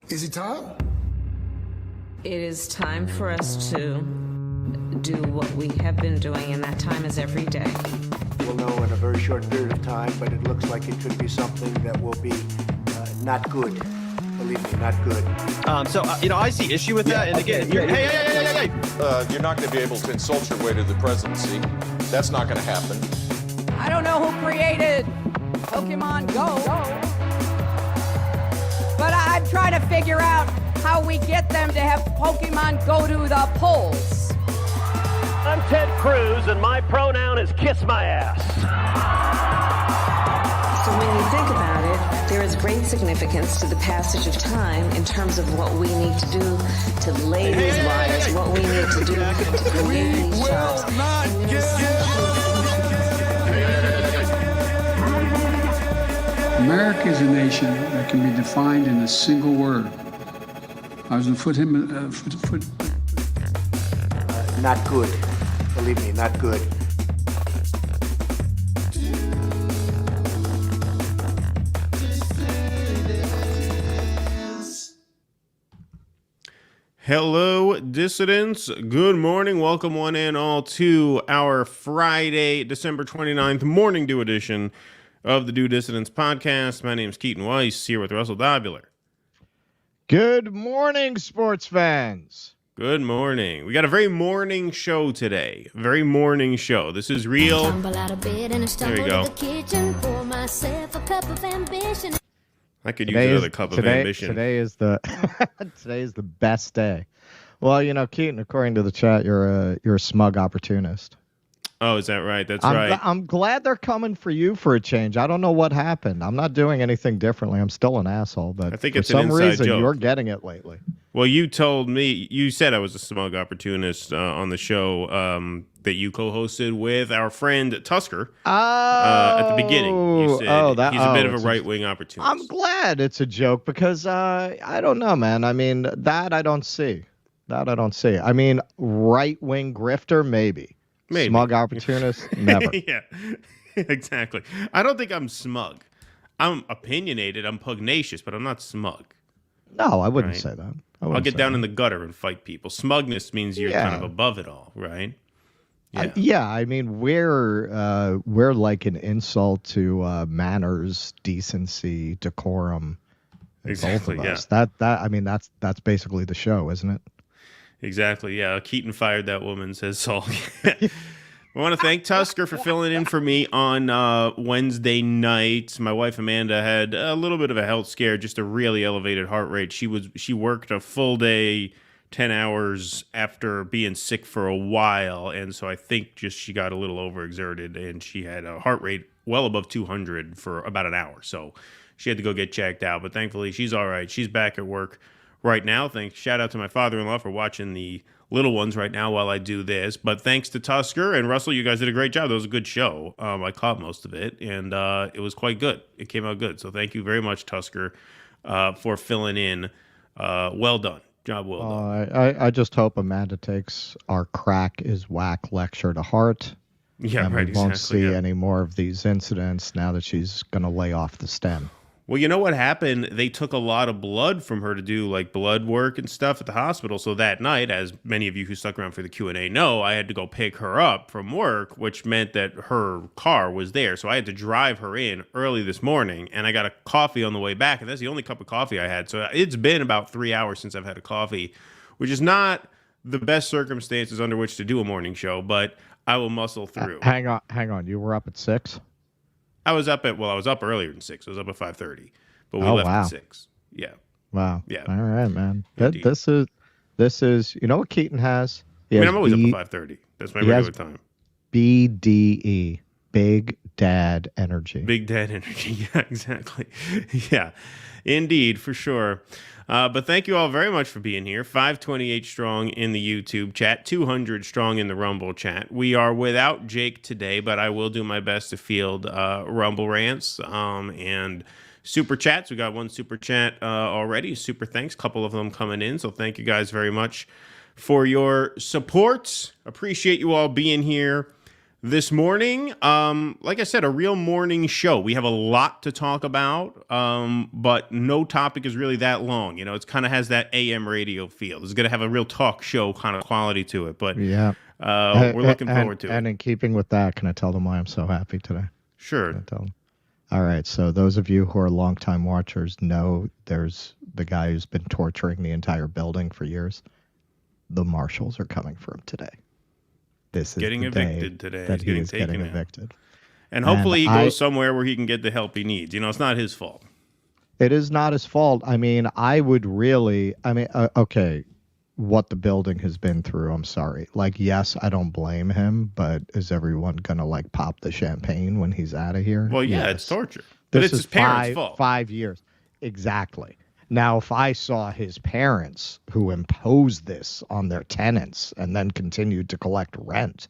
Is it time? It is time for us to do what we have been doing, and that time is every day. We'll know in a very short period of time, but it looks like it could be something that will be not good. Believe me, not good. I see issue with that. And again, hey. You're not going to be able to insult your way to the presidency. That's not going to happen. I don't know who created Pokemon Go, but I'm trying to figure out how we get them to have Pokemon go to the polls. I'm Ted Cruz, and my pronoun is kiss my ass. So when you think about it, there is great significance to the passage of time in terms of what we need to do to lay these wires, what we need to do to create these jobs. America is a nation that can be defined in a single word. I was going to put him. Not good. Believe me, not good. Hello, dissidents. Good morning. Welcome one and all to our Friday, December 29th morning due edition of the Due Dissidents podcast. My name is Keaton Weiss, here with Russell Dobular. Good morning, sports fans. Good morning. We got a very morning show today. Very morning show. This is real. There you go. I could use another cup of ambition. Today is the best day. Well, you know, Keaton, according to the chat, you're a smug opportunist. Oh, is that right? That's right. I'm glad they're coming for you for a change. I don't know what happened. I'm not doing anything differently. I'm still an asshole, but I think for it's some an inside reason joke. You're getting it lately. Well, you told me, you said I was a smug opportunist on the show that you co-hosted with our friend Tusker at the beginning. You said he's a bit of a right-wing opportunist. I'm glad it's a joke because I don't know, man. I mean, that I don't see. I mean, right-wing grifter, maybe. Smug opportunist, never. Yeah, exactly. I don't think I'm smug. I'm opinionated. I'm pugnacious, but I'm not smug. No, I wouldn't say that. I'll get down in the gutter and fight people. Smugness means you're kind of above it all, right? Yeah. I mean, we're like an insult to manners, decency, decorum. Exactly. Both of us. That's basically the show, isn't it? Exactly. Yeah. Keaton fired that woman, says Saul. I want to thank Tusker for filling in for me on Wednesday night. My wife Amanda had a little bit of a health scare, just a really elevated heart rate. She worked a full day, 10 hours after being sick for a while, and so I think just she got a little overexerted, and she had a heart rate well above 200 for about an hour. So she had to go get checked out, but thankfully she's all right. She's back at work right now. Shout out to my father-in-law for watching the little ones right now while I do this. But thanks to Tusker and Russell, you guys did a great job. That was a good show. I caught most of it, and it was quite good. It came out good. So thank you very much, Tusker, for filling in. Well done. Job well done. I just hope Amanda takes our crack is whack lecture to heart. Yeah, and right. We won't see any more of these incidents now that she's going to lay off the stem. Well, you know what happened? They took a lot of blood from her to do like blood work and stuff at the hospital. So that night, as many of you who stuck around for the Q&A know, I had to go pick her up from work, which meant that her car was there. So I had to drive her in early this morning, and I got a coffee on the way back, and that's the only cup of coffee I had. So it's been about 3 hours since I've had a coffee, which is not the best circumstances under which to do a morning show, but I will muscle through. Hang on. You were up at 6? I was up earlier than 6. I was up at 5:30, but we left at 6. Yeah. Wow. Yeah. All right, man. This is, you know what Keaton has? I'm always up at 5:30. That's my regular time. BDE, Big Dad Energy. Big Dad Energy. Yeah, exactly. Yeah, indeed, for sure. But thank you all very much for being here. 528 strong in the YouTube chat, 200 strong in the Rumble chat. We are without Jake today, but I will do my best to field Rumble rants and super chats. We got one super chat already. Super thanks. Couple of them coming in. So thank you guys very much for your support. Appreciate you all being here. this morning. Like I said, a real morning show. We have a lot to talk about, but no topic is really that long. You know, it's kind of has that AM radio feel. It's going to have a real talk show kind of quality to it. But yeah, we're looking forward to it. And in keeping with that, can I tell them why I'm so happy today? Sure. Can I tell them? All right. So those of you who are longtime watchers know there's the guy who's been torturing the entire building for years. The marshals are coming for him today. This is getting evicted today. That He's he is getting out. evicted. And hopefully he goes somewhere where he can get the help he needs. You know, it's not his fault. It is not his fault. I mean, okay, what the building has been through, I'm sorry. Like, yes, I don't blame him, but is everyone going to, like, pop the champagne when he's out of here? Well, yeah, yes. It's torture. But it's his parents' fault. 5 years. Exactly. Now, if I saw his parents who imposed this on their tenants and then continued to collect rent,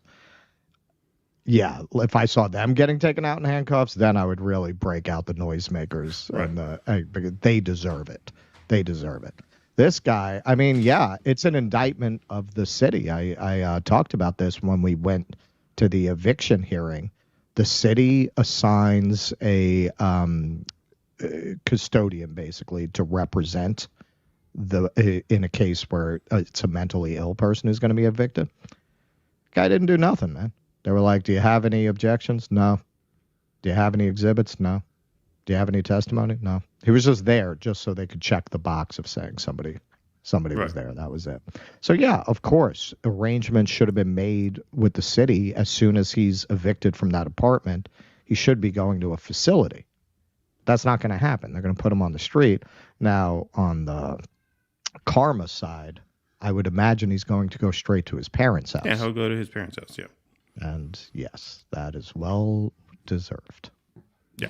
yeah, if I saw them getting taken out in handcuffs, then I would really break out the noisemakers. Right. Because they deserve it. They deserve it. This guy, I mean, yeah, it's an indictment of the city. I talked about this when we went to the eviction hearing. The city assigns a custodian basically to represent in a case where it's a mentally ill person who's going to be evicted. Guy didn't do nothing, man. They were like, do you have any objections? No. Do you have any exhibits? No. Do you have any testimony? No. He was just there just so they could check the box of saying somebody was there. That was it. So yeah, of course, arrangements should have been made with the city as soon as he's evicted from that apartment. He should be going to a facility. That's not going to happen. They're going to put him on the street. Now, on the karma side, I would imagine he's going to go straight to his parents' house. Yeah, he'll go to his parents' house, yeah. And yes, that is well deserved. Yeah.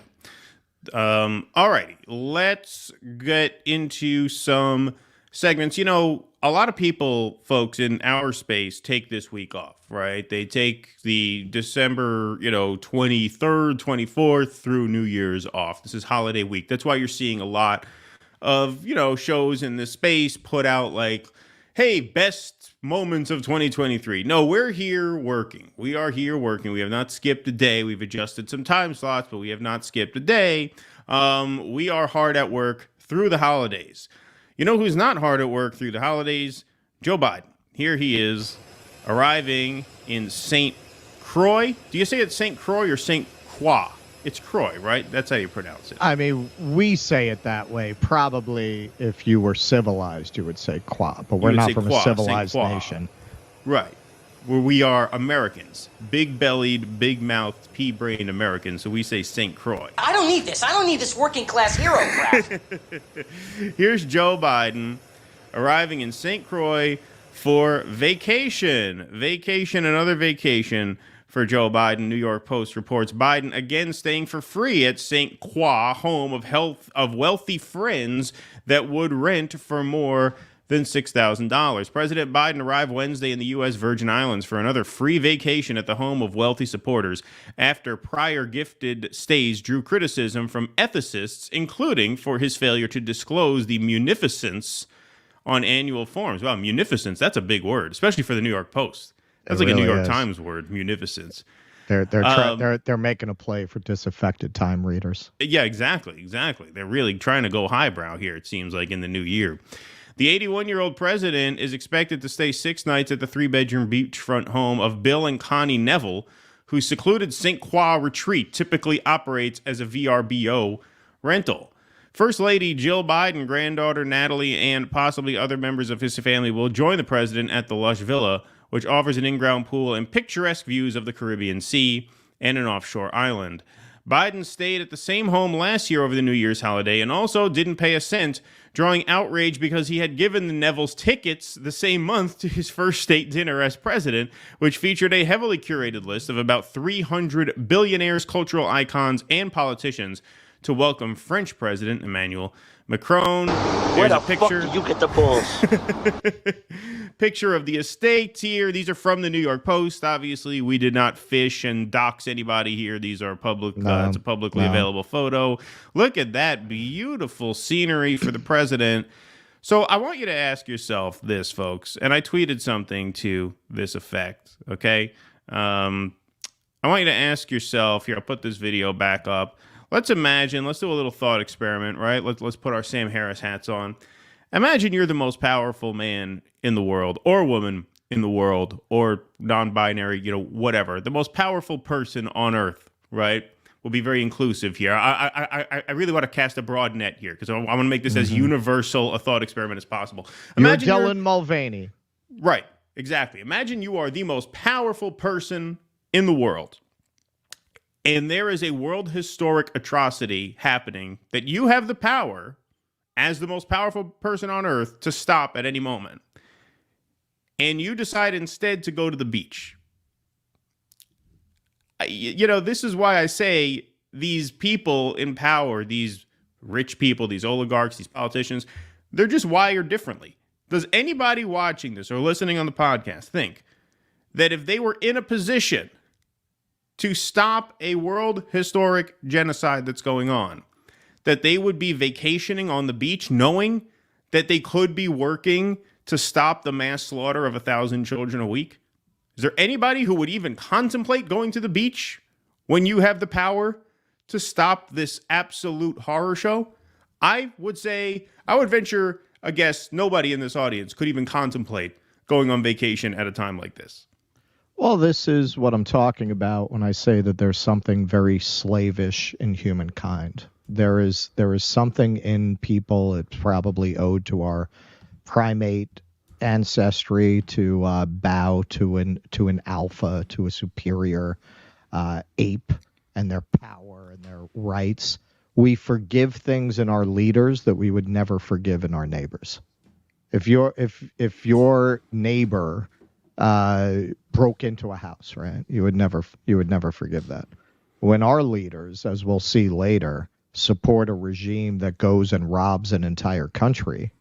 All righty. Let's get into some segments. You know, a lot of people, folks, in our space take this week off, right? They take the December, 23rd, 24th through New Year's off. This is holiday week. That's why you're seeing a lot of, shows in this space put out like, hey, best moments of 2023. No, we're here working. We are here working. We have not skipped a day. We've adjusted some time slots, but we have not skipped a day. We are hard at work through the holidays. You know who's not hard at work through the holidays? Joe Biden. Here he is, arriving in St. Croix. Do you say it's St. Croix or St. Croix? It's Croix, right? That's how you pronounce it. I mean, we say it that way. Probably if you were civilized, you would say Croix, but we're not from a civilized nation. Right. Where we are Americans. Big-bellied, big-mouthed, pea-brained Americans, so we say St. Croix. I don't need this. I don't need this working-class hero crap. Here's Joe Biden arriving in St. Croix for vacation. Another vacation for Joe Biden. New York Post reports Biden again staying for free at St. Croix, home of wealthy friends that would rent for more than $6,000. President Biden arrived Wednesday in the U.S. Virgin Islands for another free vacation at the home of wealthy supporters after prior gifted stays drew criticism from ethicists, including for his failure to disclose the munificence on annual forms. Wow, munificence, that's a big word, especially for the New York Post. That's like a New York Times word, munificence. They're making a play for disaffected time readers. Yeah, exactly. They're really trying to go highbrow here, it seems like, in the new year. The 81-year-old president is expected to stay 6 nights at the 3-bedroom beachfront home of Bill and Connie Neville, whose secluded St. Croix retreat typically operates as a VRBO rental. First Lady Jill Biden, granddaughter Natalie, and possibly other members of his family will join the president at the lush villa, which offers an in-ground pool and picturesque views of the Caribbean Sea and an offshore island. Biden stayed at the same home last year over the New Year's holiday and also didn't pay a cent, drawing outrage because he had given the Nevilles tickets the same month to his first state dinner as president, which featured a heavily curated list of about 300 billionaires, cultural icons, and politicians to welcome French President Emmanuel Macron. Where the fuck do you get the balls? Picture of the estates here. These are from the New York Post. Obviously, we did not fish and dox anybody here. These are public. It's a publicly available photo. Look at that beautiful scenery for the president. So I want you to ask yourself this, folks. And I tweeted something to this effect. Okay. I want you to ask yourself here. I'll put this video back up. Let's do a little thought experiment, right? Let's put our Sam Harris hats on. Imagine you're the most powerful man in the world, or woman in the world, or non-binary, whatever. The most powerful person on earth, right? We'll be very inclusive here. I really want to cast a broad net here because I want to make this as universal a thought experiment as possible. Imagine you're Dylan Mulvaney. Right, exactly. Imagine you are the most powerful person in the world, and there is a world historic atrocity happening that you have the power, as the most powerful person on earth, to stop at any moment. And you decide instead to go to the beach. This is why I say these people in power, these rich people, these oligarchs, these politicians, they're just wired differently. Does anybody watching this or listening on the podcast think that if they were in a position to stop a world historic genocide that's going on, that they would be vacationing on the beach knowing that they could be working to stop the mass slaughter of 1,000 children a week? Is there anybody who would even contemplate going to the beach when you have the power to stop this absolute horror show? I would venture a guess nobody in this audience could even contemplate going on vacation at a time like this. Well, this is what I'm talking about when I say that there's something very slavish in humankind. There is something in people, it's probably owed to our primate ancestry, to bow to an alpha, to a superior ape and their power and their rights. We forgive things in our leaders that we would never forgive in our neighbors. If your neighbor broke into a house, right, you would never forgive that. When our leaders, as we'll see later, support a regime that goes and robs an entire country,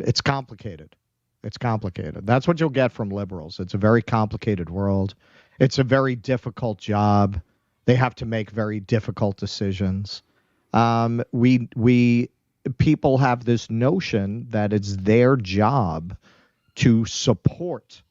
it's complicated. It's complicated. That's what you'll get from liberals. It's a very complicated world. It's a very difficult job. They have to make very difficult decisions. People have this notion that it's their job to support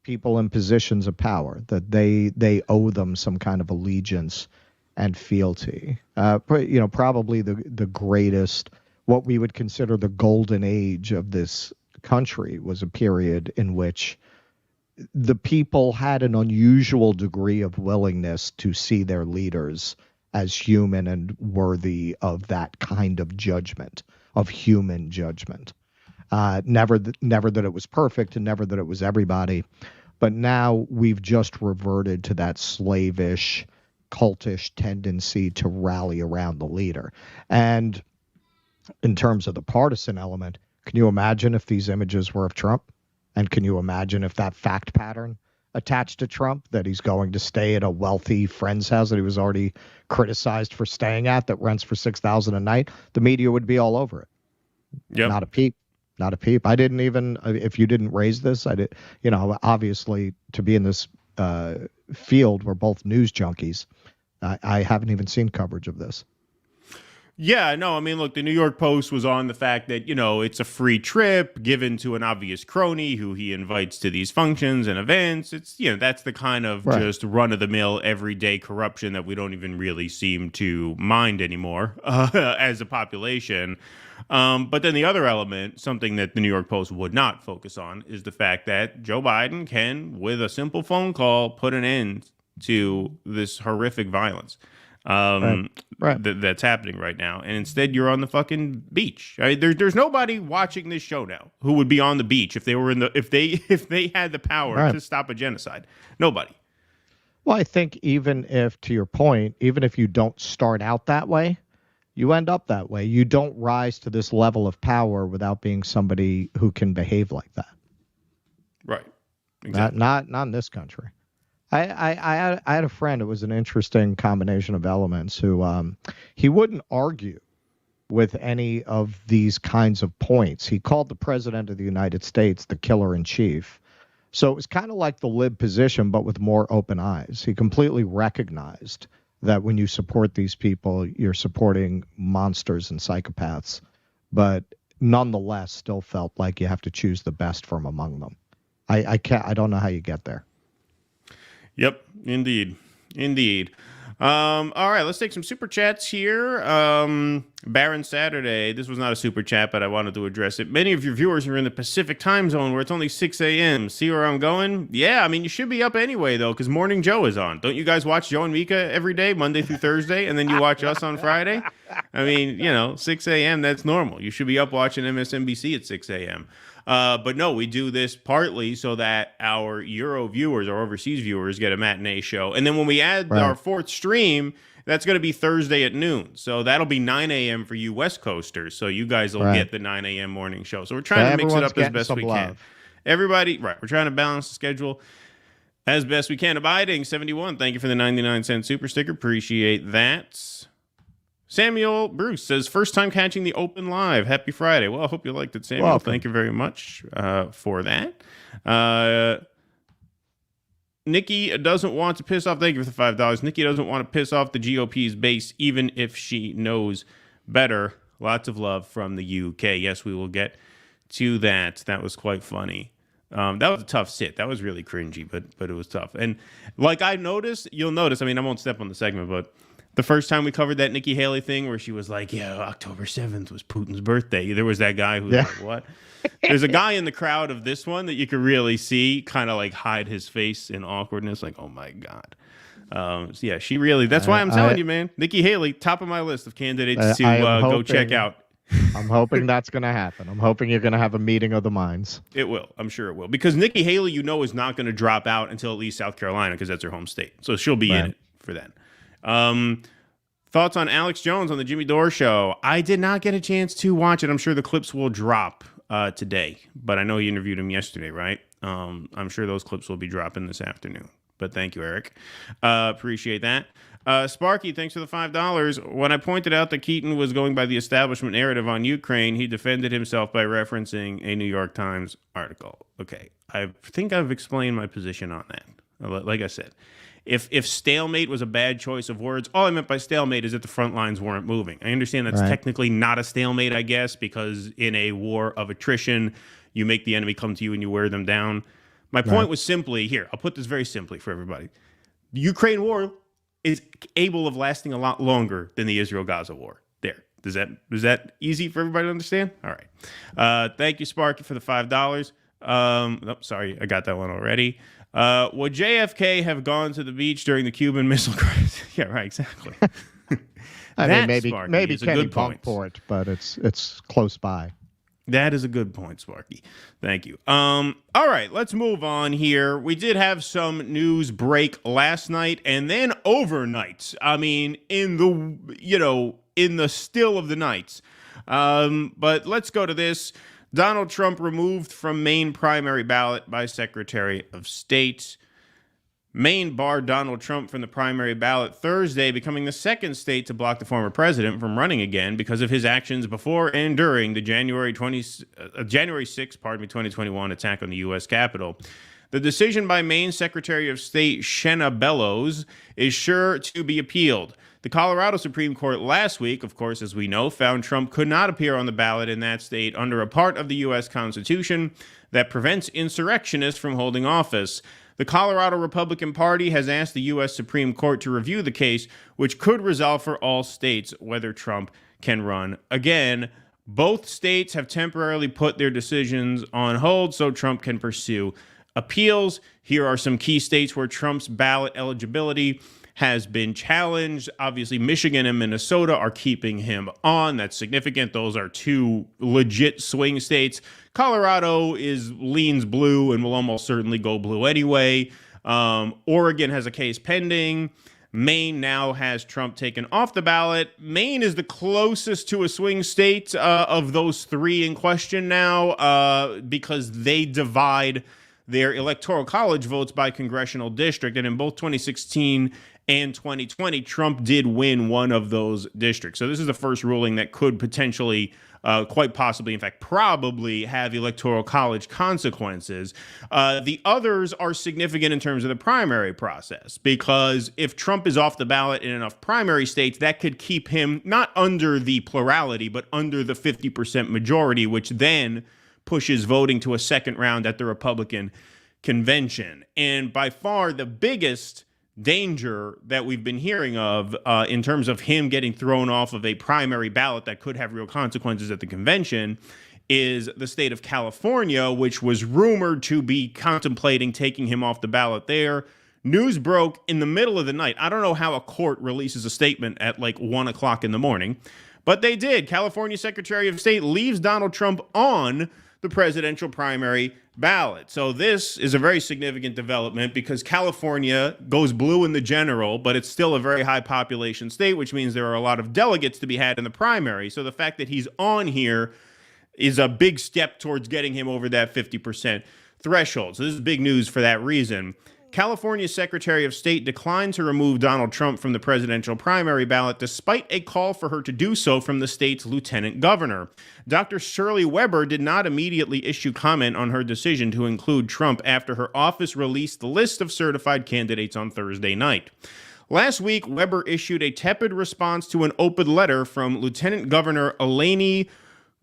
people in positions of power, that they owe them some kind of allegiance and fealty. Probably the greatest, what we would consider the golden age of this country, was a period in which the people had an unusual degree of willingness to see their leaders as human and worthy of that kind of judgment, of human judgment. Never that it was perfect and never that it was everybody. But now we've just reverted to that slavish, cultish tendency to rally around the leader. And in terms of the partisan element, can you imagine if these images were of Trump? And can you imagine if that fact pattern attached to Trump, that he's going to stay at a wealthy friend's house that he was already criticized for staying at, that rents for $6,000 a night, the media would be all over it. Yep. Not a peep. Not a peep. I didn't even, if you didn't raise this, I did, obviously to be in this field, we're both news junkies. I haven't even seen coverage of this. Yeah, no, I mean, look, the New York Post was on the fact that, it's a free trip given to an obvious crony who he invites to these functions and events. It's, that's the kind of just run-of-the-mill, everyday corruption that we don't even really seem to mind anymore as a population. But then the other element, something that the New York Post would not focus on, is the fact that Joe Biden can, with a simple phone call, put an end to this horrific violence. That's happening right now, and instead you're on the fucking beach. I mean, there's nobody watching this show now who would be on the beach if they were if they had the power to stop a genocide. Nobody. Well, I think even if, to your point, even if you don't start out that way, you end up that way. You don't rise to this level of power without being somebody who can behave like that. Right. Exactly. Not in this country. I had a friend. It was an interesting combination of elements who he wouldn't argue with any of these kinds of points. He called the president of the United States the killer in chief. So it was kind of like the lib position, but with more open eyes. He completely recognized that when you support these people, you're supporting monsters and psychopaths, but nonetheless still felt like you have to choose the best from among them. I don't know how you get there. Yep, indeed. All right, let's take some super chats here. Baron Saturday. This was not a super chat, but I wanted to address it. Many of your viewers are in the Pacific time zone where it's only 6 a.m. See where I'm going? Yeah, I mean, you should be up anyway, though, because Morning Joe is on. Don't you guys watch Joe and Mika every day, Monday through Thursday, and then you watch us on Friday? I mean, 6 a.m., that's normal. You should be up watching MSNBC at 6 a.m. But no, we do this partly so that our Euro viewers or overseas viewers get a matinee show. And then when we add our fourth stream, that's going to be Thursday at noon. So that'll be 9 a.m. for you West Coasters. So you guys will get the 9 a.m. morning show. So we're trying to mix it up as best we can. Everybody, we're trying to balance the schedule as best we can. Abiding 71, thank you for the 99-cent super sticker. Appreciate that. Samuel Bruce says, first time catching the open live. Happy Friday. Well, I hope you liked it, Samuel. Welcome. Thank you very much for that. Nikki doesn't want to piss off. Thank you for the $5. Nikki doesn't want to piss off the GOP's base, even if she knows better. Lots of love from the UK. Yes, we will get to that. That was quite funny. That was a tough sit. That was really cringy, but it was tough. And like you'll notice, I mean, I won't step on the segment, but the first time we covered that Nikki Haley thing where she was like, yeah, October 7th was Putin's birthday. There was that guy who was like, what? There's a guy in the crowd of this one that you could really see kind of like hide his face in awkwardness. Like, oh, my God. Yeah, she really, that's why I'm telling you, man. Nikki Haley, top of my list of candidates to go check out. I'm hoping that's going to happen. I'm hoping you're going to have a meeting of the minds. It will. I'm sure it will. Because Nikki Haley, is not going to drop out until at least South Carolina because that's her home state. So she'll be in it for that. Thoughts on Alex Jones on the Jimmy Dore show? I did not get a chance to watch it. I'm sure the clips will drop today, but I know he interviewed him yesterday, right? I'm sure those clips will be dropping this afternoon. But thank you, Eric. Appreciate that. Sparky, thanks for the $5. When I pointed out that Keaton was going by the establishment narrative on Ukraine, he defended himself by referencing a New York Times article. Okay, I think I've explained my position on that. Like I said, if stalemate was a bad choice of words, all I meant by stalemate is that the front lines weren't moving. I understand that's technically not a stalemate, I guess, because in a war of attrition, you make the enemy come to you and you wear them down. My point was simply, here, I'll put this very simply for everybody. The Ukraine war is able of lasting a lot longer than the Israel-Gaza war. There. Is that easy for everybody to understand? All right. Thank you, Sparky, for the $5. Sorry, I got that one already. Would JFK have gone to the beach during the Cuban Missile Crisis? Yeah, right, exactly. I mean, maybe Kenny Bunkport, but it's close by. That is a good point, Sparky. Thank you. All right, let's move on here. We did have some news break last night and then overnight. I mean, in the still of the nights. But let's go to this. Donald Trump removed from Maine primary ballot by Secretary of State. Maine barred Donald Trump from the primary ballot Thursday, becoming the second state to block the former president from running again because of his actions before and during the January 6, 2021 attack on the U.S. Capitol. The decision by Maine Secretary of State Shenna Bellows is sure to be appealed. The Colorado Supreme Court last week, of course, as we know, found Trump could not appear on the ballot in that state under a part of the U.S. Constitution that prevents insurrectionists from holding office. The Colorado Republican Party has asked the U.S. Supreme Court to review the case, which could resolve for all states whether Trump can run again. Both states have temporarily put their decisions on hold so Trump can pursue appeals. Here are some key states where Trump's ballot eligibility has been challenged. Obviously, Michigan and Minnesota are keeping him on. That's significant. Those are two legit swing states. Colorado leans blue and will almost certainly go blue anyway. Oregon has a case pending. Maine now has Trump taken off the ballot. Maine is the closest to a swing state of those three in question now because they divide their electoral college votes by congressional district. And in both 2016 and 2020, Trump did win one of those districts. So this is the first ruling that could potentially, quite possibly, in fact, probably have electoral college consequences. The others are significant in terms of the primary process, because if Trump is off the ballot in enough primary states, that could keep him not under the plurality, but under the 50% majority, which then pushes voting to a second round at the Republican convention. And by far the biggest danger that we've been hearing of in terms of him getting thrown off of a primary ballot that could have real consequences at the convention is the state of California, which was rumored to be contemplating taking him off the ballot there. News broke in the middle of the night. I don't know how a court releases a statement at like 1 o'clock in the morning, but they did. California Secretary of State leaves Donald Trump on the presidential primary ballot. So this is a very significant development because California goes blue in the general, but it's still a very high population state, which means there are a lot of delegates to be had in the primary. So the fact that he's on here is a big step towards getting him over that 50% threshold. So this is big news for that reason. California's Secretary of State declined to remove Donald Trump from the presidential primary ballot despite a call for her to do so from the state's lieutenant governor. Dr. Shirley Weber did not immediately issue comment on her decision to include Trump after her office released the list of certified candidates on Thursday night. Last week, Weber issued a tepid response to an open letter from Lieutenant Governor Eleni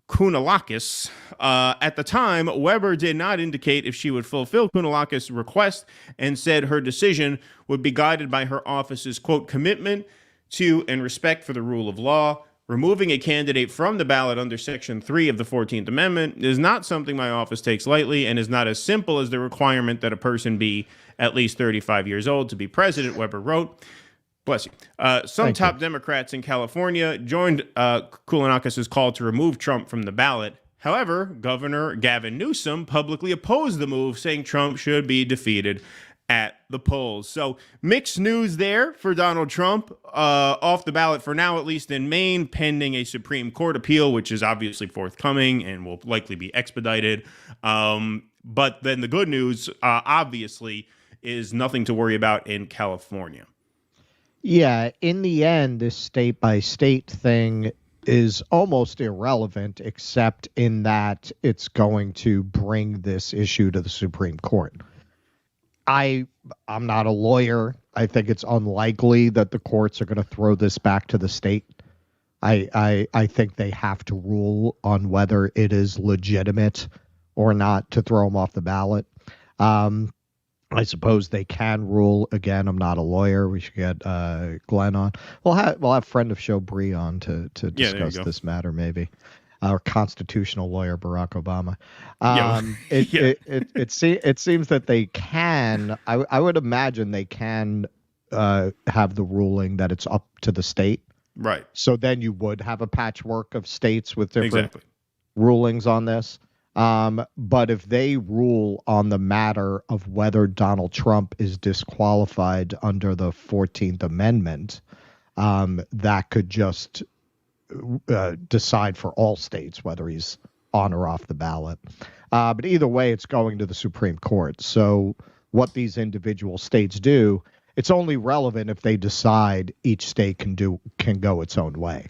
Kounalakis. At the time, Weber did not indicate if she would fulfill Kounalakis' request and said her decision would be guided by her office's, quote, commitment to and respect for the rule of law. Removing a candidate from the ballot under Section 3 of the 14th Amendment is not something my office takes lightly and is not as simple as the requirement that a person be at least 35 years old to be president, Weber wrote. Bless you. Some top Democrats in California joined Kounalakis' call to remove Trump from the ballot. However, Governor Gavin Newsom publicly opposed the move, saying Trump should be defeated at the polls. So mixed news there for Donald Trump, off the ballot for now, at least in Maine, pending a Supreme Court appeal, which is obviously forthcoming and will likely be expedited. But then the good news, obviously, is nothing to worry about in California. Yeah, in the end, this state-by-state thing is almost irrelevant, except in that it's going to bring this issue to the Supreme Court. I'm not a lawyer. I think it's unlikely that the courts are going to throw this back to the state. I think they have to rule on whether it is legitimate or not to throw him off the ballot. I suppose they can rule. Again, I'm not a lawyer. We should get Glenn on. We'll have friend of show Bree on to discuss this matter, maybe. Our constitutional lawyer Barack Obama. It seems that they can. I would imagine they can have the ruling that it's up to the state. Right. So then you would have a patchwork of states with different rulings on this. But if they rule on the matter of whether Donald Trump is disqualified under the 14th Amendment, that could just decide for all states whether he's on or off the ballot. But either way, it's going to the Supreme Court. So what these individual states do, it's only relevant if they decide each state can go its own way.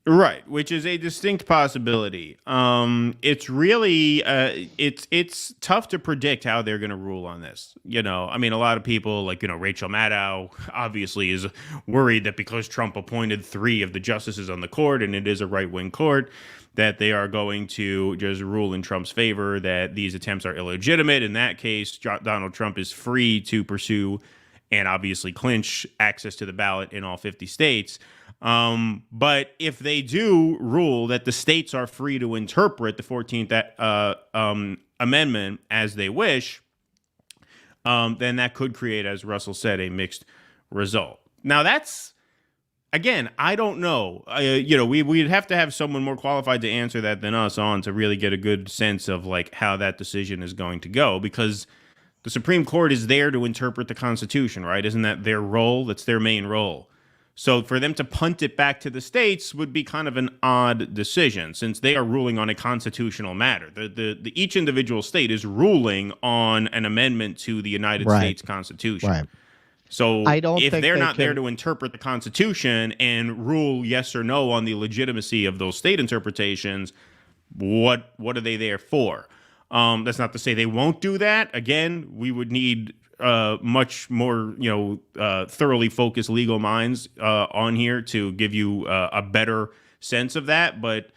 Right, which is a distinct possibility. It's really it's tough to predict how they're going to rule on this. You know, I mean, a lot of people like, Rachel Maddow obviously is worried that because Trump appointed 3 of the justices on the court and it is a right-wing court, that they are going to just rule in Trump's favor, that these attempts are illegitimate. In that case, Donald Trump is free to pursue and obviously clinch access to the ballot in all 50 states. But if they do rule that the states are free to interpret the 14th Amendment as they wish, then that could create, as Russell said, a mixed result. Now that's, again, I don't know. We'd have to have someone more qualified to answer that than us on to really get a good sense of like how that decision is going to go, because the Supreme Court is there to interpret the Constitution, right? Isn't that their role? That's their main role. So for them to punt it back to the states would be kind of an odd decision, since they are ruling on a constitutional matter. Each individual state is ruling on an amendment to the United States Constitution. Right. So if they're not there to interpret the Constitution and rule yes or no on the legitimacy of those state interpretations, what are they there for? That's not to say they won't do that. Again, we would need much more, thoroughly focused legal minds on here to give you a better sense of that. But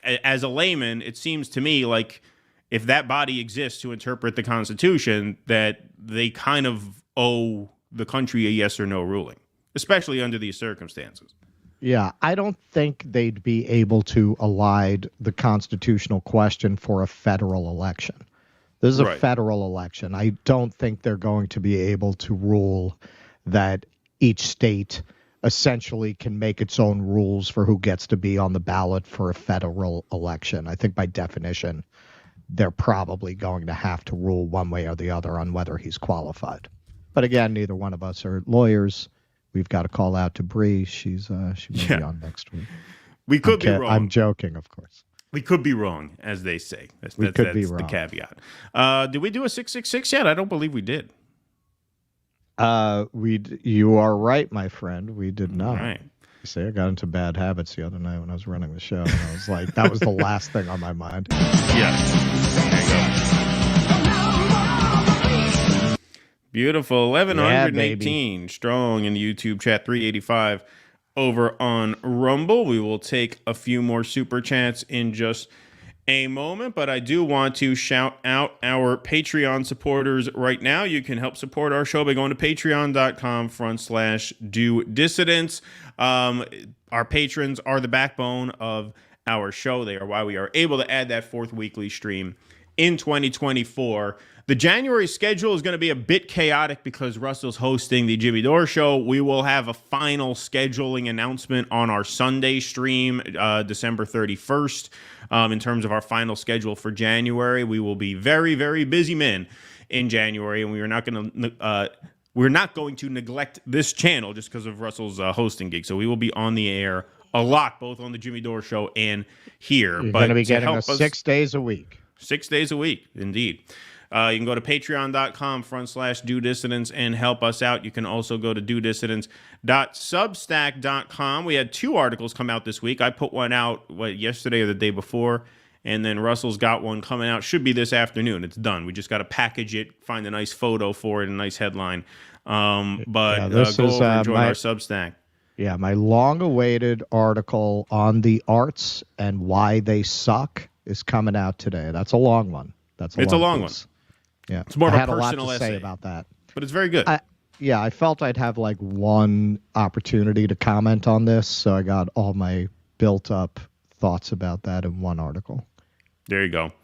as a layman, it seems to me like if that body exists to interpret the Constitution, that they kind of owe the country a yes or no ruling, especially under these circumstances. Yeah, I don't think they'd be able to elide the constitutional question for a federal election. This is a federal election. I don't think they're going to be able to rule that each state essentially can make its own rules for who gets to be on the ballot for a federal election. I think by definition, they're probably going to have to rule one way or the other on whether he's qualified. But again, neither one of us are lawyers. We've got to call out to Bree. She may be on next week. We could be wrong. I'm joking, of course. We could be wrong, as they say. That's be the wrong. caveat. Did we do a 666 yet? I don't believe we did. You are right, my friend. We did not. Right. You see, I got into bad habits the other night when I was running the show. And I was like, that was the last thing on my mind. Yes. There you go. Beautiful. 1118 strong in the YouTube chat. 385 over on Rumble. We will take a few more super chats in just a moment, but I do want to shout out our Patreon supporters right now. You can help support our show by going to patreon.com/do-dissidents. Our patrons are the backbone of our show. They are why we are able to add that fourth weekly stream in 2024. The January schedule is going to be a bit chaotic because Russell's hosting the Jimmy Dore Show. We will have a final scheduling announcement on our Sunday stream, December 31st. In terms of our final schedule for January, we will be very, very busy men in January, and we're not going to neglect this channel just because of Russell's hosting gig. So we will be on the air a lot, both on the Jimmy Dore Show and here. You're going to be getting us 6 days a week. 6 days a week, indeed. You can go to patreon.com/do-dissidents and help us out. You can also go to do-dissidents.substack.com. We had 2 articles come out this week. I put one out yesterday or the day before, and then Russell's got one coming out. Should be this afternoon. It's done. We just got to package it, find a nice photo for it, a nice headline. Go over and join our Substack. Yeah, my long-awaited article on the arts and why they suck is coming out today. That's a long one. It's a long one. Yeah, it's more of a personal lot to essay say about that, but it's very good. I felt I'd have like one opportunity to comment on this, so I got all my built-up thoughts about that in one article. There you go.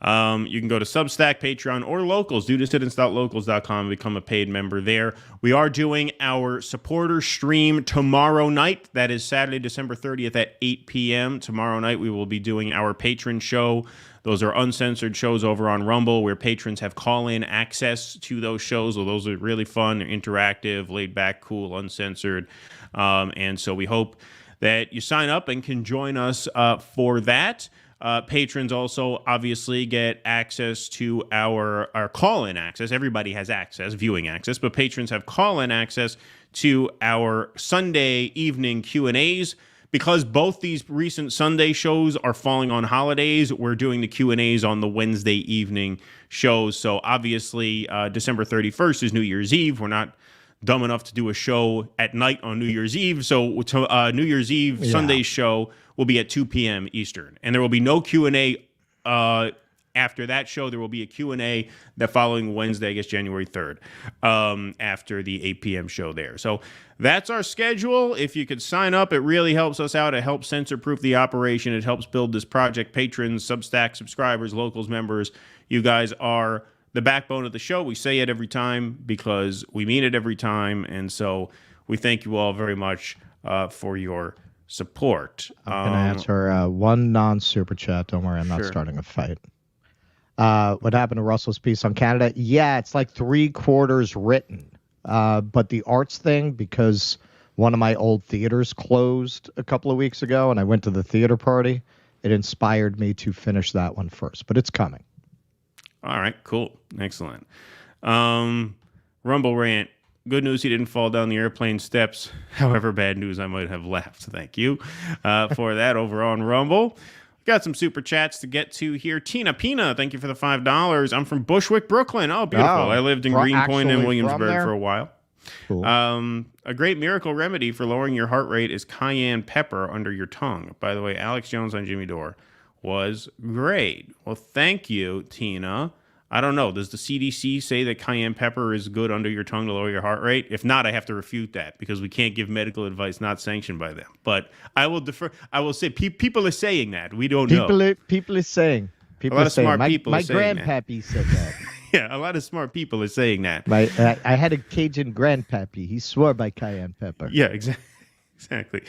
You can go to Substack, Patreon, or Locals, do-dissidents.locals.com, and become a paid member there. We are doing our supporter stream tomorrow night. That is Saturday, December 30th at 8 p.m. Tomorrow night, we will be doing our patron show. Those are uncensored shows over on Rumble where patrons have call-in access to those shows. So those are really fun, they're interactive, laid back, cool, uncensored. And so we hope that you sign up and can join us for that. Patrons also obviously get access to our call-in access. Everybody has access, viewing access, but patrons have call-in access to our Sunday evening Q&As. Because both these recent Sunday shows are falling on holidays, we're doing the Q&As on the Wednesday evening shows. So obviously, December 31st is New Year's Eve. We're not dumb enough to do a show at night on New Year's Eve. So New Year's Eve, Sunday's show will be at 2 p.m. Eastern. And there will be no Q&A after that show. There will be a Q&A the following Wednesday, I guess January 3rd, after the 8 p.m. show there. So that's our schedule. If you could sign up, it really helps us out. It helps censor-proof the operation. It helps build this project. Patrons, Substack subscribers, Locals members, you guys are the backbone of the show. We say it every time because we mean it every time. And so we thank you all very much for your support. I'm going to answer one non-super chat. Don't worry, I'm not starting a fight. What happened to Russell's piece on Canada? Yeah, it's like 3/4 written. But the arts thing, because one of my old theaters closed a couple of weeks ago and I went to the theater party, it inspired me to finish that one first. But it's coming. All right, cool. Excellent. Rumble rant. Good news he didn't fall down the airplane steps. However, bad news, I might have laughed. Thank you for that over on Rumble. Got some super chats to get to here. Tina Pina, thank you for the $5. I'm from Bushwick, Brooklyn. Oh, beautiful. I lived in Greenpoint and Williamsburg for a while. Cool. A great miracle remedy for lowering your heart rate is cayenne pepper under your tongue. By the way, Alex Jones on Jimmy Dore. was great. Well, thank you, Tina. I don't know. Does the CDC say that cayenne pepper is good under your tongue to lower your heart rate? If not, I have to refute that because we can't give medical advice not sanctioned by them. But I will defer. I will say people are saying that. We don't know. People are saying. People a lot are of saying. smart My, people my are saying grandpappy said that. Yeah, a lot of smart people are saying that. I had a Cajun grandpappy. He swore by cayenne pepper. Yeah, exactly. Exactly.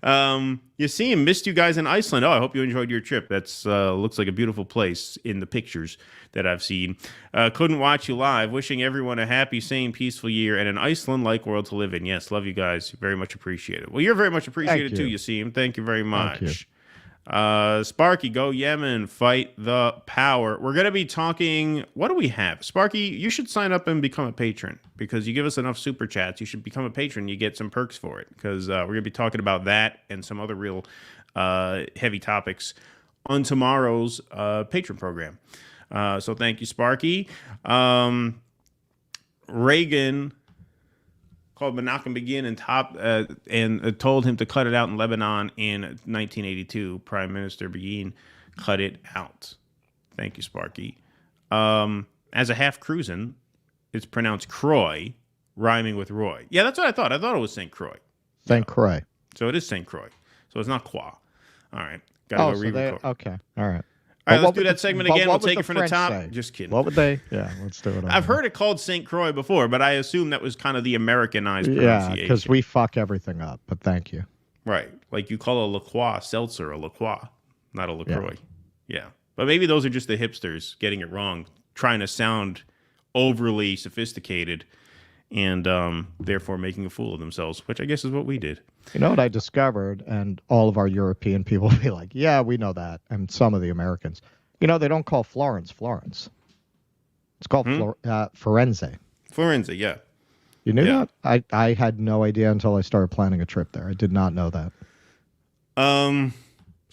You see him. Missed you guys in Iceland. Oh, I hope you enjoyed your trip. That's looks like a beautiful place in the pictures that I've seen. Couldn't watch you live. Wishing everyone a happy, sane, peaceful year and an Iceland-like world to live in. Yes, love you guys. Very much appreciated. Well, you're very much appreciated too, Yasim. Thank you very much. Sparky, go Yemen, fight the power. We're going to be talking, what do we have? Sparky, you should sign up and become a patron because you give us enough super chats. You should become a patron. You get some perks for it because we're going to be talking about that and some other real heavy topics on tomorrow's patron program. So thank you, Sparky. Reagan called Menachem Begin and told him to cut it out in Lebanon in 1982. Prime Minister Begin cut it out. Thank you, Sparky. As a half cruisin', it's pronounced Croix, rhyming with Roy. Yeah, that's what I thought. I thought it was St. Croix. St. Croix. So it is St. Croix. So it's not Croix. All right. Got to go re-record. Okay. All right. All right, let's do that segment again. We'll take it from the top. Say? Just kidding. What would they? Yeah, let's do it. I've heard it called St. Croix before, but I assume that was kind of the Americanized pronunciation. Yeah, because we fuck everything up, but thank you. Right. Like you call a La Croix seltzer a La Croix, not a LaCroix. Yeah. But maybe those are just the hipsters getting it wrong, trying to sound overly sophisticated and therefore making a fool of themselves, which I guess is what we did. You know what I discovered, and all of our European people will be like, yeah, we know that, and some of the Americans. You know, they don't call Florence Florence. It's called Firenze. Firenze, yeah. You knew that? I had no idea until I started planning a trip there. I did not know that.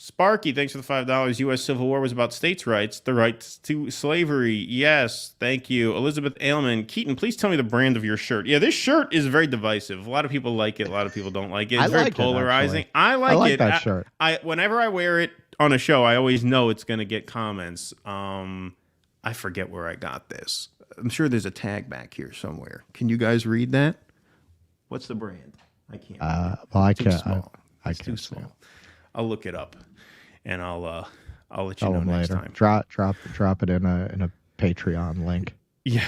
Sparky, thanks for the $5. U.S. Civil War was about states' rights, the rights to slavery. Yes, thank you. Elizabeth Ailman. Keaton, please tell me the brand of your shirt. Yeah, this shirt is very divisive. A lot of people like it. A lot of people don't like it. It's very polarizing. I like it. That shirt. Whenever I wear it on a show, I always know it's going to get comments. I forget where I got this. I'm sure there's a tag back here somewhere. Can you guys read that? What's the brand? I can't. Well, I can't. It's too small. I'll look it up, and I'll let you know next time. Drop it in a Patreon link. Yeah.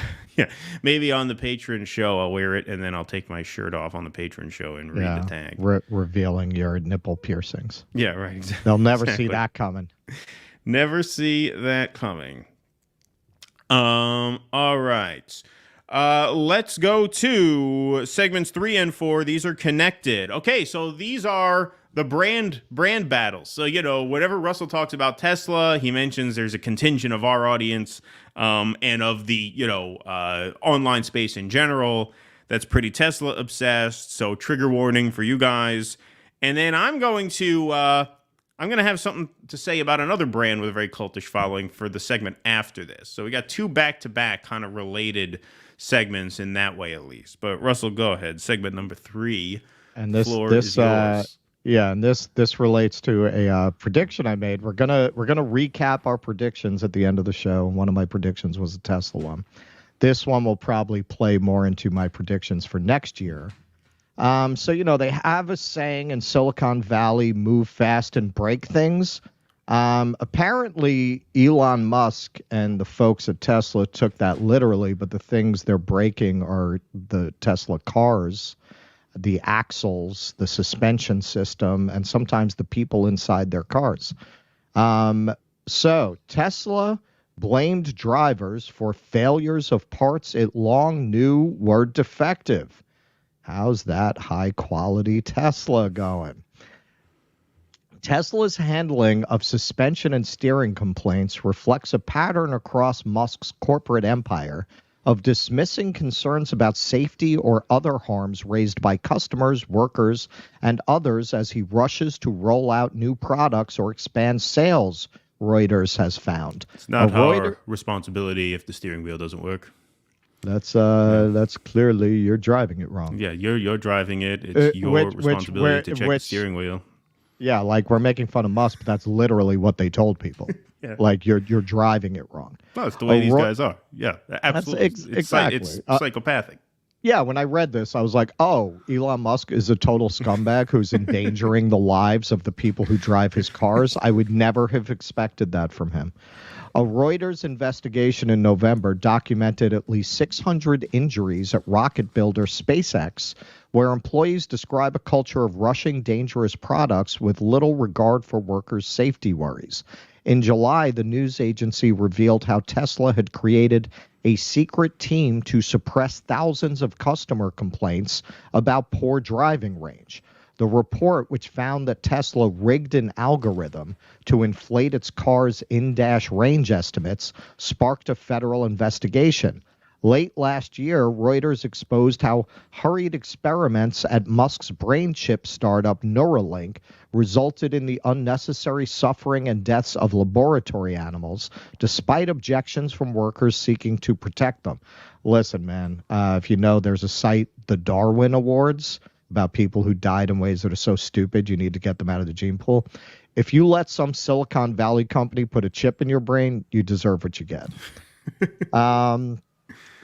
Maybe on the patron show I'll wear it, and then I'll take my shirt off on the patron show and read the tag, revealing your nipple piercings. Yeah, right. Exactly. They'll never see that coming. Never see that coming. All right. Let's go to segments 3 and 4. These are connected. Okay, so these are the brand battles. So, you know, whatever Russell talks about Tesla, he mentions there's a contingent of our audience and of the, online space in general that's pretty Tesla obsessed. So trigger warning for you guys. And then I'm going to have something to say about another brand with a very cultish following for the segment after this. So we got 2 back-to-back kind of related segments in that way, at least. But Russell, go ahead. Segment number 3. And this is yours. Yeah, and this relates to a prediction I made. We're gonna recap our predictions at the end of the show. One of my predictions was a Tesla one. This one will probably play more into my predictions for next year. So they have a saying in Silicon Valley: "Move fast and break things." Apparently, Elon Musk and the folks at Tesla took that literally, but the things they're breaking are the Tesla cars, the axles, the suspension system, and sometimes the people inside their cars. So Tesla blamed drivers for failures of parts it long knew were defective. How's that high-quality Tesla going? Tesla's handling of suspension and steering complaints reflects a pattern across Musk's corporate empire of dismissing concerns about safety or other harms raised by customers, workers, and others as he rushes to roll out new products or expand sales, Reuters has found. It's not our responsibility if the steering wheel doesn't work. That's clearly you're driving it wrong. Yeah, you're driving it. It's your responsibility to check the steering wheel. Yeah, like we're making fun of Musk, but that's literally what they told people. Yeah. Like you're driving it wrong. No, it's the way these guys are. Yeah, absolutely. Exactly. It's psychopathic. Yeah, when I read this, I was like, oh, Elon Musk is a total scumbag who's endangering the lives of the people who drive his cars. I would never have expected that from him. A Reuters investigation in November documented at least 600 injuries at rocket builder SpaceX, where employees describe a culture of rushing dangerous products with little regard for workers' safety worries. In July, the news agency revealed how Tesla had created a secret team to suppress thousands of customer complaints about poor driving range. The report, which found that Tesla rigged an algorithm to inflate its car's in-dash range estimates, sparked a federal investigation. Late last year, Reuters exposed how hurried experiments at Musk's brain chip startup Neuralink resulted in the unnecessary suffering and deaths of laboratory animals, despite objections from workers seeking to protect them. Listen, man, if you know, there's a site, the Darwin Awards, about people who died in ways that are so stupid you need to get them out of the gene pool. If you let some Silicon Valley company put a chip in your brain, you deserve what you get.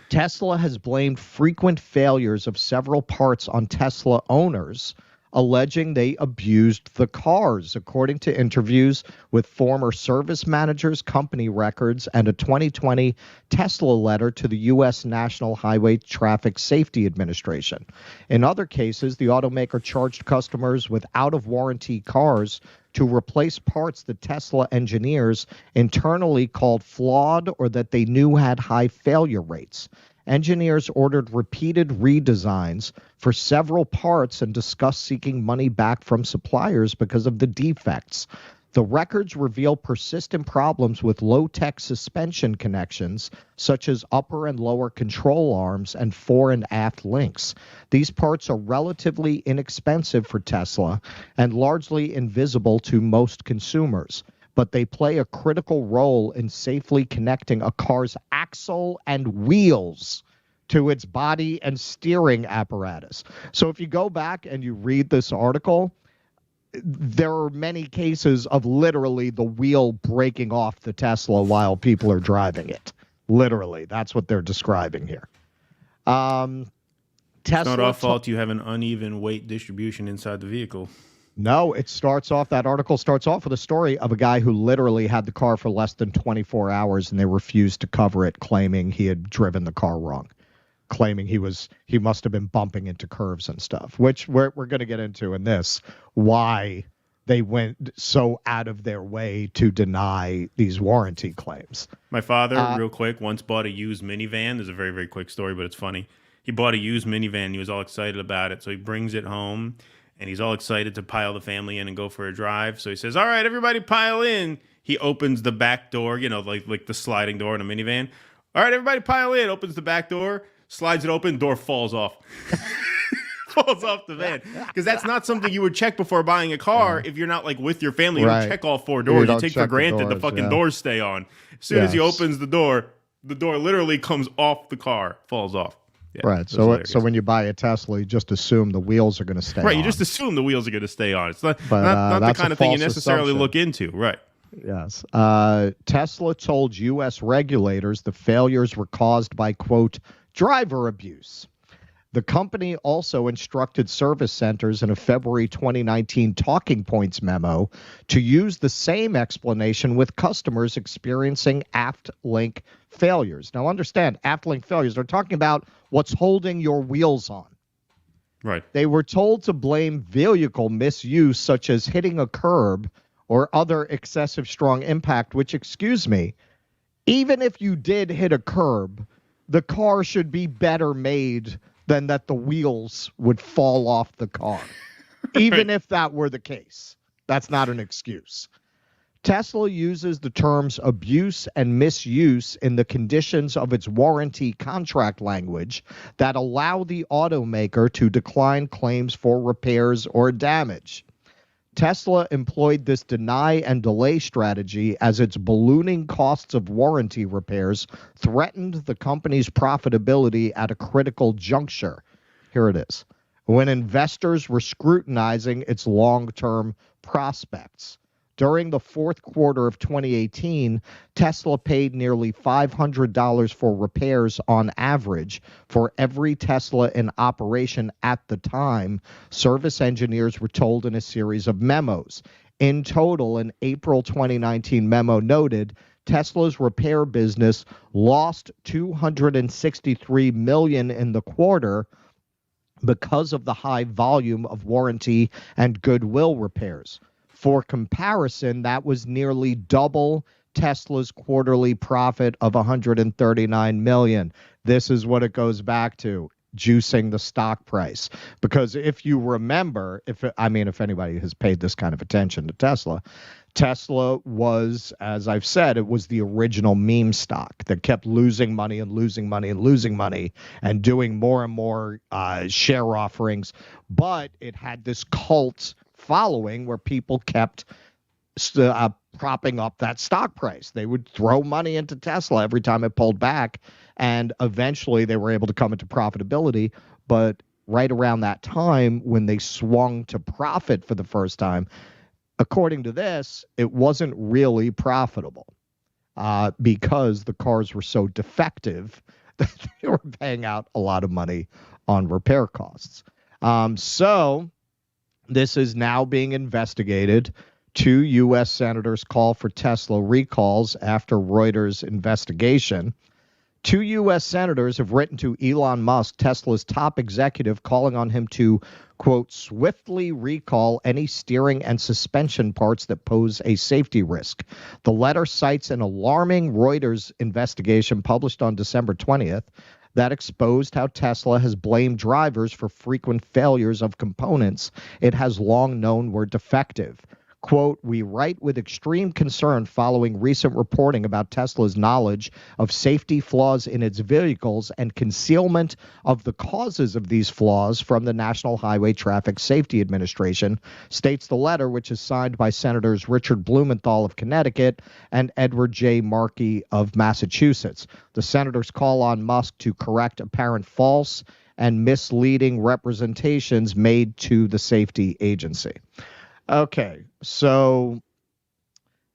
Tesla has blamed frequent failures of several parts on Tesla owners, alleging they abused the cars, according to interviews with former service managers, company records, and a 2020 Tesla letter to the U.S. National Highway Traffic Safety Administration. In other cases, the automaker charged customers with out-of-warranty cars to replace parts that Tesla engineers internally called flawed or that they knew had high failure rates. Engineers ordered repeated redesigns for several parts and discussed seeking money back from suppliers because of the defects. The records reveal persistent problems with low-tech suspension connections, such as upper and lower control arms and fore and aft links. These parts are relatively inexpensive for Tesla and largely invisible to most consumers, but they play a critical role in safely connecting a car's axle and wheels to its body and steering apparatus. So if you go back and you read this article, there are many cases of literally the wheel breaking off the Tesla while people are driving it. Literally, that's what they're describing here. Tesla, It's not our fault you have an uneven weight distribution inside the vehicle. No, that article starts off with a story of a guy who literally had the car for less than 24 hours and they refused to cover it, claiming he had driven the car wrong, claiming he must have been bumping into curves and stuff, which we're going to get into in this, why they went so out of their way to deny these warranty claims. My father, real quick, once bought a used minivan. There's a very, very quick story, but it's funny. He bought a used minivan. He was all excited about it. So he brings it home, and he's all excited to pile the family in and go for a drive. So he says, all right, everybody pile in. He opens the back door, like the sliding door in a minivan. All right, everybody pile in. Opens the back door, slides it open, door falls off. Falls off the van. Because that's not something you would check before buying a car if you're not like with your family. You don't check all four doors. You take for granted the fucking doors stay on. As soon as he opens the door literally comes off the car, falls off. Yeah, right. So when you buy a Tesla, you just assume the wheels are going to stay on. Right. You just assume the wheels are going to stay on. It's not the kind of thing you necessarily look into. Right. Yes. Tesla told U.S. regulators the failures were caused by, quote, driver abuse. The company also instructed service centers in a February 2019 talking points memo to use the same explanation with customers experiencing aft link failures. Now understand, aft link failures, they're talking about what's holding your wheels on. Right. They were told to blame vehicle misuse, such as hitting a curb or other excessive strong impact, which, excuse me, even if you did hit a curb, the car should be better made than that the wheels would fall off the car. Even if that were the case, that's not an excuse. Tesla uses the terms abuse and misuse in the conditions of its warranty contract language that allow the automaker to decline claims for repairs or damage. Tesla employed this deny and delay strategy as its ballooning costs of warranty repairs threatened the company's profitability at a critical juncture. Here it is. When investors were scrutinizing its long-term prospects. During the fourth quarter of 2018, Tesla paid nearly $500 for repairs on average for every Tesla in operation at the time, service engineers were told in a series of memos. In total, an April 2019 memo noted Tesla's repair business lost $263 million in the quarter because of the high volume of warranty and goodwill repairs. For comparison, that was nearly double Tesla's quarterly profit of $139 million. This is what it goes back to, juicing the stock price. Because if you remember, if anybody has paid this kind of attention to Tesla, Tesla was, as I've said, it was the original meme stock that kept losing money and losing money and losing money and doing more and more share offerings. But it had this cult following where people kept propping up that stock price. They would throw money into Tesla every time it pulled back, and eventually they were able to come into profitability. But right around that time, when they swung to profit for the first time, according to this, it wasn't really profitable because the cars were so defective that they were paying out a lot of money on repair costs. So this is now being investigated. 2 U.S. senators call for Tesla recalls after Reuters investigation. 2 U.S. senators have written to Elon Musk, Tesla's top executive, calling on him to, quote, swiftly recall any steering and suspension parts that pose a safety risk. The letter cites an alarming Reuters investigation published on December 20th that exposed how Tesla has blamed drivers for frequent failures of components it has long known were defective. Quote, we write with extreme concern following recent reporting about Tesla's knowledge of safety flaws in its vehicles and concealment of the causes of these flaws from the National Highway Traffic Safety Administration, states the letter, which is signed by Senators Richard Blumenthal of Connecticut and Edward J. Markey of Massachusetts. The senators call on Musk to correct apparent false and misleading representations made to the safety agency. Okay, so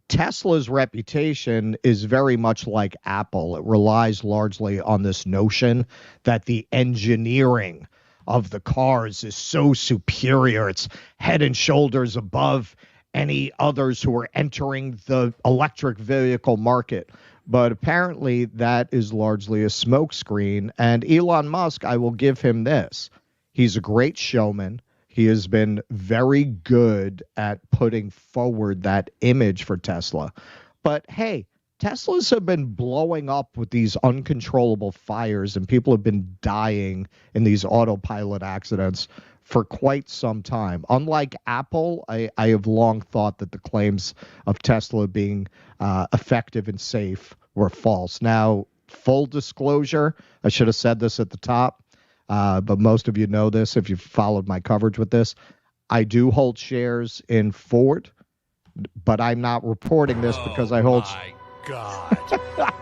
Tesla's reputation is very much like Apple. It relies largely on this notion that the engineering of the cars is so superior. It's head and shoulders above any others who are entering the electric vehicle market. But apparently that is largely a smokescreen. And Elon Musk, I will give him this. He's a great showman. He has been very good at putting forward that image for Tesla. But hey, Teslas have been blowing up with these uncontrollable fires, and people have been dying in these autopilot accidents for quite some time. Unlike Apple, I have long thought that the claims of Tesla being effective and safe were false. Now, full disclosure, I should have said this at the top. But most of you know this if you've followed my coverage with this. I do hold shares in Ford, but I'm not reporting this because I hold. Oh my God!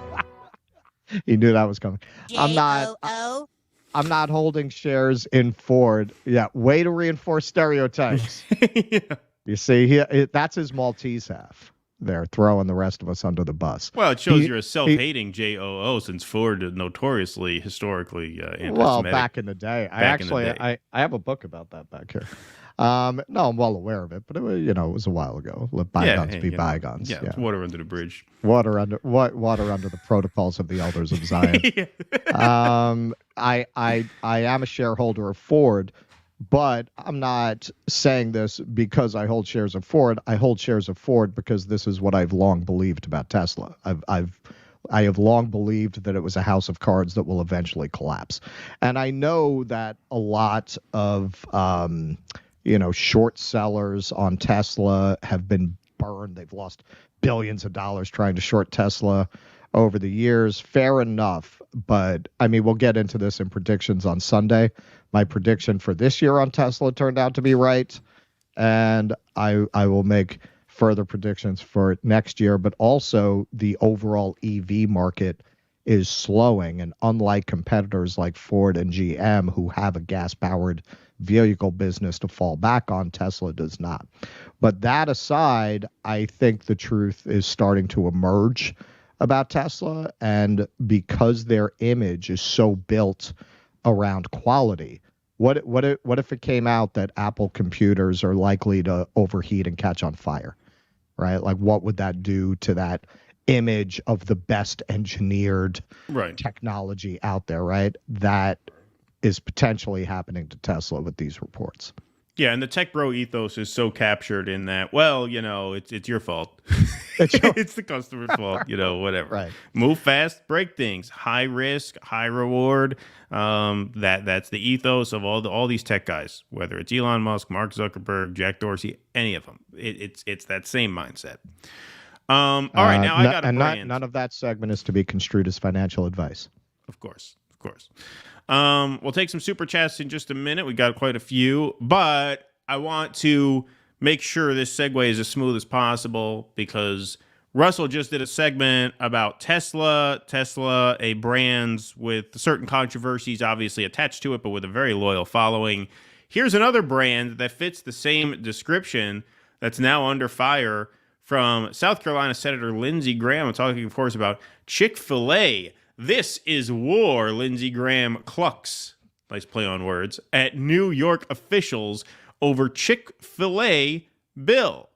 You knew that was coming. I'm not holding shares in Ford. Yeah, way to reinforce stereotypes. Yeah. You see, that's his Maltese half. They're throwing the rest of us under the bus. Well, it shows you're a self-hating JOO, since Ford notoriously, historically anti-Semitic. Well, back in the day. I have a book about that back here. No, I'm well aware of it, but it was a while ago. Let bygones be bygones. Yeah, water under the bridge. Water under the protocols of the elders of Zion. I am a shareholder of Ford. But I'm not saying this because I hold shares of Ford. I hold shares of Ford because this is what I've long believed about Tesla. I have long believed that it was a house of cards that will eventually collapse. And I know that a lot of short sellers on Tesla have been burned. They've lost billions of dollars trying to short Tesla over the years. Fair enough. But I mean, we'll get into this in predictions on Sunday. My prediction for this year on Tesla turned out to be right. And I will make further predictions for next year, but also the overall EV market is slowing. And unlike competitors like Ford and GM, who have a gas-powered vehicle business to fall back on, Tesla does not. But that aside, I think the truth is starting to emerge about Tesla. And because their image is so built around quality, what if it came out that Apple computers are likely to overheat and catch on fire, right? Like, what would that do to that image of the best engineered technology out there, right? That is potentially happening to Tesla with these reports. Yeah, and the tech bro ethos is so captured in that, well, it's your fault. It's the customer's fault, whatever. Right. Move fast, break things. High risk, high reward. That's the ethos of all these tech guys, whether it's Elon Musk, Mark Zuckerberg, Jack Dorsey, any of them. It's that same mindset. All right, now I got a brand. None of that segment is to be construed as financial advice. Of course. We'll take some super chats in just a minute. We got quite a few, but I want to make sure this segue is as smooth as possible because Russell just did a segment about Tesla, a brand with certain controversies obviously attached to it, but with a very loyal following. Here's another brand that fits the same description that's now under fire from South Carolina Senator Lindsey Graham. I'm talking, of course, about Chick-fil-A. This is war, Lindsey Graham clucks, nice play on words, at New York officials over Chick-fil-A bill.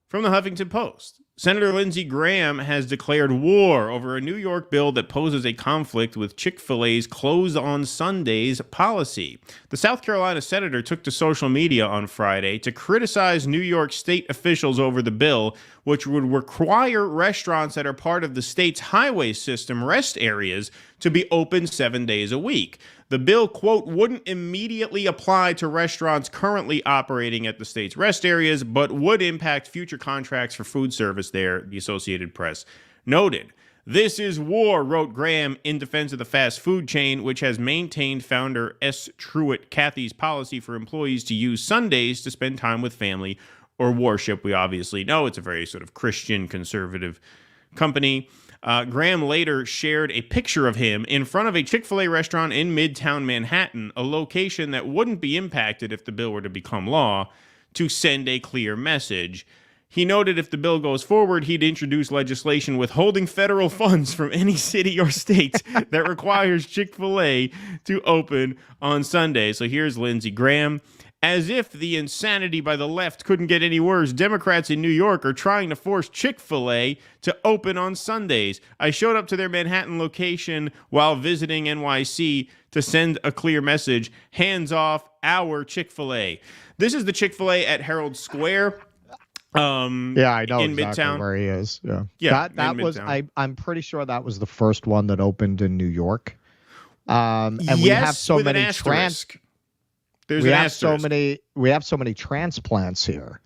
From the Huffington Post, Senator Lindsey Graham has declared war over a New York bill that poses a conflict with Chick-fil-A's close on Sundays policy. The South Carolina senator took to social media on Friday to criticize New York state officials over the bill, which would require restaurants that are part of the state's highway system rest areas to be open 7 days a week. The bill, quote, wouldn't immediately apply to restaurants currently operating at the state's rest areas, but would impact future contracts for food service there, the Associated Press noted. This is war, wrote Graham in defense of the fast food chain, which has maintained founder S. Truett Cathy's policy for employees to use Sundays to spend time with family or worship. We obviously know it's a very sort of Christian conservative company. Graham later shared a picture of him in front of a Chick-fil-A restaurant in Midtown Manhattan, a location that wouldn't be impacted if the bill were to become law, to send a clear message. He noted if the bill goes forward, he'd introduce legislation withholding federal funds from any city or state that requires Chick-fil-A to open on Sunday. So here's Lindsey Graham. As if the insanity by the left couldn't get any worse, Democrats in New York are trying to force Chick-fil-A to open on Sundays. I showed up to their Manhattan location while visiting NYC to send a clear message. Hands off our Chick-fil-A. This is the Chick-fil-A at Herald Square. Yeah, I know in exactly Midtown. where he is. Yeah, that was Midtown. I'm pretty sure that was the first one that opened in New York. And we have so many we have so many transplants here.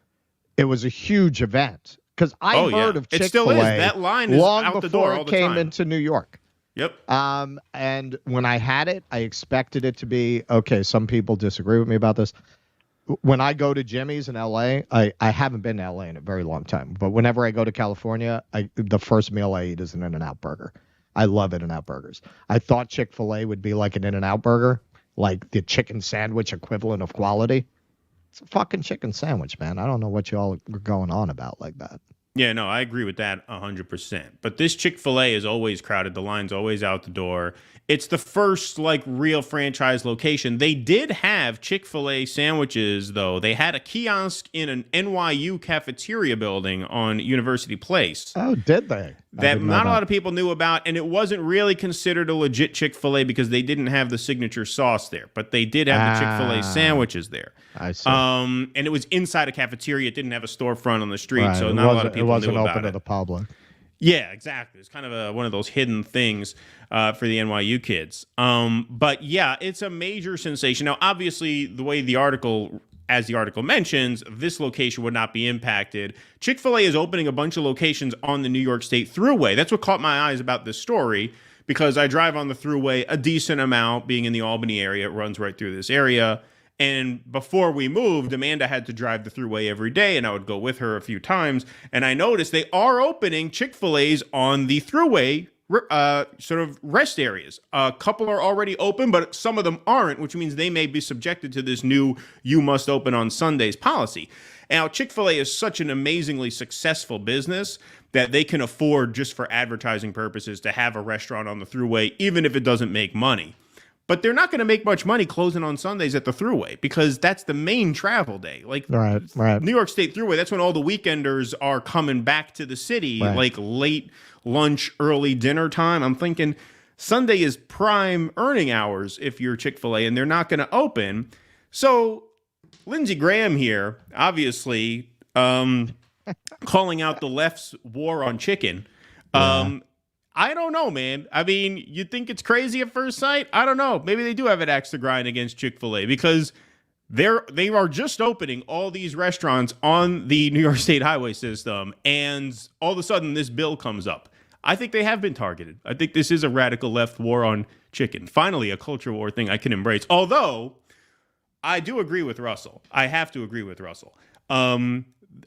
It was a huge event because I heard of Chick-fil-A. It still is. That line is long out the before door all it the came time. into New York. Yep. And when I had it, I expected it to be okay. Some people disagree with me about this. When I go to Jimmy's in LA, I haven't been to LA in a very long time, but whenever I go to California, the first meal I eat is an In-N-Out burger. I love In-N-Out burgers. I thought Chick-fil-A would be like an In-N-Out burger, like the chicken sandwich equivalent of quality. It's a fucking chicken sandwich, man. I don't know what y'all are going on about like that. Yeah, no, I agree with that 100%. But this Chick-fil-A is always crowded. The line's always out the door. It's the first, real franchise location. They did have Chick-fil-A sandwiches, though. They had a kiosk in an NYU cafeteria building on University Place. Oh, did they? That not a lot of people knew about, and it wasn't really considered a legit Chick-fil-A because they didn't have the signature sauce there. But they did have the Chick-fil-A sandwiches there. I see. And it was inside a cafeteria. It didn't have a storefront on the street, Right. so not a lot of people knew about it. It wasn't open to the public. Yeah, exactly. It's kind of one of those hidden things for the NYU kids. But yeah, it's a major sensation. Now, obviously, as the article mentions, this location would not be impacted. Chick-fil-A is opening a bunch of locations on the New York State Thruway. That's what caught my eyes about this story, because I drive on the Thruway a decent amount, being in the Albany area. It runs right through this area. And before we moved, Amanda had to drive the Thruway every day, and I would go with her a few times. And I noticed they are opening Chick-fil-A's on the Thruway sort of rest areas. A couple are already open, but some of them aren't, which means they may be subjected to this new "you must open on Sundays" policy. Now, Chick-fil-A is such an amazingly successful business that they can afford, just for advertising purposes, to have a restaurant on the Thruway, even if it doesn't make money. But they're not going to make much money closing on Sundays at the Thruway because that's the main travel day. Like right. New York State Thruway, that's when all the weekenders are coming back to the city, like late lunch, early dinner time. I'm thinking Sunday is prime earning hours if you're Chick-fil-A, and they're not going to open. So Lindsey Graham here, obviously, calling out the left's war on chicken. I don't know, man. I mean, you think it's crazy at first sight? I don't know. Maybe they do have an axe to grind against Chick-fil-A because they are just opening all these restaurants on the New York State highway system, and all of a sudden this bill comes up. I think they have been targeted. I think this is a radical left war on chicken. Finally, a culture war thing I can embrace. Although, I do agree with Russell. I have to agree with Russell.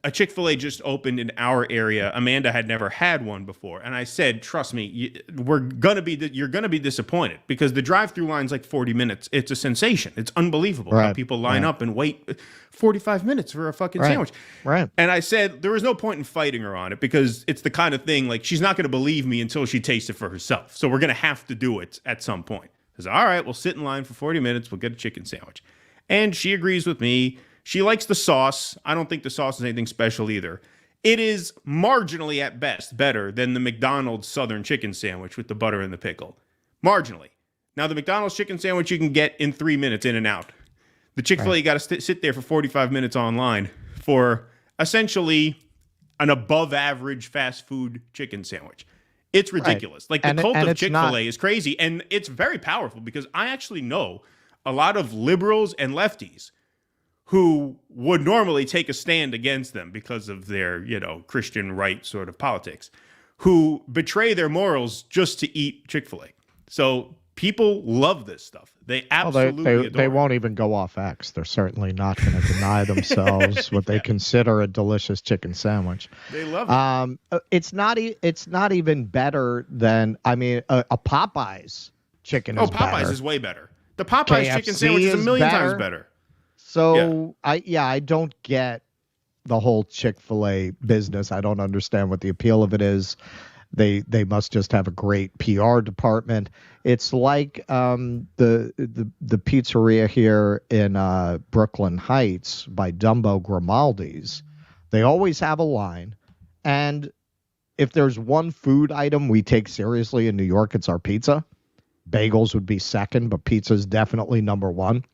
A Chick-fil-A just opened in our area. Amanda had never had one before. And I said, trust me, you're going to be disappointed because the drive-through line's like 40 minutes. It's a sensation. It's unbelievable how people line up and wait 45 minutes for a fucking sandwich. Right. And I said, there was no point in fighting her on it because it's the kind of thing, like, she's not going to believe me until she tastes it for herself. So we're going to have to do it at some point. I said, all right, we'll sit in line for 40 minutes. We'll get a chicken sandwich. And she agrees with me. She likes the sauce. I don't think the sauce is anything special either. It is marginally at best better than the McDonald's Southern chicken sandwich with the butter and the pickle. Marginally. Now, the McDonald's chicken sandwich you can get in 3 minutes in and out. The Chick-fil-A, you got to sit there for 45 minutes online for essentially an above average fast food chicken sandwich. It's ridiculous. Like the cult of Chick-fil-A is crazy, and it's very powerful because I actually know a lot of liberals and lefties who would normally take a stand against them because of their, Christian right sort of politics, who betray their morals just to eat Chick-fil-A. So people love this stuff. They absolutely adore they won't even go off X. They're certainly not going to deny themselves what they consider a delicious chicken sandwich. They love it. It's not even better than, a Popeyes chicken is better. Popeyes is way better. The Popeyes KFC chicken sandwich is a million times better. So I don't get the whole Chick-fil-A business. I don't understand what the appeal of it is. They must just have a great PR department. It's like the pizzeria here in Brooklyn Heights by Dumbo Grimaldi's. They always have a line, and if there's one food item we take seriously in New York, it's our pizza. Bagels would be second, but pizza is definitely number one.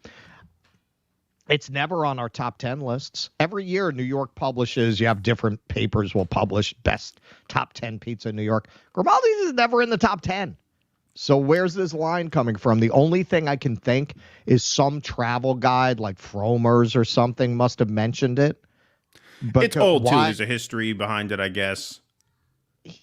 It's never on our top 10 lists. Every year, New York publishes, you have different papers will publish best top 10 pizza in New York. Grimaldi's is never in the top 10. So where's this line coming from? The only thing I can think is some travel guide like Frommer's or something must have mentioned it. But it's old, too. There's a history behind it, I guess.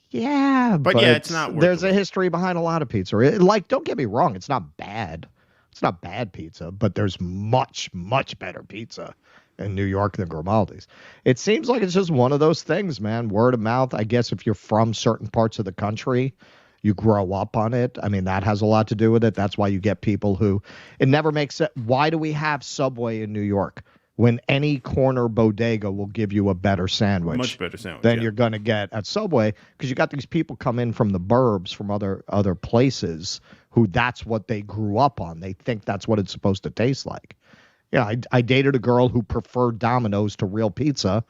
Yeah, but yeah, it's not worth There's a history behind a lot of pizza. Like, don't get me wrong, it's not bad. It's not bad pizza, but there's much, much better pizza in New York than Grimaldi's. It seems like it's just one of those things, man. Word of mouth. I guess if you're from certain parts of the country, you grow up on it. I mean, that has a lot to do with it. That's why you get people who it never makes sense. Why do we have Subway in New York when any corner bodega will give you a better sandwich? Much better sandwich than you're going to get at Subway, because you got these people come in from the burbs, from other places, who that's what they grew up on. They think that's what it's supposed to taste like. Yeah, I dated a girl who preferred Domino's to real pizza,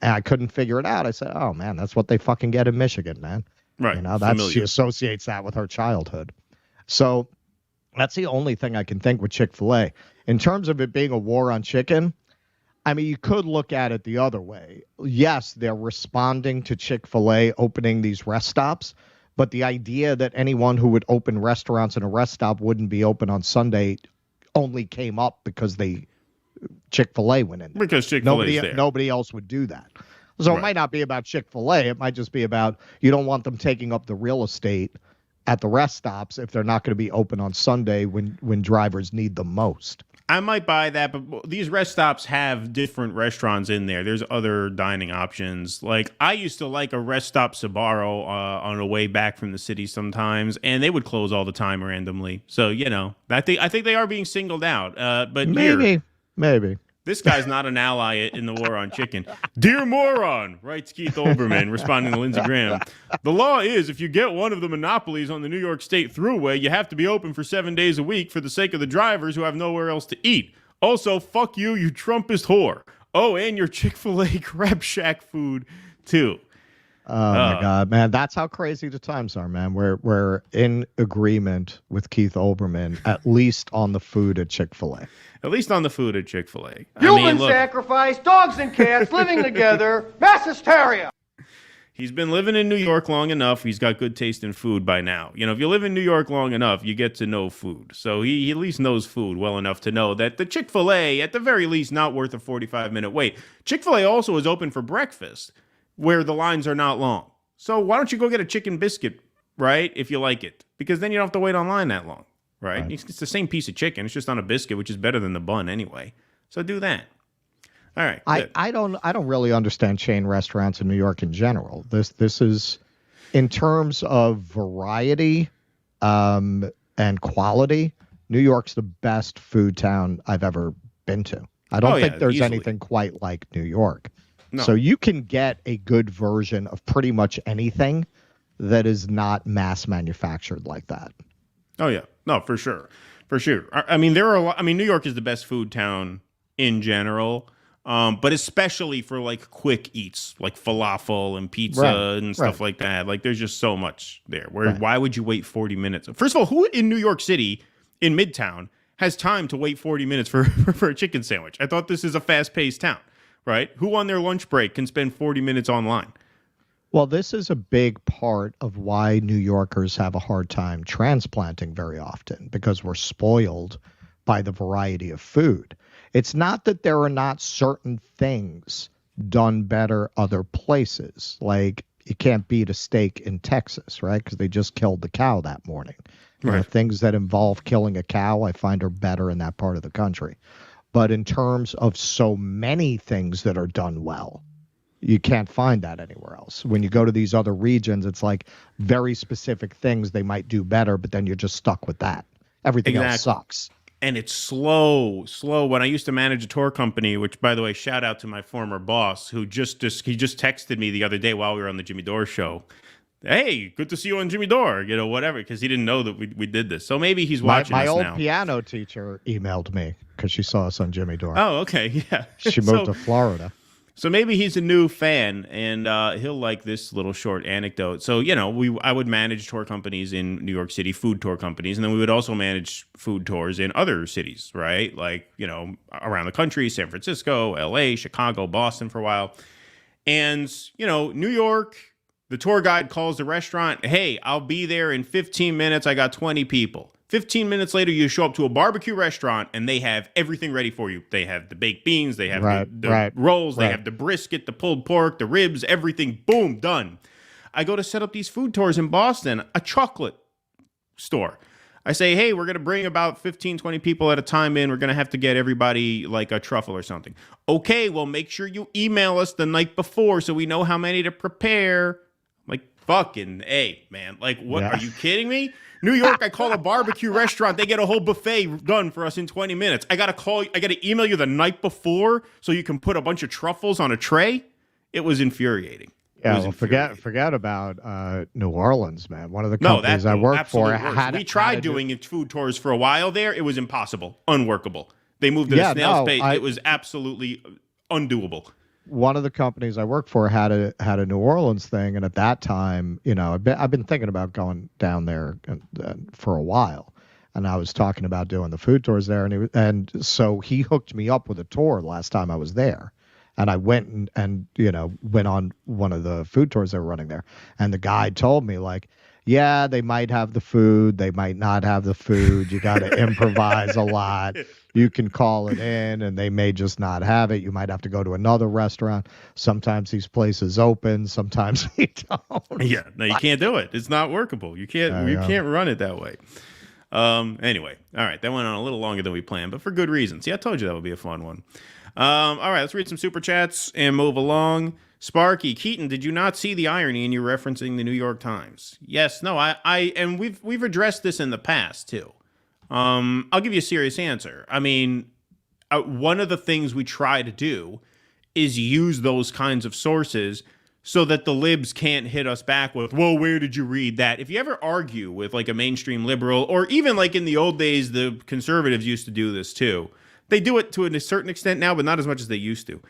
and I couldn't figure it out. I said, oh, man, that's what they fucking get in Michigan, man. Right. She associates that with her childhood. So that's the only thing I can think with Chick-fil-A. In terms of it being a war on chicken, I mean, you could look at it the other way. Yes, they're responding to Chick-fil-A opening these rest stops, but the idea that anyone who would open restaurants in a rest stop wouldn't be open on Sunday only came up because Chick-fil-A went in there. Because Chick-fil-A's there. Nobody else would do that. So It might not be about Chick-fil-A. It might just be about you don't want them taking up the real estate at the rest stops if they're not going to be open on Sunday when drivers need them most. I might buy that, but these rest stops have different restaurants in there. There's other dining options. Like, I used to like a rest stop Sbarro on the way back from the city sometimes, and they would close all the time randomly. So, I think they are being singled out. But maybe. This guy's not an ally in the war on chicken. Dear moron, writes Keith Olbermann, responding to Lindsey Graham. The law is if you get one of the monopolies on the New York State Thruway, you have to be open for 7 days a week for the sake of the drivers who have nowhere else to eat. Also, fuck you, you Trumpist whore. Oh, and your Chick-fil-A Crab Shack food, too. Oh, my God, man. That's how crazy the times are, man. We're in agreement with Keith Olbermann, at least on the food at Chick-fil-A. At least on the food at Chick-fil-A. Human sacrifice, dogs and cats living together, mass hysteria. He's been living in New York long enough. He's got good taste in food by now. If you live in New York long enough, you get to know food. So he at least knows food well enough to know that the Chick-fil-A, at the very least, not worth a 45-minute wait. Chick-fil-A also is open for breakfast, where the lines are not long. So why don't you go get a chicken biscuit, right, if you like it? Because then you don't have to wait online that long, right? It's the same piece of chicken. It's just on a biscuit, which is better than the bun anyway. So do that. All right. I don't really understand chain restaurants in New York in general. This is, in terms of variety and quality, New York's the best food town I've ever been to. I don't think there's anything quite like New York. No. So you can get a good version of pretty much anything that is not mass manufactured like that. Oh, yeah. No, for sure. For sure. I mean, New York is the best food town in general, but especially for like quick eats, like falafel and pizza and stuff like that. Like, there's just so much there. Why would you wait 40 minutes? First of all, who in New York City, in Midtown, has time to wait 40 minutes for a chicken sandwich? I thought this is a fast-paced town. Right? Who on their lunch break can spend 40 minutes online? Well, this is a big part of why New Yorkers have a hard time transplanting very often, because we're spoiled by the variety of food. It's not that there are not certain things done better other places. Like, you can't beat a steak in Texas, right? Because they just killed the cow that morning. Things that involve killing a cow, I find, are better in that part of the country. But in terms of so many things that are done well, you can't find that anywhere else. When you go to these other regions, it's like very specific things they might do better, but then you're just stuck with that. Everything else sucks. And it's slow. When I used to manage a tour company, which, by the way, shout out to my former boss, who just texted me the other day while we were on the Jimmy Dore show. Hey, good to see you on Jimmy Dore, whatever, because he didn't know that we did this. So maybe he's watching us now. My old piano teacher emailed me because she saw us on Jimmy Dore. Oh, okay, yeah. She moved to Florida. So maybe he's a new fan, and he'll like this little short anecdote. So, I would manage tour companies in New York City, food tour companies, and then we would also manage food tours in other cities, right? Like, around the country, San Francisco, LA, Chicago, Boston for a while. And, New York, the tour guide calls the restaurant, hey, I'll be there in 15 minutes. I got 20 people. 15 minutes later, you show up to a barbecue restaurant, and they have everything ready for you. They have the baked beans. They have the rolls. They have the brisket, the pulled pork, the ribs, everything. Boom, done. I go to set up these food tours in Boston, a chocolate store. I say, hey, we're going to bring about 15, 20 people at a time in. We're going to have to get everybody like a truffle or something. Okay, well, make sure you email us the night before so we know how many to prepare. Like, fucking A, man. Like, what? Are you kidding me? New York, I call a barbecue restaurant. They get a whole buffet done for us in 20 minutes. I got to email you the night before so you can put a bunch of truffles on a tray. It was infuriating. Yeah, well, forget about New Orleans, man. One of the companies I worked for we tried doing food tours for a while there. It was impossible, unworkable. They moved at a snail's pace. It was absolutely undoable. One of the companies I worked for had a New Orleans thing, and at that time, I've been thinking about going down there for a while, and I was talking about doing the food tours there, and so he hooked me up with a tour last time I was there, and I went and went on one of the food tours they were running there, and the guide told me, like, yeah, they might have the food, they might not have the food. You got to improvise a lot. You can call it in, and they may just not have it. You might have to go to another restaurant. Sometimes these places open, sometimes they don't. Yeah, no, you can't do it. It's not workable. You can't run it that way. Anyway, all right, that went on a little longer than we planned, but for good reason. See, I told you that would be a fun one. All right, let's read some super chats and move along. Sparky Keaton, did you not see the irony in you referencing the New York Times? Yes, no, and we've addressed this in the past too. I'll give you a serious answer. I mean, one of the things we try to do is use those kinds of sources so that the libs can't hit us back with, whoa, where did you read that? If you ever argue with like a mainstream liberal, or even like in the old days, the conservatives used to do this too. They do it to a certain extent now, but not as much as they used to.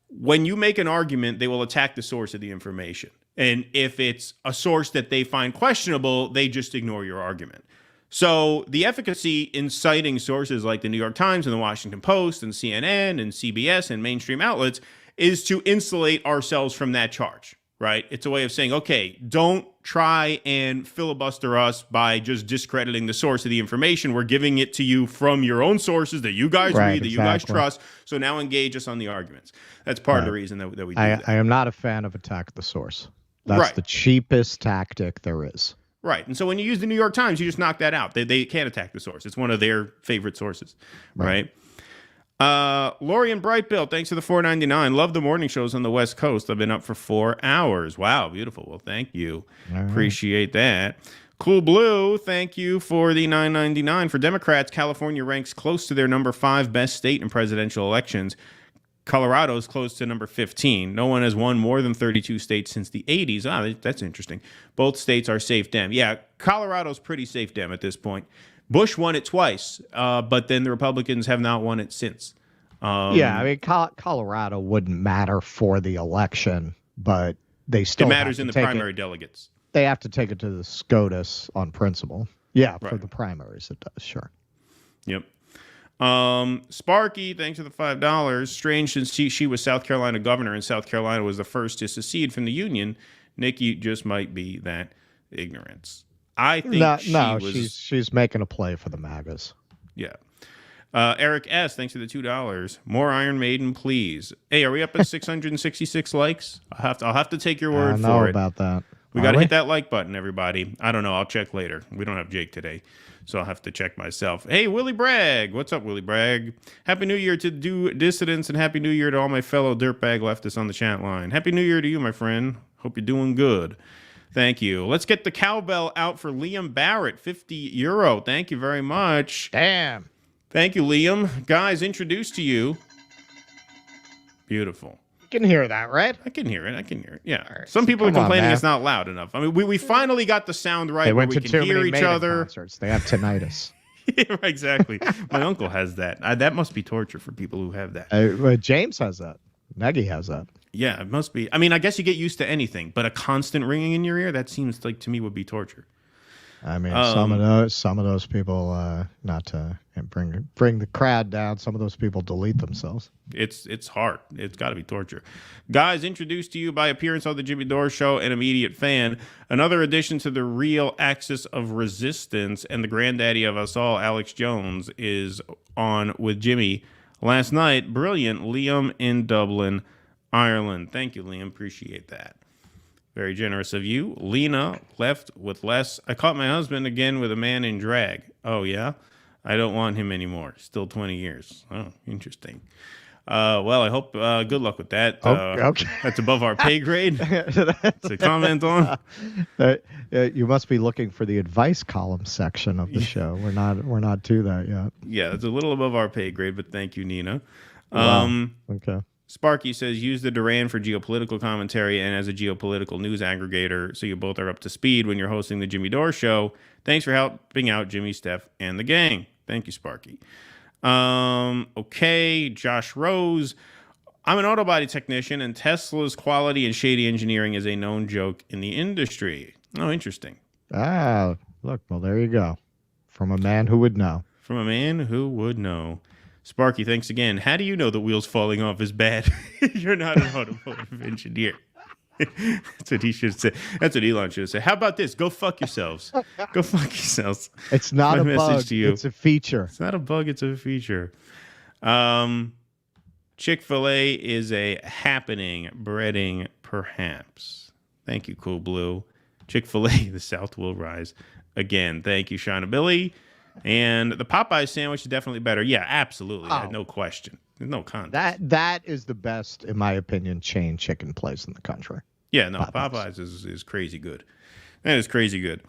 When you make an argument, they will attack the source of the information. And if it's a source that they find questionable, they just ignore your argument. So the efficacy in citing sources like the New York Times and the Washington Post and CNN and CBS and mainstream outlets is to insulate ourselves from that charge, right? It's a way of saying, okay, don't try and filibuster us by just discrediting the source of the information. We're giving it to you from your own sources that you guys read, that you guys trust. So now engage us on the arguments. That's part of the reason that we do that. I am not a fan of attack the source. That's the cheapest tactic there is. Right. And so when you use the New York Times, you just knock that out. They can't attack the source. It's one of their favorite sources. Right. Lori and Brightbill, thanks for the $4.99. Love the morning shows on the West Coast. I've been up for 4 hours. Wow, beautiful. Well, thank you. Appreciate that. Cool Blue, thank you for the $9.99. For Democrats, California ranks close to their number 5 best state in presidential elections. Colorado is close to number 15. No one has won more than 32 states since the 80s. Ah, that's interesting. Both states are safe Dem. Yeah, Colorado's pretty safe Dem at this point. Bush won it twice, but then the Republicans have not won it since. I mean, Colorado wouldn't matter for the election, but they still it matters in the primary delegates. They have to take it to the SCOTUS on principle. Yeah, for the primaries it does, sure. Yep. Sparky, thanks for the $5. Strange, since she was South Carolina governor and South Carolina was the first to secede from the Union. Nikki just might be that ignorance. I think she's making a play for the MAGAs. Yeah. Eric S., thanks for the $2. More Iron Maiden, please. Hey, are we up at 666 likes? I'll have to take your word for it. I know about that. We got to hit that like button, everybody. I don't know. I'll check later. We don't have Jake today, so I'll have to check myself. Hey, Willie Bragg. What's up, Willie Bragg? Happy New Year to dissidents, and Happy New Year to all my fellow dirtbag leftists on the chat line. Happy New Year to you, my friend. Hope you're doing good. Thank you. Let's get the cowbell out for Liam Barrett, €50. Thank you very much. Damn. Thank you, Liam. Guys, introduced to you. Beautiful. You can hear that, right? I can hear it. Yeah. Right. Some people are complaining it's not loud enough. I mean, we finally got the sound right where we can hear each other. Concerts. They have tinnitus. Yeah, exactly. My uncle has that. That must be torture for people who have that. James has that. Nagy has that. Yeah, it must be. I mean, I guess you get used to anything, but a constant ringing in your ear, that seems like to me would be torture. I mean, some of those people, not to bring the crowd down, some of those people delete themselves. It's hard. It's got to be torture. Guys, introduced to you by appearance on the Jimmy Dore Show, an immediate fan. Another addition to the real axis of resistance, and the granddaddy of us all, Alex Jones, is on with Jimmy last night. Brilliant. Liam in Dublin, Ireland. Thank you, Liam. Appreciate that. Very generous of you. Lena left with less. I caught my husband again with a man in drag. Oh, yeah? I don't want him anymore. Still 20 years. Oh, interesting. Well, I hope good luck with that. Okay. That's above our pay grade to comment on. You must be looking for the advice column section of the show. We're not to that yet. Yeah, it's a little above our pay grade, but thank you, Nina. Wow. Okay. Sparky says, use the Duran for geopolitical commentary and as a geopolitical news aggregator so you both are up to speed when you're hosting the Jimmy Dore Show. Thanks for helping out Jimmy, Steph, and the gang. Thank you, Sparky. Okay, Josh Rose. I'm an auto body technician, and Tesla's quality and shady engineering is a known joke in the industry. Oh, interesting. Ah, look, well, there you go. From a man who would know. From a man who would know. Sparky, thanks again. How do you know the wheels falling off is bad? You're not an automotive engineer. That's what he should say. That's what Elon should say. How about this? Go fuck yourselves. Go fuck yourselves. It's not a bug. To you. It's a feature. It's not a bug. It's a feature. Chick-fil-A is a happening breading, perhaps. Thank you, Cool Blue. Chick-fil-A, the South will rise Again, thank you, Shauna Billy. And the Popeye sandwich is definitely better. Yeah, absolutely. No question. There's no contest. That is the best, in my opinion, chain chicken place in the country. Yeah, no, Popeyes is crazy good. That is crazy good.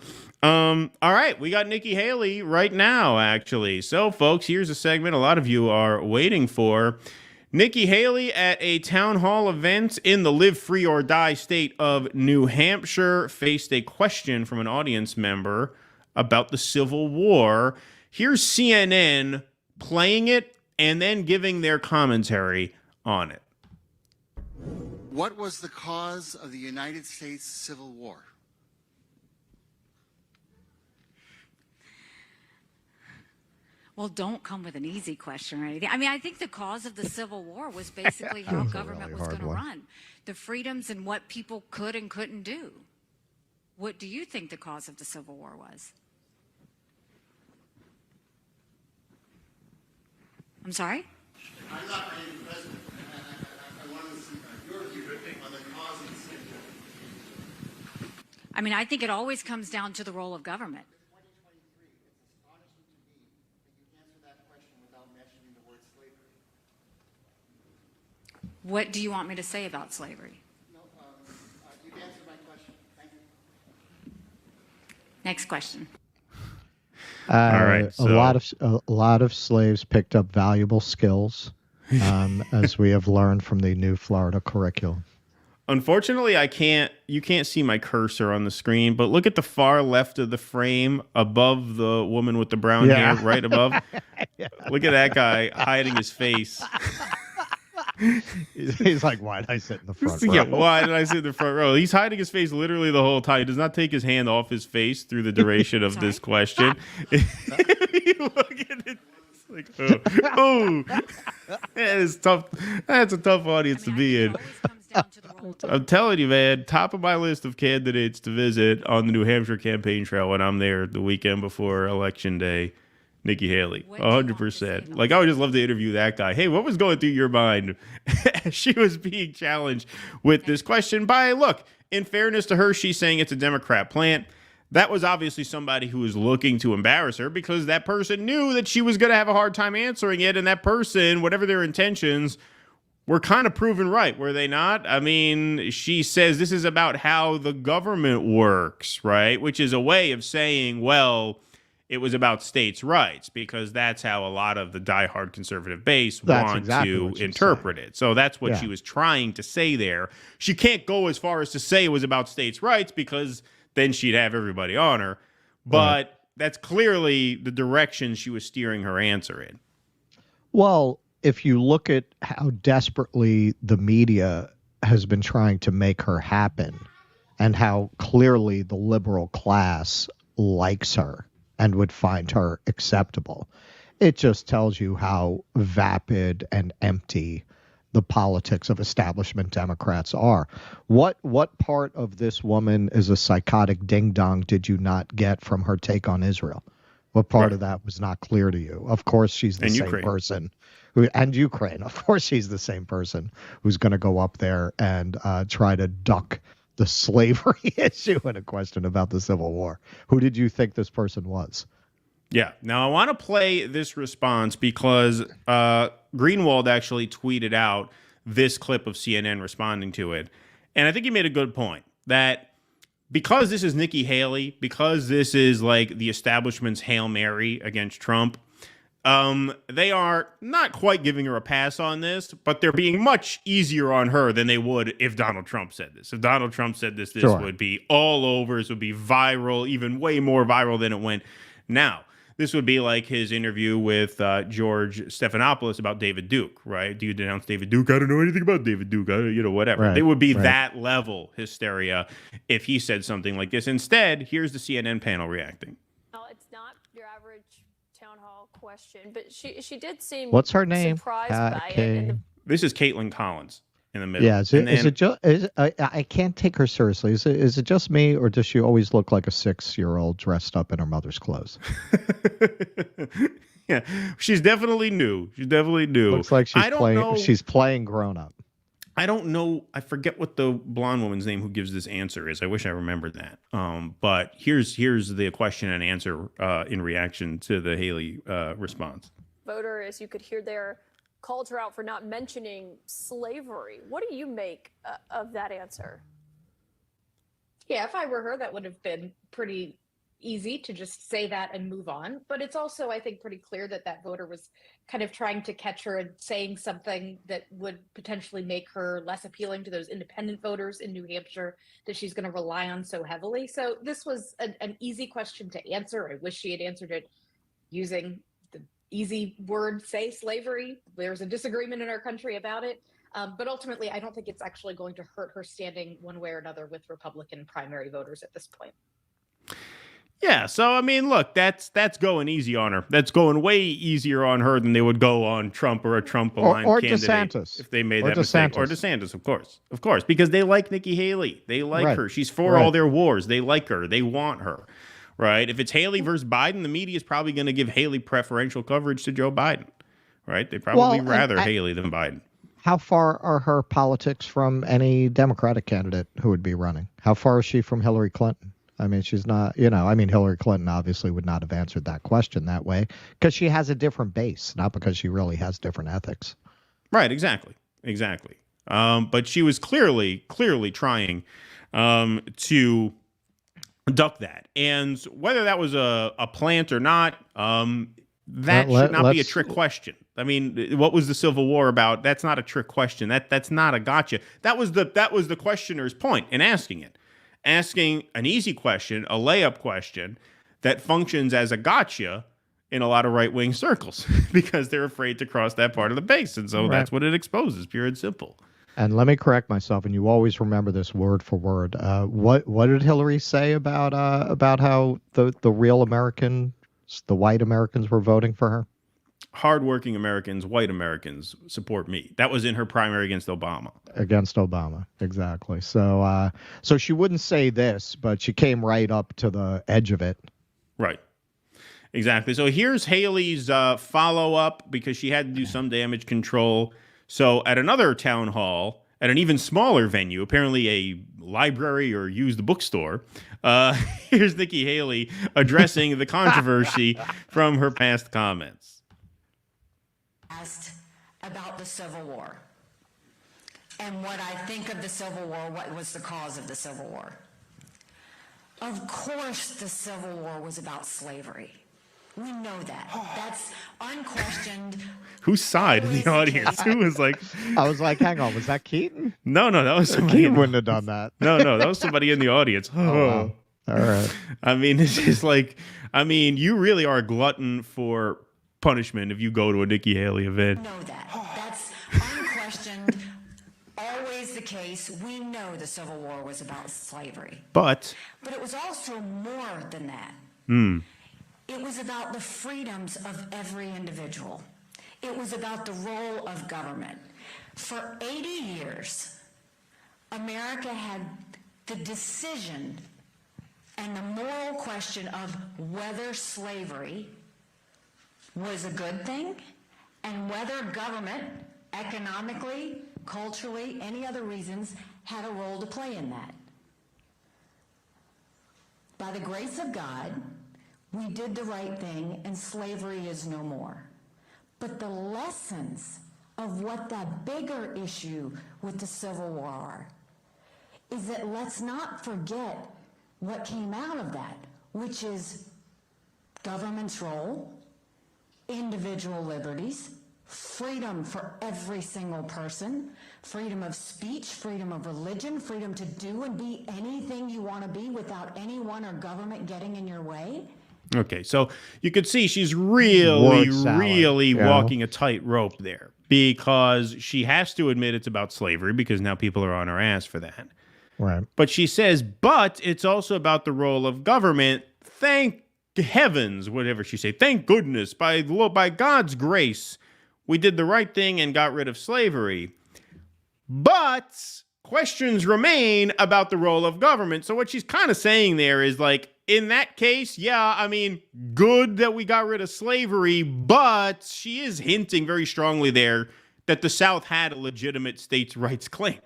All right, we got Nikki Haley right now, actually. So, folks, here's a segment a lot of you are waiting for. Nikki Haley at a town hall event in the Live Free or Die state of New Hampshire faced a question from an audience member about the Civil War. Here's CNN playing it and then giving their commentary on it. What was the cause of the United States Civil War? Well, don't come with an easy question or anything. I mean, I think the cause of the Civil War was basically how government was going to run, the freedoms and what people could and couldn't do. What do you think the cause of the Civil War was? I'm sorry? I'm not being president. I want to see your view on the cause of the Civil War. I mean, I think it always comes down to the role of government. What do you want me to say about slavery? No, you've answered my question. Thank you. Next question. All right. So. A lot of slaves picked up valuable skills, as we have learned from the new Florida curriculum. Unfortunately, you can't see my cursor on the screen, but look at the far left of the frame above the woman with the brown hair, right above. Look at that guy hiding his face. He's like, why did I sit in the front row? Yeah, why did I sit in the front row? He's hiding his face literally the whole time. He does not take his hand off his face through the duration of this question. You look at it, it's like, oh. That is tough. That's a tough audience to be in. I'm telling you, man, top of my list of candidates to visit on the New Hampshire campaign trail when I'm there the weekend before Election Day. Nikki Haley, 100%. Like, I would just love to interview that guy. Hey, what was going through your mind as she was being challenged with this question? Look, in fairness to her, she's saying it's a Democrat plant. That was obviously somebody who was looking to embarrass her because that person knew that she was going to have a hard time answering it. And that person, whatever their intentions, were kind of proven right, were they not? I mean, she says this is about how the government works, right? Which is a way of saying, well, it was about states' rights, because that's how a lot of the diehard conservative base want to interpret it. So that's what she was trying to say there. She can't go as far as to say it was about states' rights, because then she'd have everybody on her. But that's clearly the direction she was steering her answer in. Well, if you look at how desperately the media has been trying to make her happen, and how clearly the liberal class likes her and would find her acceptable, it just tells you how vapid and empty the politics of establishment Democrats are. What part of this woman is a psychotic ding-dong did you not get from her take on Israel? What part of that was not clear to you? Of course, she's the same person. And Ukraine. Of course, she's the same person who's going to go up there and try to duck the slavery issue and a question about the Civil War. Who did you think this person was? Yeah. Now, I want to play this response because Greenwald actually tweeted out this clip of CNN responding to it. And I think he made a good point that because this is Nikki Haley, because this is like the establishment's Hail Mary against Trump, they are not quite giving her a pass on this, but they're being much easier on her than they would if Donald Trump said this. If Donald Trump said this, this would be all over. This would be viral, even way more viral than it went now. This would be like his interview with George Stephanopoulos about David Duke, right? Do you denounce David Duke? I don't know anything about David Duke. Whatever. Right, it would be that level hysteria if he said something like this. Instead, here's the CNN panel reacting. No, it's not your average town hall question, but she did seem What's her name? Surprised by it. This is Caitlin Collins in the middle. Yeah, I can't take her seriously. Is it just me, or does she always look like a 6-year-old dressed up in her mother's clothes? Yeah, she's definitely new. She's definitely new. Looks like she's playing grown up. I don't know. I forget what the blonde woman's name who gives this answer is. I wish I remembered that. But here's the question and answer in reaction to the Haley response. Voter, as you could hear there, called her out for not mentioning slavery. What do you make of that answer? Yeah, if I were her, that would have been pretty easy to just say that and move on. But it's also, I think, pretty clear that that voter was kind of trying to catch her and saying something that would potentially make her less appealing to those independent voters in New Hampshire that she's going to rely on so heavily. So this was an easy question to answer. I wish she had answered it using the easy word, say slavery. There's a disagreement in our country about it. But ultimately, I don't think it's actually going to hurt her standing one way or another with Republican primary voters at this point. Yeah, so I mean, look, that's going easy on her. That's going way easier on her than they would go on Trump or a Trump-aligned candidate DeSantis. if they made that mistake. Or DeSantis, of course, because they like Nikki Haley. They like her. She's for all their wars. They like her. They want her, right? If it's Haley versus Biden, the media is probably going to give Haley preferential coverage to Joe Biden, right? They probably rather Haley than Biden. How far are her politics from any Democratic candidate who would be running? How far is she from Hillary Clinton? I mean, she's not, Hillary Clinton obviously would not have answered that question that way because she has a different base, not because she really has different ethics. Right, exactly. But she was clearly trying to duck that. And whether that was a plant or not, that should not be a trick question. I mean, what was the Civil War about? That's not a trick question. That's not a gotcha. That was the questioner's point in asking it. Asking an easy question, a layup question that functions as a gotcha in a lot of right-wing circles because they're afraid to cross that part of the base. And so that's what it exposes, pure and simple. And let me correct myself, and you always remember this word for word. What did Hillary say about how the real Americans, the white Americans, were voting for her? Hardworking Americans, white Americans support me. That was in her primary against Obama. Against Obama, exactly. So she wouldn't say this, but she came right up to the edge of it. Right. Exactly. So here's Haley's follow-up because she had to do some damage control. So at another town hall, at an even smaller venue, apparently a library or used bookstore, here's Nikki Haley addressing the controversy from her past comments. Asked about the Civil War and what I think of the Civil War, what was the cause of the Civil War. Of course the Civil War was about slavery. We know that. That's unquestioned. Who sighed in the audience? Who was like... I was like, hang on, was that Keaton? No, that was somebody. Keaton wouldn't have done that. No, that was somebody in the audience. Oh, wow. All right. I mean, it's just like, you really are a glutton for punishment if you go to a Nikki Haley event. Know that. That's unquestioned, always the case. We know the Civil War was about slavery. But it was also more than that. It was about the freedoms of every individual. It was about the role of government. For 80 years, America had the decision and the moral question of whether slavery was a good thing and whether government, economically, culturally, any other reasons, had a role to play in that. By the grace of God, we did the right thing and slavery is no more. But the lessons of what that bigger issue with the Civil War are is that let's not forget what came out of that, which is government's role, individual liberties, freedom for every single person, freedom of speech, freedom of religion, freedom to do and be anything you want to be without anyone or government getting in your way. Okay, so you could see she's really walking a tightrope there because she has to admit it's about slavery because now people are on her ass for that. Right. But she says, but it's also about the role of government. Thank heavens, whatever she say. Thank goodness, by God's grace, we did the right thing and got rid of slavery. But questions remain about the role of government. So what she's kind of saying there is like, in that case, yeah, good that we got rid of slavery, but she is hinting very strongly there that the South had a legitimate states' rights claim.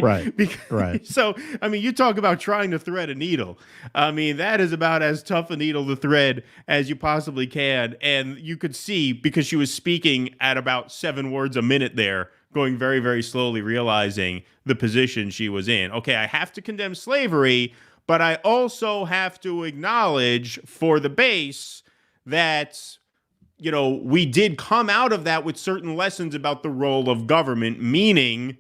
Right. Right. So, I mean, you talk about trying to thread a needle. I mean, that is about as tough a needle to thread as you possibly can. And you could see, because she was speaking at about 7 words a minute there, going very, very slowly, realizing the position she was in. Okay, I have to condemn slavery, but I also have to acknowledge for the base that, you know, we did come out of that with certain lessons about the role of government, meaning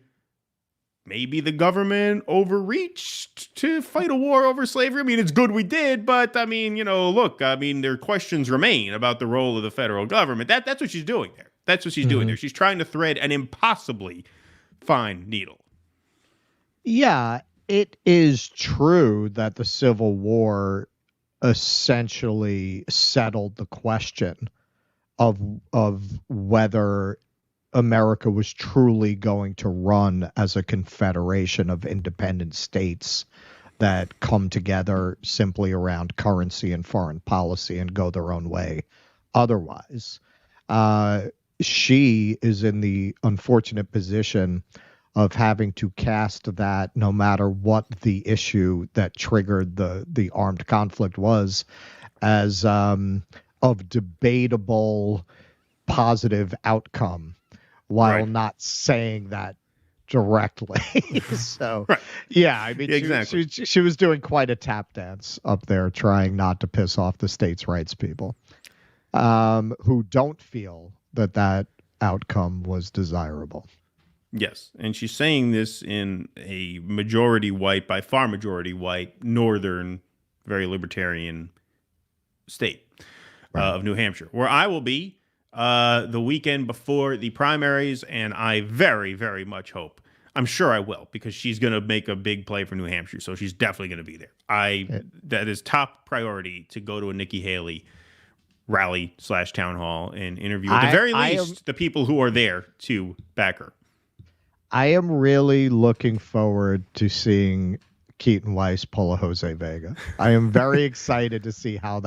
maybe the government overreached to fight a war over slavery. I mean, it's good we did, but I mean, you know, look, I mean, there questions remain about the role of the federal government. That's what she's doing there. That's what she's doing there. She's trying to thread an impossibly fine needle. Yeah, it is true that the Civil War essentially settled the question of whether America was truly going to run as a confederation of independent states that come together simply around currency and foreign policy and go their own way otherwise. She is in the unfortunate position of having to cast that, no matter what the issue that triggered the armed conflict was, as of debatable positive outcome, while not saying that directly. So, yeah, I mean, exactly. She was doing quite a tap dance up there, trying not to piss off the states' rights people, who don't feel that outcome was desirable. Yes, and she's saying this in a majority white, by far majority white, northern, very libertarian state of New Hampshire, where I will be the weekend before the primaries, and I very, very much hope, I'm sure I will, because she's going to make a big play for New Hampshire, so she's definitely going to be there. That is top priority, to go to a Nikki Haley rally / town hall and interview, at the very least, the people who are there to back her. I am really looking forward to seeing Keaton Weiss pull a Jose Vega. I am very excited to see how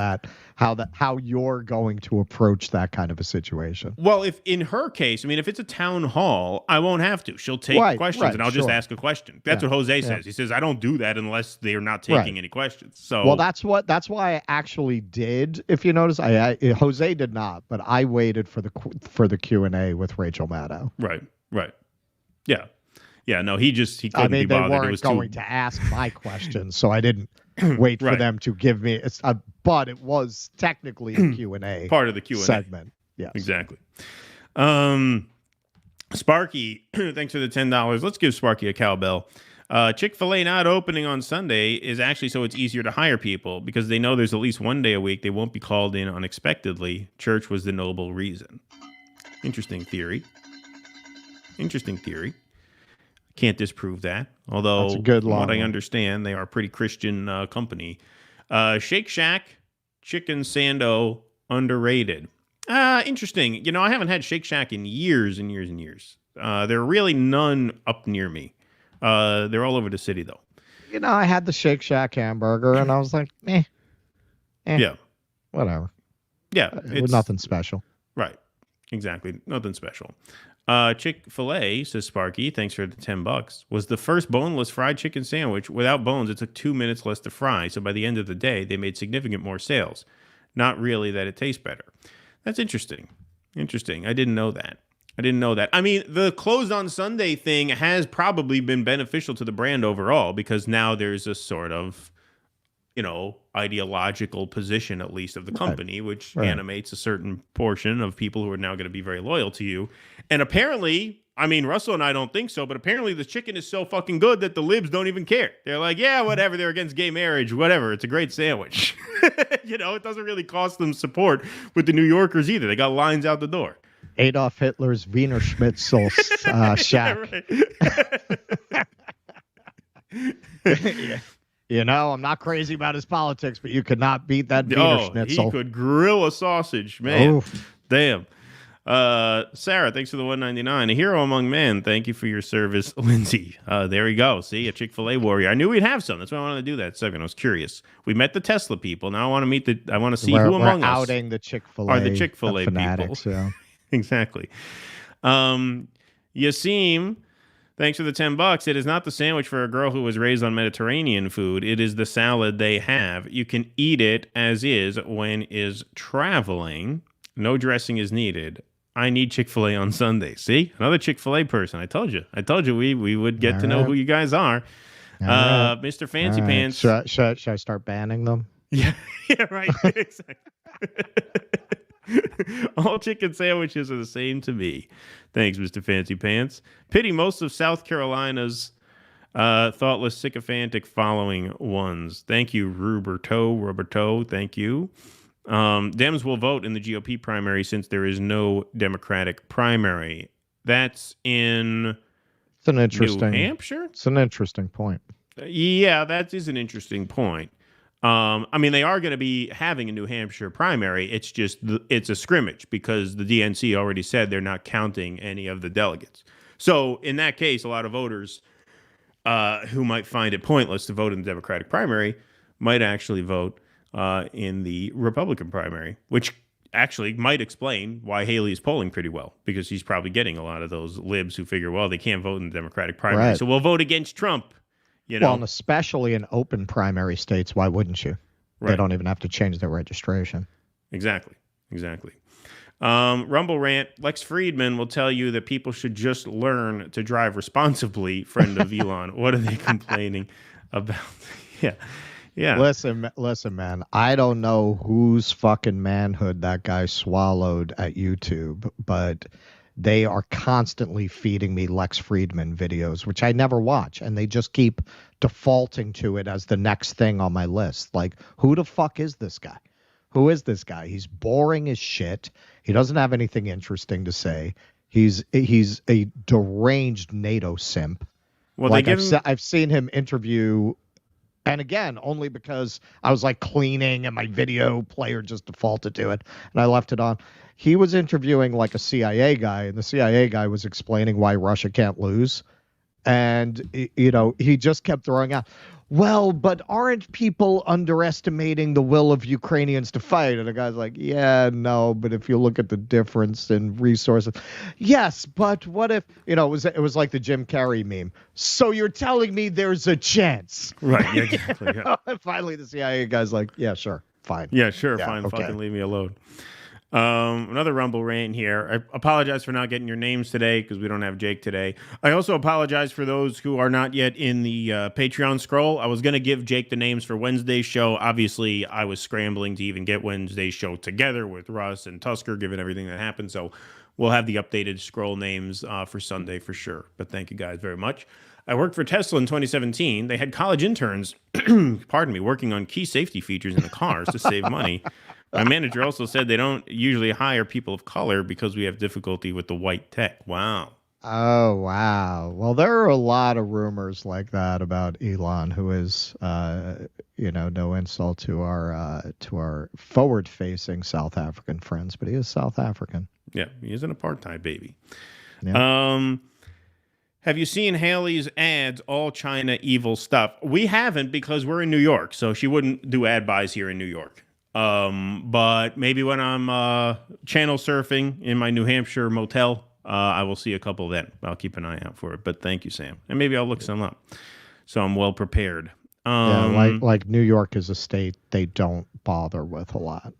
you're going to approach that kind of a situation. Well, if in her case, I mean, if it's a town hall, I won't have to. She'll take questions, and I'll just ask a question. That's what Jose says. He says, I don't do that unless they are not taking any questions. So, well, that's why I actually did. If you notice, Jose did not, but I waited for the Q&A with Rachel Maddow. Right. Yeah. Yeah, no, he couldn't be bothered. They weren't it was going to ask my questions, so I didn't wait for them to give me but it was technically a Q&A. Part of the Q&A segment. Yes. Exactly. Sparky, thanks for the $10. Let's give Sparky a cowbell. Chick-fil-A not opening on Sunday is actually so it's easier to hire people, because they know there's at least one day a week they won't be called in unexpectedly. Church was the noble reason. Interesting theory. Can't disprove that. Although, from what I understand, they are a pretty Christian company. Shake Shack chicken sando underrated. Interesting. You know, I haven't had Shake Shack in years and years and years. There are really none up near me. They're all over the city, though. You know, I had the Shake Shack hamburger, and I was like, yeah, whatever. Yeah, it was nothing special. Right. Exactly. Nothing special. Chick-fil-A, says Sparky, thanks for the $10, was the first boneless fried chicken sandwich. Without bones, it took 2 minutes less to fry. So by the end of the day, they made significant more sales. Not really that it tastes better. That's interesting. I didn't know that. I mean, the closed on Sunday thing has probably been beneficial to the brand overall, because now there's a sort of, you know, ideological position, at least, of the company, which animates a certain portion of people who are now going to be very loyal to you. And apparently, I mean, Russell and I don't think so, but apparently the chicken is so fucking good that the libs don't even care. They're like, yeah, whatever, they're against gay marriage, whatever, it's a great sandwich. You know, it doesn't really cost them support with the New Yorkers either. They got lines out the door. Adolf Hitler's Wiener Schnitzel shack. Yeah. You know, I'm not crazy about his politics, but you could not beat that Wiener Schnitzel. He could grill a sausage, man. Oof. Damn. Sarah, thanks for the $1.99. A hero among men. Thank you for your service, Lindsay. There we go. See, a Chick-fil-A warrior. I knew we'd have some. That's why I wanted to do that segment. I was curious. We met the Tesla people. Now I want to meet I want to see who among us outing the Chick-fil-A are the Chick-fil-A fanatics, people. Yeah. Exactly. Yasim, thanks for the $10. It is not the sandwich for a girl who was raised on Mediterranean food. It is the salad they have. You can eat it as is when is traveling. No dressing is needed. I need Chick-fil-A on Sunday. See? Another Chick-fil-A person. I told you we would get to know who you guys are. Mr. Fancy Pants. Should I start banning them? Yeah, right. Exactly. All chicken sandwiches are the same to me. Thanks, Mr. Fancy Pants. Pity most of South Carolina's thoughtless, sycophantic following ones. Thank you, Roberto. Thank you. Dems will vote in the GOP primary since there is no Democratic primary. That's in New Hampshire? It's an interesting point. Yeah, that is an interesting point. I mean, they are going to be having a New Hampshire primary. It's just it's a scrimmage because the DNC already said they're not counting any of the delegates. So in that case, a lot of voters who might find it pointless to vote in the Democratic primary might actually vote in the Republican primary, which actually might explain why Haley is polling pretty well, because he's probably getting a lot of those libs who figure, well, they can't vote in the Democratic primary, right. So we'll vote against Trump. You know? Well, and especially in open primary states, why wouldn't you? Right. They don't even have to change their registration. Exactly. Rumble rant. Lex Friedman will tell you that people should just learn to drive responsibly, friend of Elon. What are they complaining about? Yeah. Listen, man. I don't know whose fucking manhood that guy swallowed at YouTube, but they are constantly feeding me Lex Friedman videos, which I never watch, and they just keep defaulting to it as the next thing on my list. Like, who the fuck is this guy? Who is this guy? He's boring as shit. He doesn't have anything interesting to say. He's a deranged NATO simp. Well, like I've seen him interview. And again, only because I was like cleaning and my video player just defaulted to it and I left it on. He was interviewing like a CIA guy, and the CIA guy was explaining why Russia can't lose. And, he just kept throwing out, well, but aren't people underestimating the will of Ukrainians to fight? And the guy's like, yeah, no, but if you look at the difference in resources, yes, but what if, it was like the Jim Carrey meme. So you're telling me there's a chance. Right, yeah, exactly. Yeah. And finally, the CIA guy's like, yeah, sure, fine. Yeah, sure, fine, okay. Fucking leave me alone. Another Rumble rant here. I apologize for not getting your names today because we don't have Jake today. I also apologize for those who are not yet in the Patreon scroll. I was going to give Jake the names for Wednesday's show. Obviously, I was scrambling to even get Wednesday's show together with Russ and Tusker, given everything that happened. So we'll have the updated scroll names for Sunday for sure. But thank you guys very much. I worked for Tesla in 2017. They had college interns, working on key safety features in the cars to save money. My manager also said they don't usually hire people of color because we have difficulty with the white tech. Wow. Oh, wow. Well, there are a lot of rumors like that about Elon, who is, no insult to our forward-facing South African friends, but he is South African. Yeah, he is an apartheid baby. Yeah. Have you seen Haley's ads, all China evil stuff? We haven't because we're in New York, so she wouldn't do ad buys here in New York. But maybe when I'm channel surfing in my New Hampshire motel, I will see a couple then. I'll keep an eye out for it. But thank you, Sam. And maybe I'll look some up so I'm well prepared. Like New York is a state they don't bother with a lot.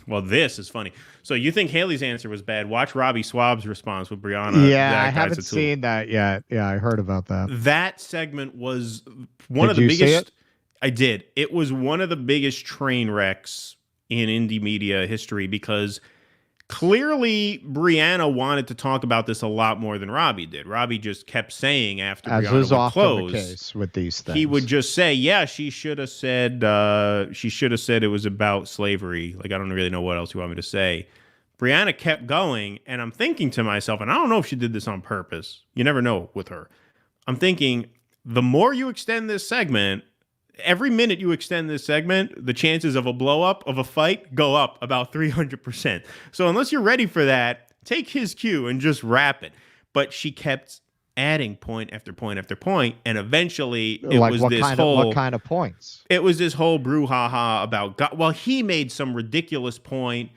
Well, this is funny. So you think Haley's answer was bad? Watch Robbie Swab's response with Brianna. Yeah, I haven't seen that yet. Yeah, I heard about that. That segment was one of the biggest. See it? I did. It was one of the biggest train wrecks in indie media history because clearly Brianna wanted to talk about this a lot more than Robbie did. Robbie just kept saying after As Brianna is would often close, the case with these things. He would just say, "Yeah, she should have said it was about slavery." Like I don't really know what else you want me to say. Brianna kept going, and I'm thinking to myself, and I don't know if she did this on purpose. You never know with her. I'm thinking the more you extend this segment, every minute you extend this segment, the chances of a blow up of a fight go up about 300%. So unless you're ready for that, take his cue and just wrap it. But she kept adding point after point after point, and eventually it was what this kind of points? It was this whole brouhaha about God. Well, he made some ridiculous point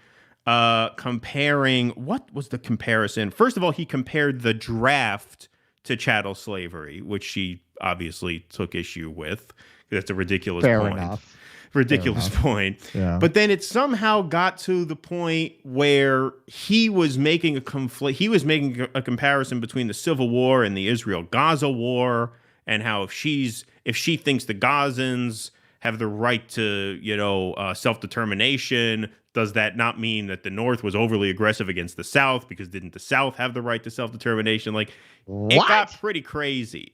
comparing, what was the comparison? First of all, he compared the draft to chattel slavery, which she obviously took issue with. That's a ridiculous point. Enough. Ridiculous point. Yeah. But then it somehow got to the point where he was making a comparison between the Civil War and the Israel-Gaza war, and how if she thinks the Gazans have the right to, self-determination, does that not mean that the North was overly aggressive against the South? Because didn't the South have the right to self-determination? Like, it got pretty crazy.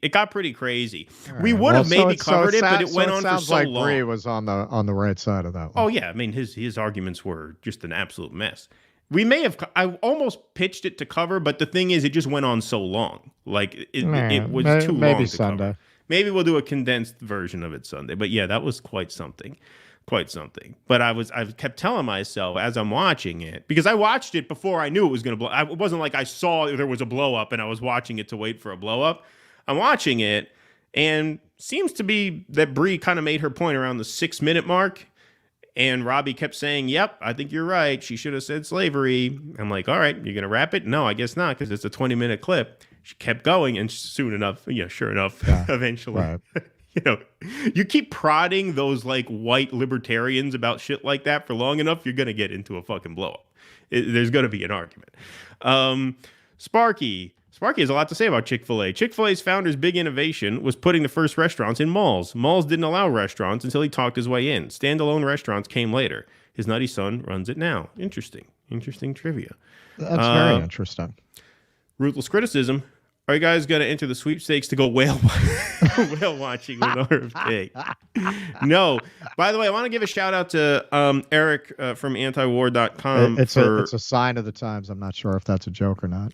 We would have maybe covered it, but it went on for so long. Bree was on the right side of that one. Oh yeah, I mean his arguments were just an absolute mess. I almost pitched it to cover, but the thing is, it just went on so long. Like it was too long. Maybe to Sunday. Cover. Maybe we'll do a condensed version of it Sunday. But yeah, that was quite something. But I kept telling myself as I'm watching it, because I watched it before I knew it was going to blow. It wasn't like I saw there was a blow up and I was watching it to wait for a blow up. I'm watching it, and seems to be that Bree kind of made her point around the 6-minute mark. And Robbie kept saying, yep, I think you're right. She should have said slavery. I'm like, all right, you're going to wrap it? No, I guess not, because it's a 20-minute clip. She kept going, and sure enough, eventually. Right. You keep prodding those like white libertarians about shit like that for long enough, you're going to get into a fucking blow up. There's going to be an argument. Sparky has a lot to say about Chick-fil-A. Chick-fil-A's founder's big innovation was putting the first restaurants in malls. Malls didn't allow restaurants until he talked his way in. Standalone restaurants came later. His nutty son runs it now. Interesting trivia. That's very interesting. Ruthless criticism. Are you guys going to enter the sweepstakes to go whale watching with RFK? No. By the way, I want to give a shout out to Eric from antiwar.com. It's a sign of the times. I'm not sure if that's a joke or not.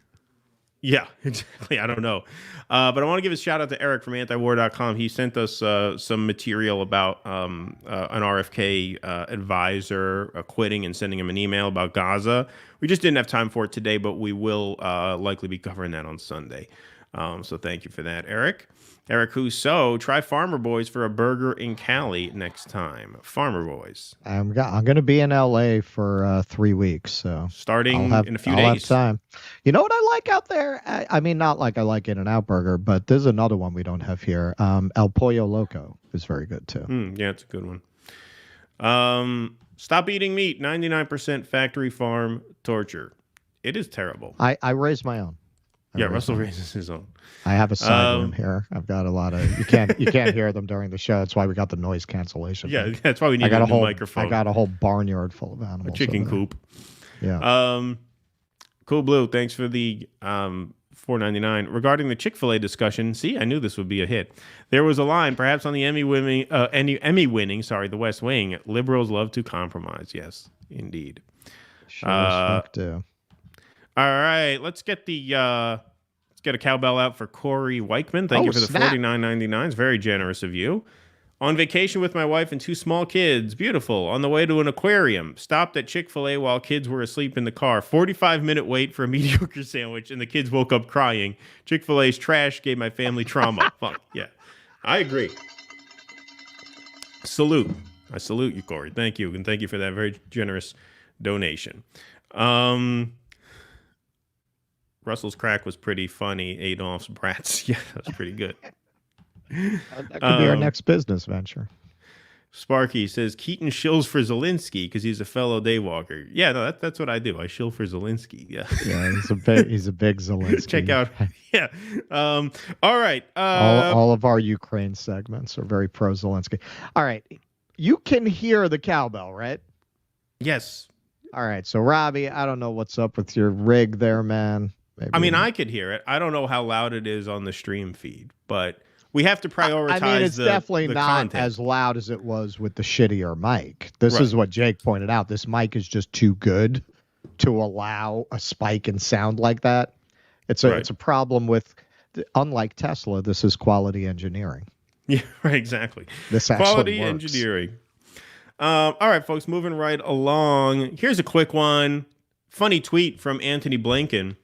Yeah, exactly. I don't know. But I want to give a shout out to Eric from antiwar.com. He sent us some material about an RFK advisor quitting and sending him an email about Gaza. We just didn't have time for it today, but we will likely be covering that on Sunday. So thank you for that, Eric. Eric Husso, try Farmer Boys for a burger in Cali next time. Farmer Boys. I'm going to be in LA for 3 weeks, so starting in a few days. I'll have time. You know what I like out there? I mean, not like I like In-N-Out Burger, but there's another one we don't have here. El Pollo Loco is very good too. Yeah, it's a good one. Stop eating meat. 99% factory farm torture. It is terrible. I raise my own. Russell raises his own. I have a side room here. I've got a lot of you can't hear them during the show. That's why we got the noise cancellation. Yeah, that's why we need a new microphone. I got a whole barnyard full of animals. A chicken coop. Yeah. Cool Blue, thanks for the $4.99. Regarding the Chick-fil-A discussion, see, I knew this would be a hit. There was a line, perhaps on the Emmy winning, The West Wing. Liberals love to compromise. Yes, indeed. Sure as fuck do. All right, let's get a cowbell out for Corey Weichman. Thank you for the $49.99. It's very generous of you. On vacation with my wife and 2 small kids. Beautiful. On the way to an aquarium. Stopped at Chick-fil-A while kids were asleep in the car. 45-minute wait for a mediocre sandwich, and the kids woke up crying. Chick-fil-A's trash gave my family trauma. Fuck, yeah. I agree. Salute. I salute you, Corey. Thank you, and thank you for that very generous donation. Russell's crack was pretty funny. Adolph's brats. Yeah, that was pretty good. That could be our next business venture. Sparky says Keaton shills for Zelensky because he's a fellow daywalker. Yeah, no, that's what I do. I shill for Zelensky. Yeah, he's a big Zelensky. Check out. Yeah. All right. All of our Ukraine segments are very pro Zelensky. All right, you can hear the cowbell, right? Yes. All right. So Robbie, I don't know what's up with your rig there, man. Maybe. I mean, I could hear it. I don't know how loud it is on the stream feed, but we have to prioritize. I mean, it's definitely the not content. As loud as it was with the shittier mic. This is what Jake pointed out. This mic is just too good to allow a spike in sound like that. It's a problem with, unlike Tesla, this is quality engineering. Yeah, right, exactly. This quality works. engineering. All right, folks, moving right along. Here's a quick one. Funny tweet from Antony Blinken.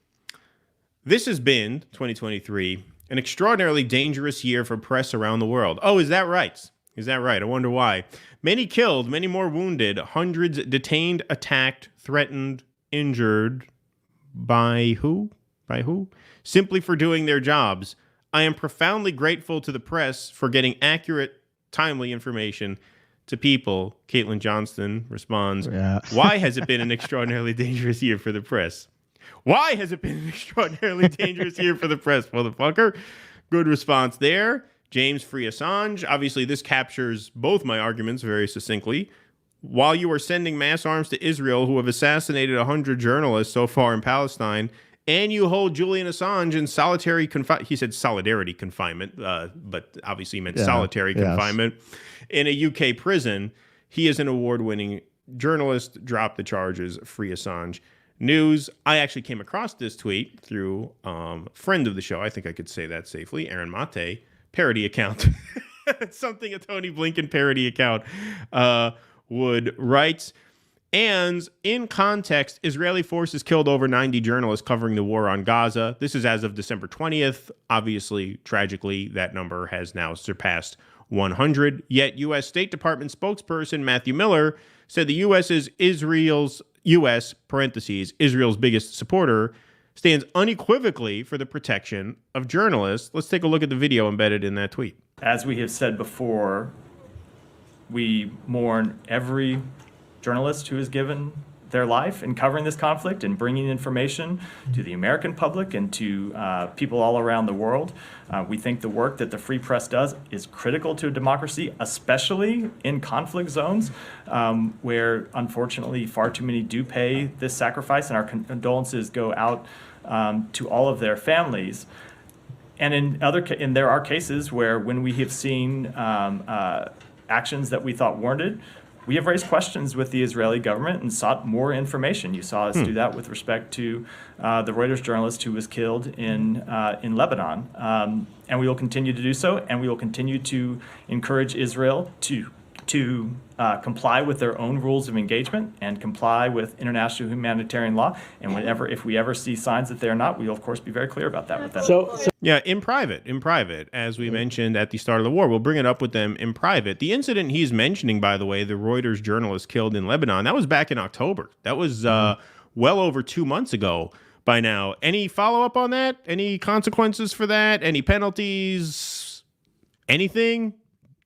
This has been, 2023, an extraordinarily dangerous year for press around the world. Oh, is that right? Is that right? I wonder why. Many killed, many more wounded, hundreds detained, attacked, threatened, injured. By who? By who? Simply for doing their jobs. I am profoundly grateful to the press for getting accurate, timely information to people. Caitlin Johnston responds, why has it been an extraordinarily dangerous year for the press? Why has it been an extraordinarily dangerous year for the press, motherfucker? Good response there. James Free Assange. Obviously, this captures both my arguments very succinctly. While you are sending mass arms to Israel, who have assassinated 100 journalists so far in Palestine, and you hold Julian Assange in solitary confinement, he said solidarity confinement, but obviously meant solitary confinement, in a UK prison, he is an award-winning journalist. Drop the charges, Free Assange. News. I actually came across this tweet through friend of the show, I think I could say that safely, Aaron Mate, parody account. Something a Tony Blinken parody account would write. And in context, Israeli forces killed over 90 journalists covering the war on Gaza. This is as of December 20th. Obviously, tragically, that number has now surpassed 100. Yet U.S. State Department spokesperson Matthew Miller said the U.S. is Israel's biggest supporter, stands unequivocally for the protection of journalists. Let's take a look at the video embedded in that tweet. As we have said before, we mourn every journalist who has given their life in covering this conflict and bringing information to the American public and to people all around the world. We think the work that the Free Press does is critical to a democracy, especially in conflict zones where, unfortunately, far too many do pay this sacrifice, and our condolences go out to all of their families. And there are cases where, when we have seen actions that we thought warranted, we have raised questions with the Israeli government and sought more information. You saw us do that with respect to the Reuters journalist who was killed in Lebanon. And we will continue to do so, and we will continue to encourage Israel to comply with their own rules of engagement and comply with international humanitarian law. And if we ever see signs that they're not, we will, of course, be very clear about that with them. Yeah, in private, as we mentioned at the start of the war. We'll bring it up with them in private. The incident he's mentioning, by the way, the Reuters journalist killed in Lebanon, that was back in October. That was well over 2 months ago by now. Any follow-up on that? Any consequences for that? Any penalties? Anything?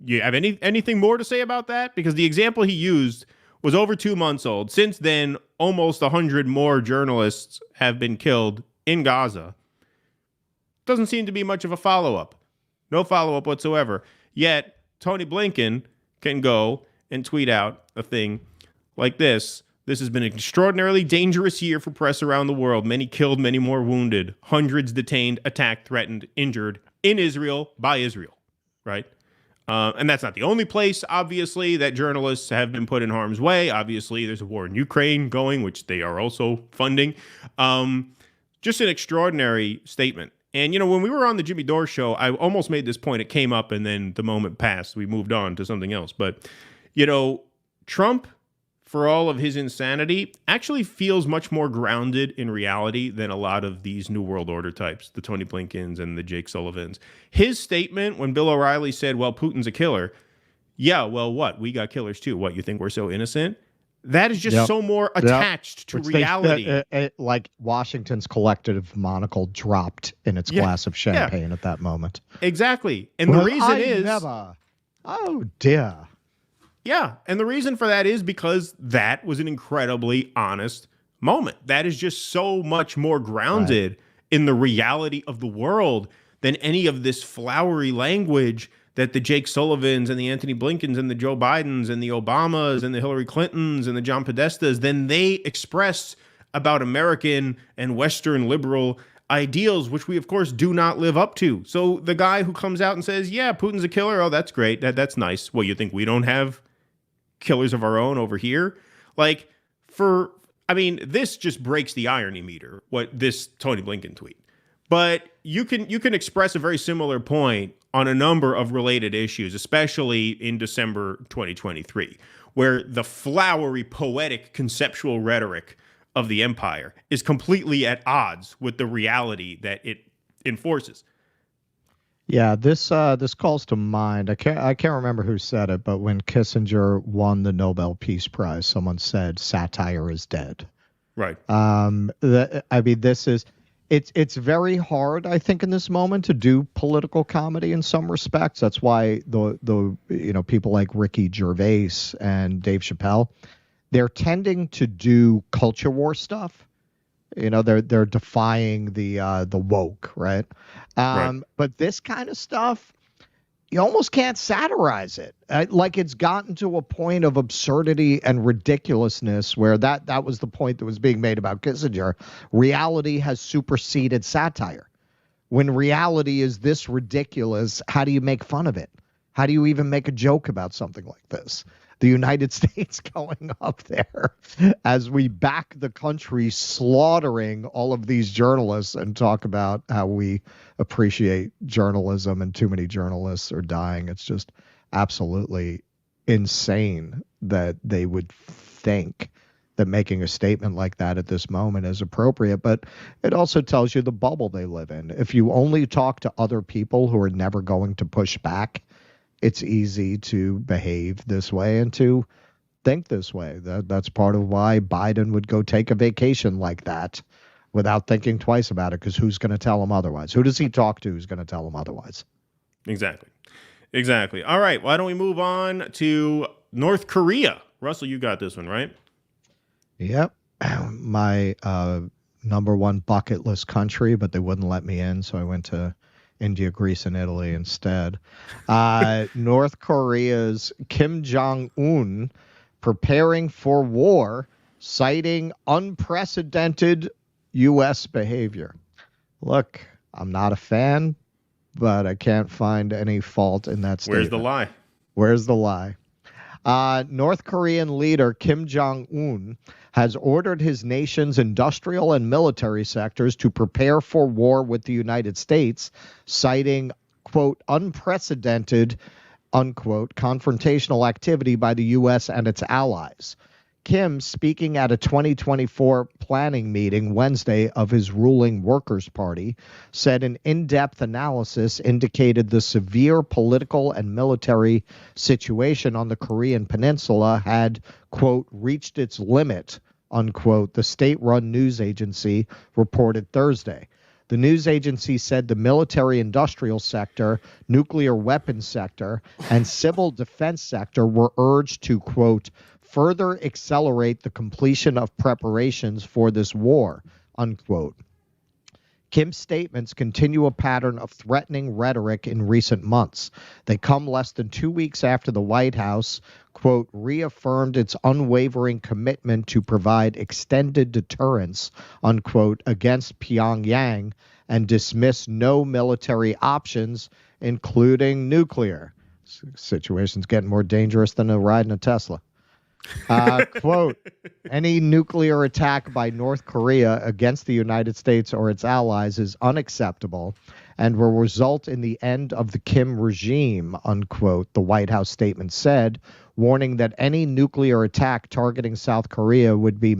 You have anything more to say about that? Because the example he used was over 2 months old. Since then, almost 100 more journalists have been killed in Gaza. Doesn't seem to be much of a follow-up. No follow-up whatsoever. Yet, Tony Blinken can go and tweet out a thing like this. This has been an extraordinarily dangerous year for press around the world. Many killed, many more wounded. Hundreds detained, attacked, threatened, injured in Israel by Israel. Right? And that's not the only place, obviously, that journalists have been put in harm's way. Obviously, there's a war in Ukraine going, which they are also funding. Just an extraordinary statement. And, when we were on the Jimmy Dore show, I almost made this point. It came up, and then the moment passed. We moved on to something else. But, Trump, for all of his insanity, actually feels much more grounded in reality than a lot of these New World Order types, the Tony Blinkens and the Jake Sullivans. His statement when Bill O'Reilly said, well, Putin's a killer. Yeah, well, what? We got killers too. What, you think we're so innocent? That is just so more attached to reality. Like Washington's collective monocle dropped in its glass of champagne at that moment. Exactly. And the reason is... Oh, dear. Yeah, and the reason for that is because that was an incredibly honest moment. That is just so much more grounded in the reality of the world than any of this flowery language that the Jake Sullivans and the Antony Blinkens and the Joe Bidens and the Obamas and the Hillary Clintons and the John Podestas, then they express about American and Western liberal ideals, which we, of course, do not live up to. So the guy who comes out and says, yeah, Putin's a killer, oh, that's great, that's nice. Well, you think we don't have killers of our own over here? This just breaks the irony meter, what this Tony Blinken tweet. But you can express a very similar point on a number of related issues, especially in December 2023, where the flowery, poetic, conceptual rhetoric of the empire is completely at odds with the reality that it enforces. Yeah, this calls to mind. I can't remember who said it, but when Kissinger won the Nobel Peace Prize, someone said satire is dead. Right. This is it's very hard, I think, in this moment to do political comedy in some respects. That's why the people like Ricky Gervais and Dave Chappelle, they're tending to do culture war stuff. They're defying the woke, right? Right. But this kind of stuff, you almost can't satirize it. Like it's gotten to a point of absurdity and ridiculousness where that was the point that was being made about Kissinger. Reality has superseded satire. When reality is this ridiculous, how do you make fun of it? How do you even make a joke about something like this? The United States going up there as we back the country slaughtering all of these journalists and talk about how we appreciate journalism and too many journalists are dying. It's just absolutely insane that they would think that making a statement like that at this moment is appropriate. But it also tells you the bubble they live in. If you only talk to other people who are never going to push back, it's easy to behave this way and to think this way. That's part of why Biden would go take a vacation like that without thinking twice about it, because who's going to tell him otherwise? Who does he talk to who's going to tell him otherwise? Exactly. All right. Why don't we move on to North Korea? Russell, you got this one, right? Yep. My number one bucket list country, but they wouldn't let me in, so I went to India, Greece, and Italy instead. North Korea's Kim Jong-un preparing for war, citing unprecedented U.S. behavior. Look, I'm not a fan, but I can't find any fault in that statement. Where's the lie? North Korean leader Kim Jong-un has ordered his nation's industrial and military sectors to prepare for war with the United States, citing, quote, unprecedented, unquote, confrontational activity by the U.S. and its allies. Kim, speaking at a 2024 planning meeting Wednesday of his ruling Workers' Party, said an in-depth analysis indicated the severe political and military situation on the Korean peninsula had, quote, reached its limit, unquote, the state-run news agency reported Thursday. The news agency said the military-industrial sector, nuclear weapons sector, and civil defense sector were urged to, quote, further accelerate the completion of preparations for this war, unquote. Kim's statements continue a pattern of threatening rhetoric in recent months. They come less than 2 weeks after the White House, quote, reaffirmed its unwavering commitment to provide extended deterrence, unquote, against Pyongyang and dismiss no military options, including nuclear. Situation's getting more dangerous than a ride in a Tesla. Quote, any nuclear attack by North Korea against the United States or its allies is unacceptable and will result in the end of the Kim regime, unquote, the White House statement said, warning that any nuclear attack targeting South Korea would be,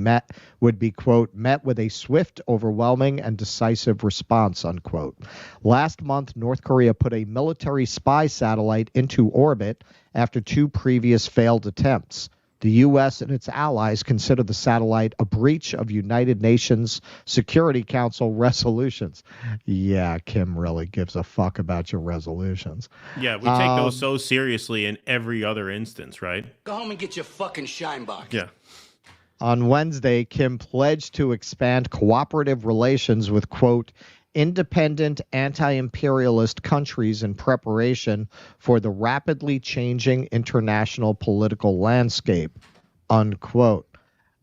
quote, met with a swift, overwhelming, and decisive response, unquote. Last month, North Korea put a military spy satellite into orbit after 2 previous failed attempts. The U.S. and its allies consider the satellite a breach of United Nations Security Council resolutions. Yeah, Kim really gives a fuck about your resolutions. Yeah, we take those so seriously in every other instance, right? Go home and get your fucking shine box. Yeah. On Wednesday, Kim pledged to expand cooperative relations with, quote, independent anti-imperialist countries in preparation for the rapidly changing international political landscape, unquote.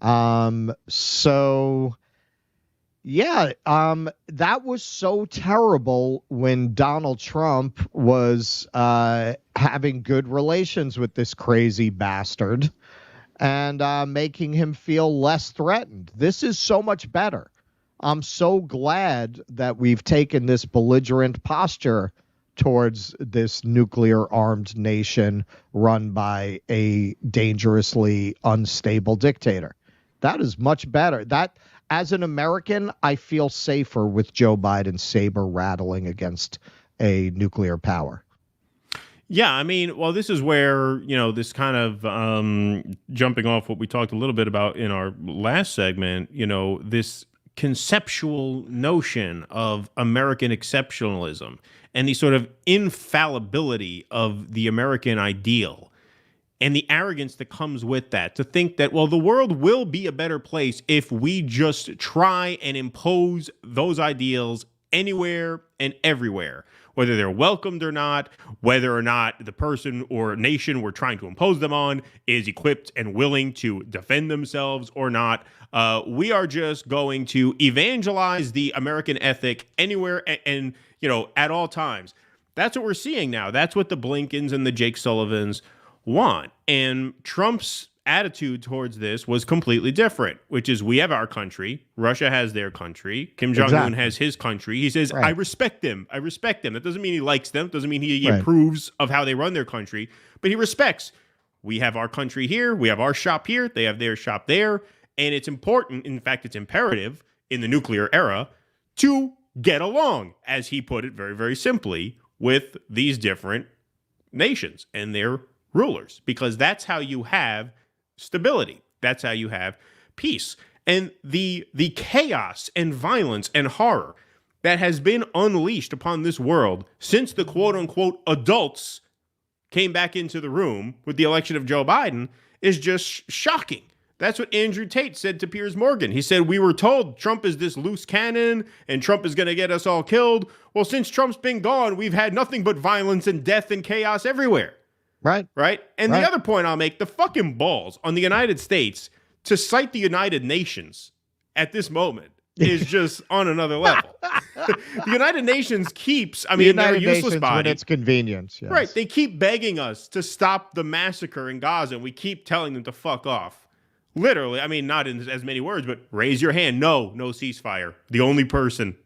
That was so terrible when Donald Trump was having good relations with this crazy bastard and making him feel less threatened. This is so much better. I'm so glad that we've taken this belligerent posture towards this nuclear-armed nation run by a dangerously unstable dictator. That is much better. That, as an American, I feel safer with Joe Biden's saber rattling against a nuclear power. Yeah, I mean, well, this is where, this kind of jumping off what we talked a little bit about in our last segment, this conceptual notion of American exceptionalism and the sort of infallibility of the American ideal and the arrogance that comes with that, to think that, well, the world will be a better place if we just try and impose those ideals anywhere and everywhere, whether they're welcomed or not, whether or not the person or nation we're trying to impose them on is equipped and willing to defend themselves or not. We are just going to evangelize the American ethic anywhere and at all times. That's what we're seeing now. That's what the Blinkens and the Jake Sullivans want. And Trump's attitude towards this was completely different, which is we have our country. Russia has their country. Kim Jong-un has his country. He says, I respect them. I respect them. That doesn't mean he likes them. Doesn't mean he approves of how they run their country, but he respects. We have our country here. We have our shop here. They have their shop there. And it's important. In fact, it's imperative in the nuclear era to get along, as he put it very, very simply, with these different nations and their rulers, because that's how you have stability. That's how you have peace. And the chaos and violence and horror that has been unleashed upon this world since the quote-unquote adults came back into the room with the election of Joe Biden is just shocking. That's what Andrew Tate said to Piers Morgan. He said, we were told Trump is this loose cannon and Trump is going to get us all killed. Well, since Trump's been gone, we've had nothing but violence and death and chaos everywhere. Right. And the other point I'll make, the fucking balls on the United States to cite the United Nations at this moment is just on another level. The United Nations keeps, they're a useless body. When it's convenience. Yes. Right. They keep begging us to stop the massacre in Gaza, and we keep telling them to fuck off. Literally, not in as many words, but raise your hand. No ceasefire. The only person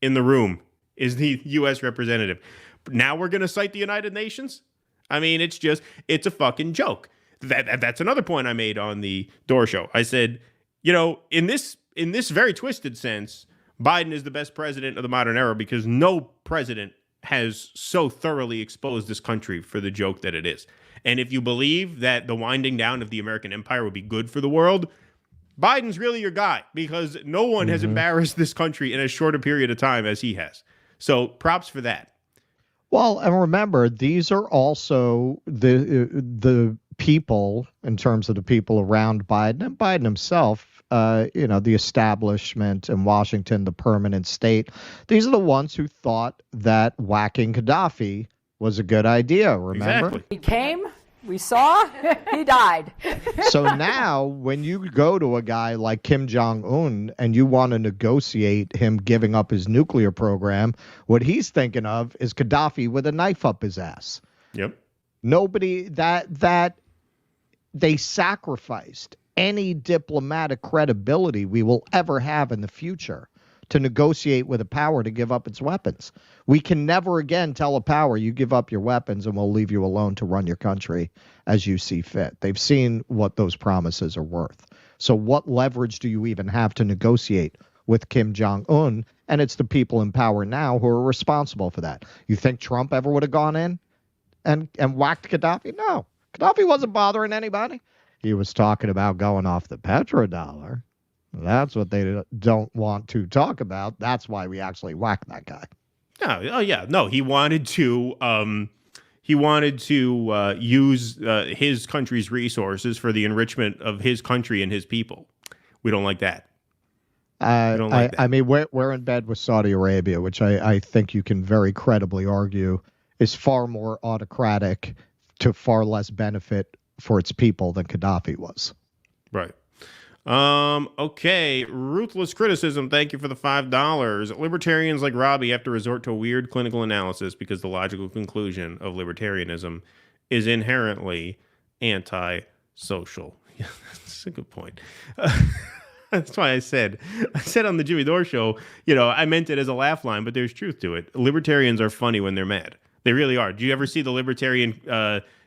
in the room is the U.S. representative. But now we're going to cite the United Nations? It's a fucking joke. That's another point I made on the Door Show. I said, in this very twisted sense, Biden is the best president of the modern era because no president has so thoroughly exposed this country for the joke that it is. And if you believe that the winding down of the American empire would be good for the world, Biden's really your guy because no one has embarrassed this country in as short a period of time as he has. So props for that. Well, and remember, these are also the people, in terms of the people around Biden and Biden himself, the establishment in Washington, the permanent state. These are the ones who thought that whacking Gaddafi was a good idea, remember? Exactly. He came, we saw, he died. So now when you go to a guy like Kim Jong-un and you want to negotiate him giving up his nuclear program, what he's thinking of is Gaddafi with a knife up his ass. Yep. Nobody that they sacrificed any diplomatic credibility we will ever have in the future to negotiate with a power to give up its weapons. We can never again tell a power, you give up your weapons and we'll leave you alone to run your country as you see fit. They've seen what those promises are worth. So what leverage do you even have to negotiate with Kim Jong-un? And it's the people in power now who are responsible for that. You think Trump ever would have gone in and whacked Gaddafi? No. Gaddafi wasn't bothering anybody. He was talking about going off the petrodollar. That's what they don't want to talk about. That's why we actually whacked that guy. No, he wanted to use his country's resources for the enrichment of his country and his people. We don't like that. We're in bed with Saudi Arabia, which I think you can very credibly argue is far more autocratic to far less benefit for its people than Gaddafi was. Right. Okay. Ruthless criticism. Thank you for the $5. Libertarians like Robbie have to resort to a weird clinical analysis because the logical conclusion of libertarianism is inherently anti-social. Yeah, that's a good point. That's why I said on the Jimmy Dore show, I meant it as a laugh line, but there's truth to it. Libertarians are funny when they're mad. They really are. Do you ever see the libertarian,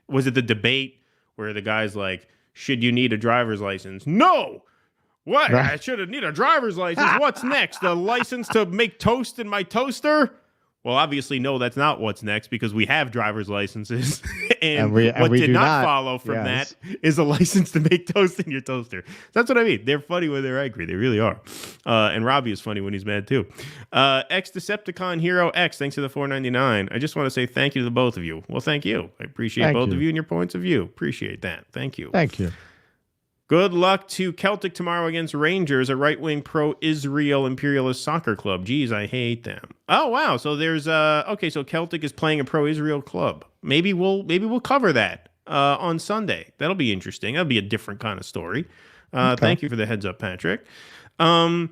was it the debate where the guy's like, should you need a driver's license? No! What? I should need a driver's license. What's next? A license to make toast in my toaster? Well, obviously, no, that's not what's next because we have driver's licenses. and we what did do not not follow from yes. that is a license to make toast in your toaster. That's what I mean. They're funny when they're angry. They really are. And Robbie is funny when he's mad, too. Ex-Decepticon Hero X, thanks for the $4.99. I just want to say thank you to the both of you. Well, thank you. I appreciate both of you and your points of view. Appreciate that. Thank you. Thank you. Good luck to Celtic tomorrow against Rangers, a right-wing pro-Israel imperialist soccer club. Geez, I hate them. Oh, wow. So there's okay, so Celtic is playing a pro-Israel club. Maybe we'll cover that on Sunday. That'll be interesting. That'll be a different kind of story. Okay. Thank you for the heads up, Patrick. Okay,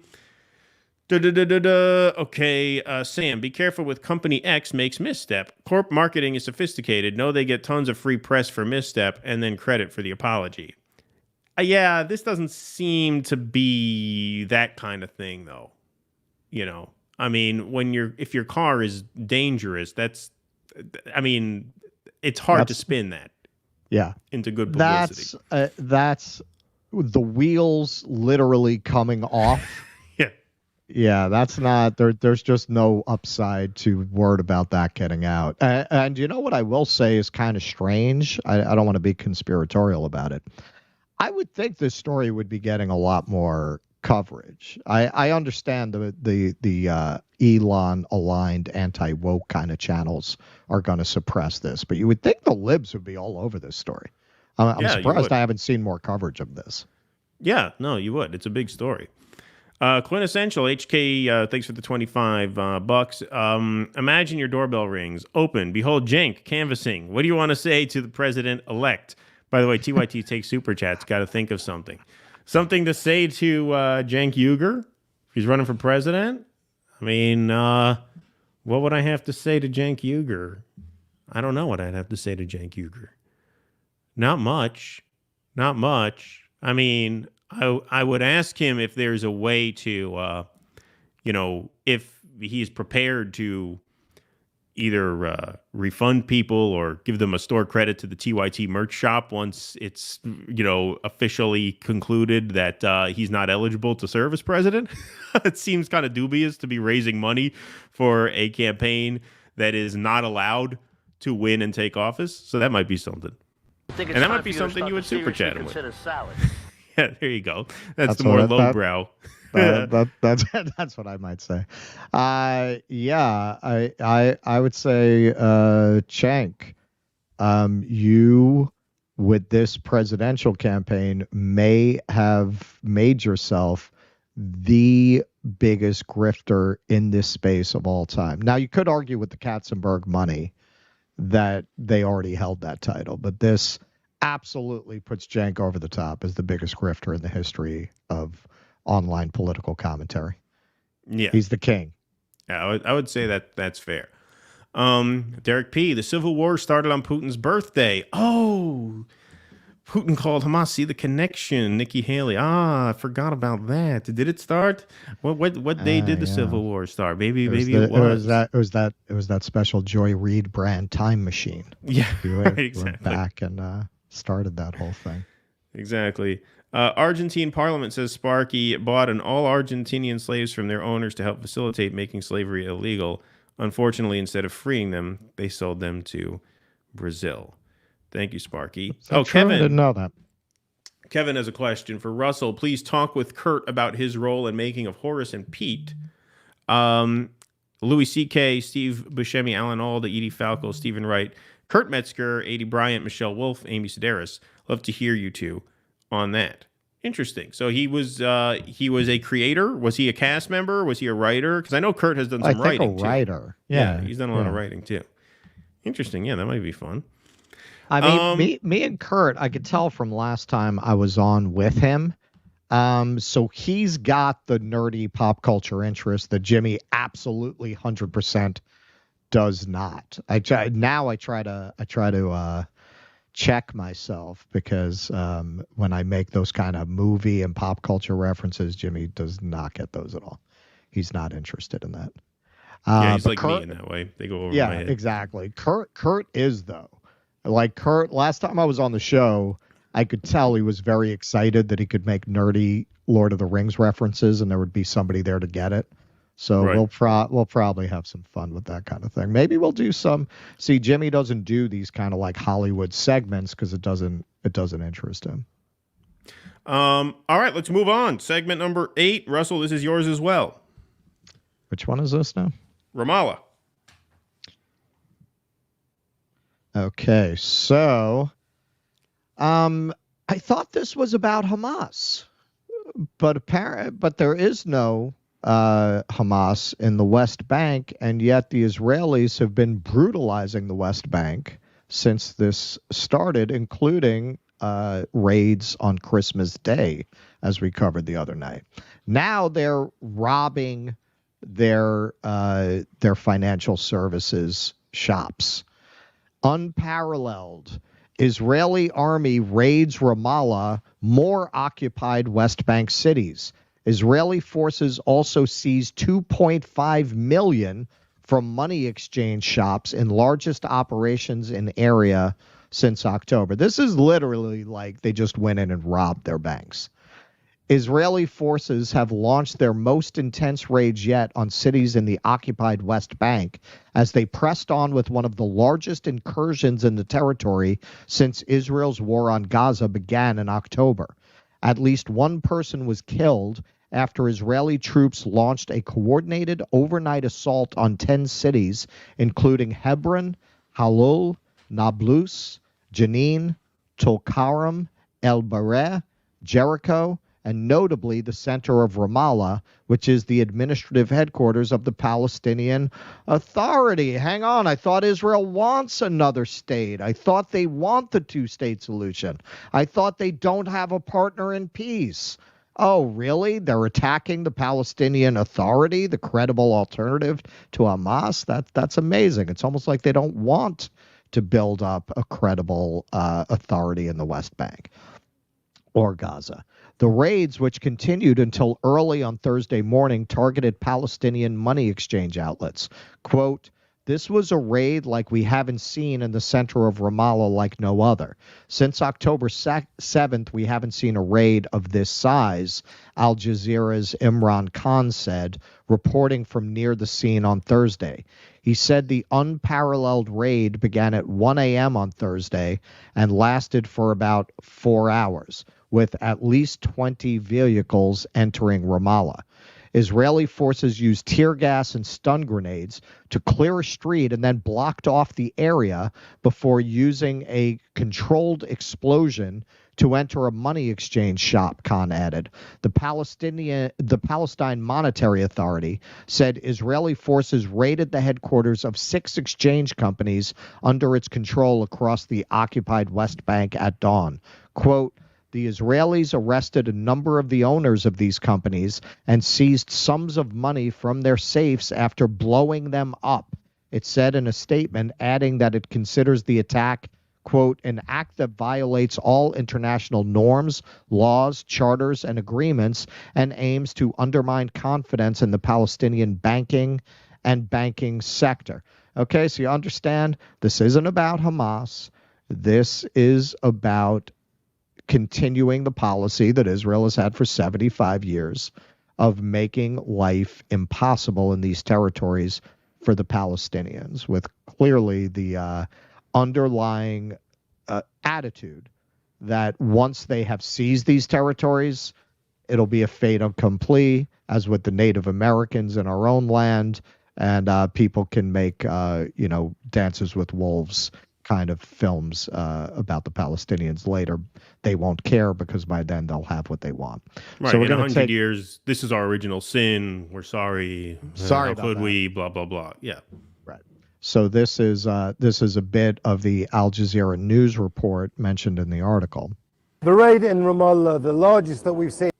Sam, be careful with Company X makes misstep. Corp marketing is sophisticated. Know they get tons of free press for misstep and then credit for the apology. Yeah, this doesn't seem to be that kind of thing, though. You know, I mean, if your car is dangerous, it's hard to spin that. Yeah, into good publicity. That's the wheels literally coming off. Yeah, that's not there. There's just no upside to word about that getting out. And you know what I will say is kind of strange. I don't want to be conspiratorial about it. I would think this story would be getting a lot more coverage. I understand the Elon aligned anti-woke kind of channels are going to suppress this, but you would think the libs would be all over this story. I'm surprised I haven't seen more coverage of this. Yeah, no, you would. It's a big story. Quintessential HK, thanks for the $25. Imagine your doorbell rings. Open. Behold, Cenk canvassing. What do you want to say to the president-elect? By the way, TYT takes super chats. Got to think of something. Something to say to Cenk Uygur? If he's running for president? I mean, what would I have to say to Cenk Uygur? I don't know what I'd have to say to Cenk Uygur. Not much. Not much. I mean, I would ask him if there's a way to, if he's prepared to either refund people or give them a store credit to the TYT merch shop once it's, officially concluded that he's not eligible to serve as president. It seems kind of dubious to be raising money for a campaign that is not allowed to win and take office. So that might be something. And that might be something you would super chat him with. Yeah, there you go. That's the more lowbrow. That's what I might say. I would say, Cenk, you with this presidential campaign may have made yourself the biggest grifter in this space of all time. Now, you could argue with the Katzenberg money that they already held that title, but this absolutely puts Cenk over the top as the biggest grifter in the history of online political commentary. Yeah, he's the king. Yeah, I would say that's fair. Derek P. The Civil War started on Putin's birthday. Oh, Putin called Hamas. See the connection. Nikki Haley. I forgot about that. Did it start? What day did the Civil War start? Maybe it was that special Joy Reid brand time machine. Yeah, right, exactly. Went back and started that whole thing. Exactly. Argentine Parliament says Sparky bought all Argentinian slaves from their owners to help facilitate making slavery illegal. Unfortunately, instead of freeing them, they sold them to Brazil. Thank you, Sparky. Kevin. I didn't know that. Kevin has a question for Russell. Please talk with Kurt about his role in making of Horace and Pete. Louis C.K., Steve Buscemi, Alan Alda, Edie Falco, Stephen Wright, Kurt Metzger, Adie Bryant, Michelle Wolf, Amy Sedaris. Love to hear you two on that. Interesting. So he was a creator. Was he a cast member? Was he a writer? Because I know Kurt has done some writing too. Writer. Yeah, he's done a lot of writing too. Interesting. Yeah, that might be fun. I mean, me and Kurt, I could tell from last time I was on with him. So he's got the nerdy pop culture interest that Jimmy absolutely 100% does not. I try to check myself because when I make those kind of movie and pop culture references, Jimmy does not get those at all. He's not interested in that. Yeah, he's like Kurt, me in that way. They go over my head. Yeah, exactly. Kurt is though. Like Kurt, last time I was on the show, I could tell he was very excited that he could make nerdy Lord of the Rings references and there would be somebody there to get it. So Right. we'll probably have some fun with that kind of thing. Maybe we'll do some. See, Jimmy doesn't do these kind of like Hollywood segments because it doesn't interest him. All right, let's move on. Segment number 8. Russell, this is yours as well. Which one is this now? Ramallah. Okay, so I thought this was about Hamas, but there is no Hamas in the West Bank, and yet the Israelis have been brutalizing the West Bank since this started, including raids on Christmas Day, as we covered the other night. Now they're robbing their financial services shops. Unparalleled. Israeli army raids Ramallah, more occupied West Bank cities. Israeli forces also seized $2.5 million from money exchange shops in largest operations in area since October. This is literally like they just went in and robbed their banks. Israeli forces have launched their most intense raids yet on cities in the occupied West Bank as they pressed on with one of the largest incursions in the territory since Israel's war on Gaza began in October. At least one person was killed after Israeli troops launched a coordinated overnight assault on 10 cities, including Hebron, Halul, Nablus, Jenin, Tulkarem, El Bareh, Jericho, and notably the center of Ramallah, which is the administrative headquarters of the Palestinian Authority. Hang on, I thought Israel wants another state. I thought they want the two-state solution. I thought they don't have a partner in peace. Oh, really? They're attacking the Palestinian Authority, the credible alternative to Hamas? That's amazing. It's almost like they don't want to build up a credible authority in the West Bank or Gaza. The raids, which continued until early on Thursday morning, targeted Palestinian money exchange outlets. Quote, "This was a raid like we haven't seen in the center of Ramallah like no other. Since October 7th, we haven't seen a raid of this size," Al Jazeera's Imran Khan said, reporting from near the scene on Thursday. He said the unparalleled raid began at 1 a.m. on Thursday and lasted for about 4 hours, with at least 20 vehicles entering Ramallah. Israeli forces used tear gas and stun grenades to clear a street and then blocked off the area before using a controlled explosion to enter a money exchange shop, Khan added. The Palestine Monetary Authority said Israeli forces raided the headquarters of 6 exchange companies under its control across the occupied West Bank at dawn. Quote, "The Israelis arrested a number of the owners of these companies and seized sums of money from their safes after blowing them up," it said in a statement, adding that it considers the attack, quote, "an act that violates all international norms, laws, charters, and agreements, and aims to undermine confidence in the Palestinian banking sector." Okay, so you understand, this isn't about Hamas. This is about continuing the policy that Israel has had for 75 years of making life impossible in these territories for the Palestinians, with clearly the underlying attitude that once they have seized these territories, it'll be a fait accompli, as with the Native Americans in our own land, and people can make, Dances with Wolves kind of films about the Palestinians later. They won't care because by then they'll have what they want. Right. So we're in going 100 years, this is our original sin. We're sorry. Sorry How about could that. we? Blah, blah, blah. Yeah. Right. So this is a bit of the Al Jazeera news report mentioned in the article. The raid in Ramallah, the largest that we've seen.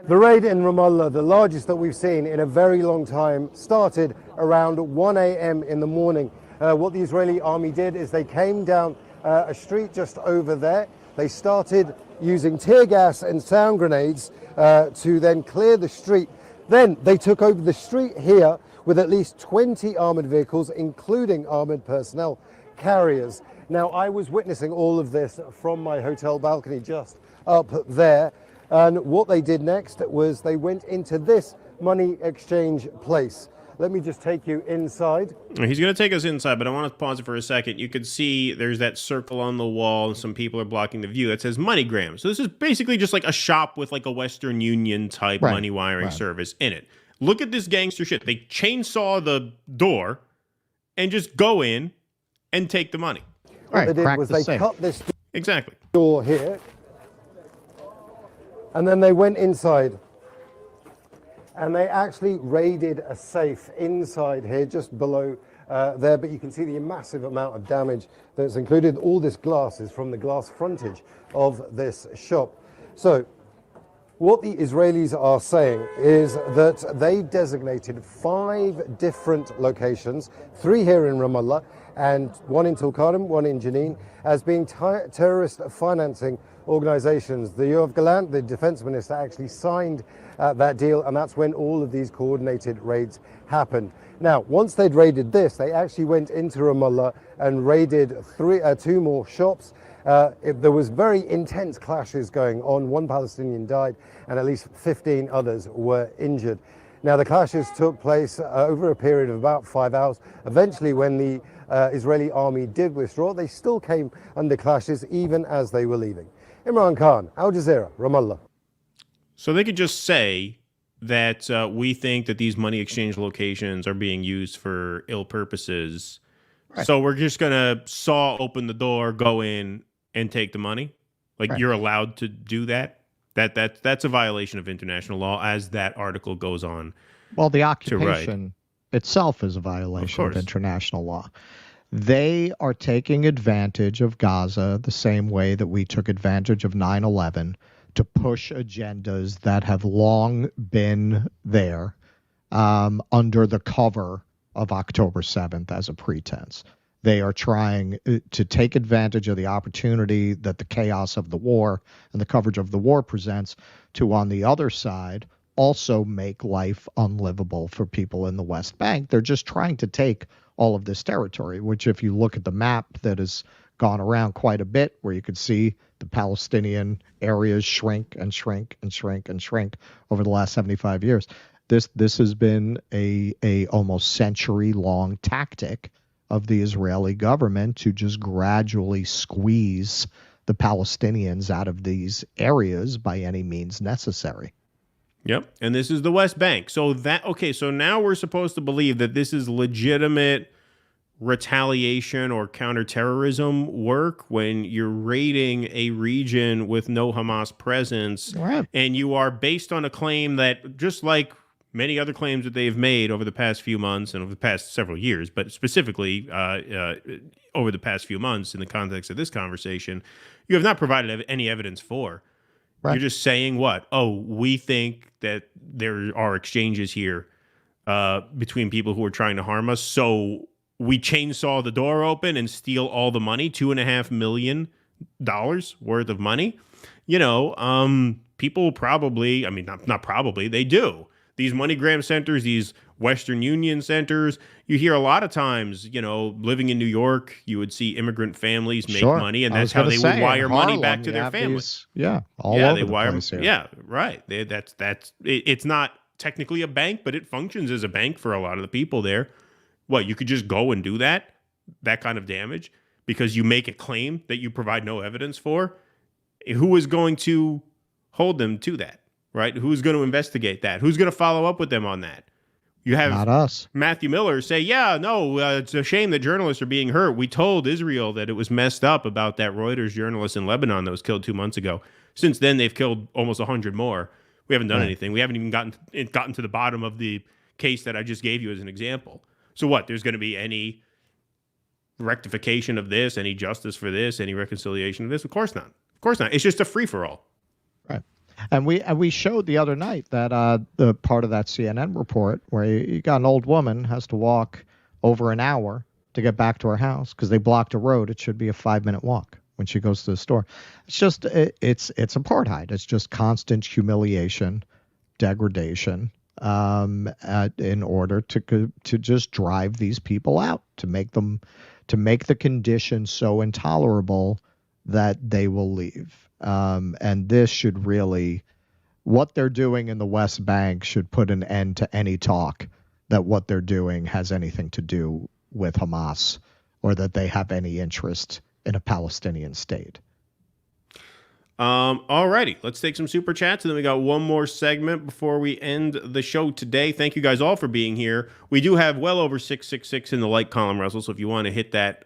The raid in Ramallah, the largest that we've seen in a very long time, started around 1 a.m. in the morning. What the Israeli army did is they came down a street just over there. They started using tear gas and sound grenades to then clear the street. Then they took over the street here with at least 20 armored vehicles, including armored personnel carriers. Now, I was witnessing all of this from my hotel balcony just up there. And what they did next was they went into this money exchange place. Let me just take you inside. He's going to take us inside, but I want to pause it for a second. You can see there's that circle on the wall, and some people are blocking the view that says MoneyGram. So this is basically just like a shop with like a Western Union type money wiring service in it. Look at this gangster shit. They chainsaw the door and just go in and take the money. What they did was they cut this door here, and then they went inside. And they actually raided a safe inside here, just below there, but you can see the massive amount of damage that's included. All this glass is from the glass frontage of this shop. So what the Israelis are saying is that they designated 5 different locations, 3 here in Ramallah, and 1 in Tulkarm, 1 in Jenin, as being terrorist financing organizations. The Yoav Gallant, the defense minister, actually signed that deal, and that's when all of these coordinated raids happened. Now, once they'd raided this, they actually went into Ramallah and raided 2 more shops. There was very intense clashes going on. 1 Palestinian died, and at least 15 others were injured. Now, the clashes took place over a period of about 5 hours. Eventually, when the Israeli army did withdraw, they still came under clashes even as they were leaving. Imran Khan, Al Jazeera, Ramallah. So they could just say that we think that these money exchange locations are being used for ill purposes. Right. So we're just going to saw open the door, go in, and take the money. Like, you're allowed to do that. That's a violation of international law, as that article goes on. Well, the occupation itself is a violation of international law. They are taking advantage of Gaza the same way that we took advantage of 9/11 to push agendas that have long been there under the cover of October 7th as a pretense. They are trying to take advantage of the opportunity that the chaos of the war and the coverage of the war presents to, on the other side, also make life unlivable for people in the West Bank. They're just trying to take all of this territory, which, if you look at the map that has gone around quite a bit, where you could see the Palestinian areas shrink and shrink and shrink and shrink over the last 75 years. This has been a almost century-long tactic of the Israeli government to just gradually squeeze the Palestinians out of these areas by any means necessary. Yep. And this is the West Bank. So now we're supposed to believe that this is legitimate retaliation or counterterrorism work when you're raiding a region with no Hamas presence, and you are based on a claim that, just like many other claims that they've made over the past few months and over the past several years, but specifically over the past few months in the context of this conversation, you have not provided any evidence for. You're just saying what? Oh, we think that there are exchanges here between people who are trying to harm us, so we chainsaw the door open and steal all the money, $2.5 million worth of money. People probably, I mean, not probably, they do. These MoneyGram centers, these Western Union centers, you hear a lot of times, living in New York, you would see immigrant families make money, and that's how they would wire money back to their families. All over the place here. Yeah, right. It's not technically a bank, but it functions as a bank for a lot of the people there. What, you could just go and do that kind of damage because you make a claim that you provide no evidence for? Who is going to hold them to that, right? Who's going to investigate that? Who's going to follow up with them on that? You have not us. Matthew Miller say, it's a shame that journalists are being hurt. We told Israel that it was messed up about that Reuters journalist in Lebanon that was killed 2 months ago. Since then, they've killed almost 100 more. We haven't done anything. We haven't even gotten to the bottom of the case that I just gave you as an example. So what? There's going to be any rectification of this, any justice for this, any reconciliation of this? Of course not. Of course not. It's just a free-for-all. Right. And we showed the other night that the part of that CNN report where you got an old woman has to walk over an hour to get back to her house because they blocked a road. It should be a 5-minute walk when she goes to the store. It's just it's apartheid. It's just constant humiliation, degradation, in order to just drive these people out, to make the conditions so intolerable that they will leave. And this should really what they're doing in the West Bank should put an end to any talk that what they're doing has anything to do with Hamas or that they have any interest in a Palestinian state. All righty, let's take some super chats, and then we got one more segment before we end the show today. Thank you guys all for being here. We do have well over 666 in the like column, Russell, so if you want to hit that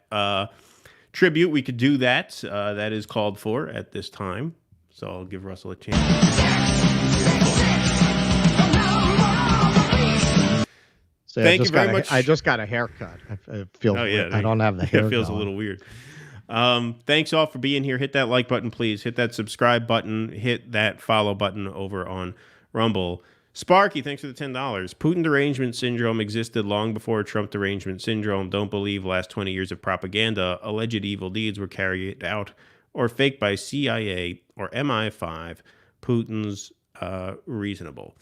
tribute, we could do that. That is called for at this time, so I'll give Russell a chance. So Thank you very much. I just got a haircut. I feel I don't have the hair. It feels going. a little weird. Thanks all for being here. Hit that like button, please. Hit that subscribe button. Hit that follow button over on Rumble. Sparky, thanks for the $10. Putin derangement syndrome existed long before Trump derangement syndrome. Don't believe last 20 years of propaganda. Alleged evil deeds were carried out or faked by CIA or MI5. Putin's reasonable.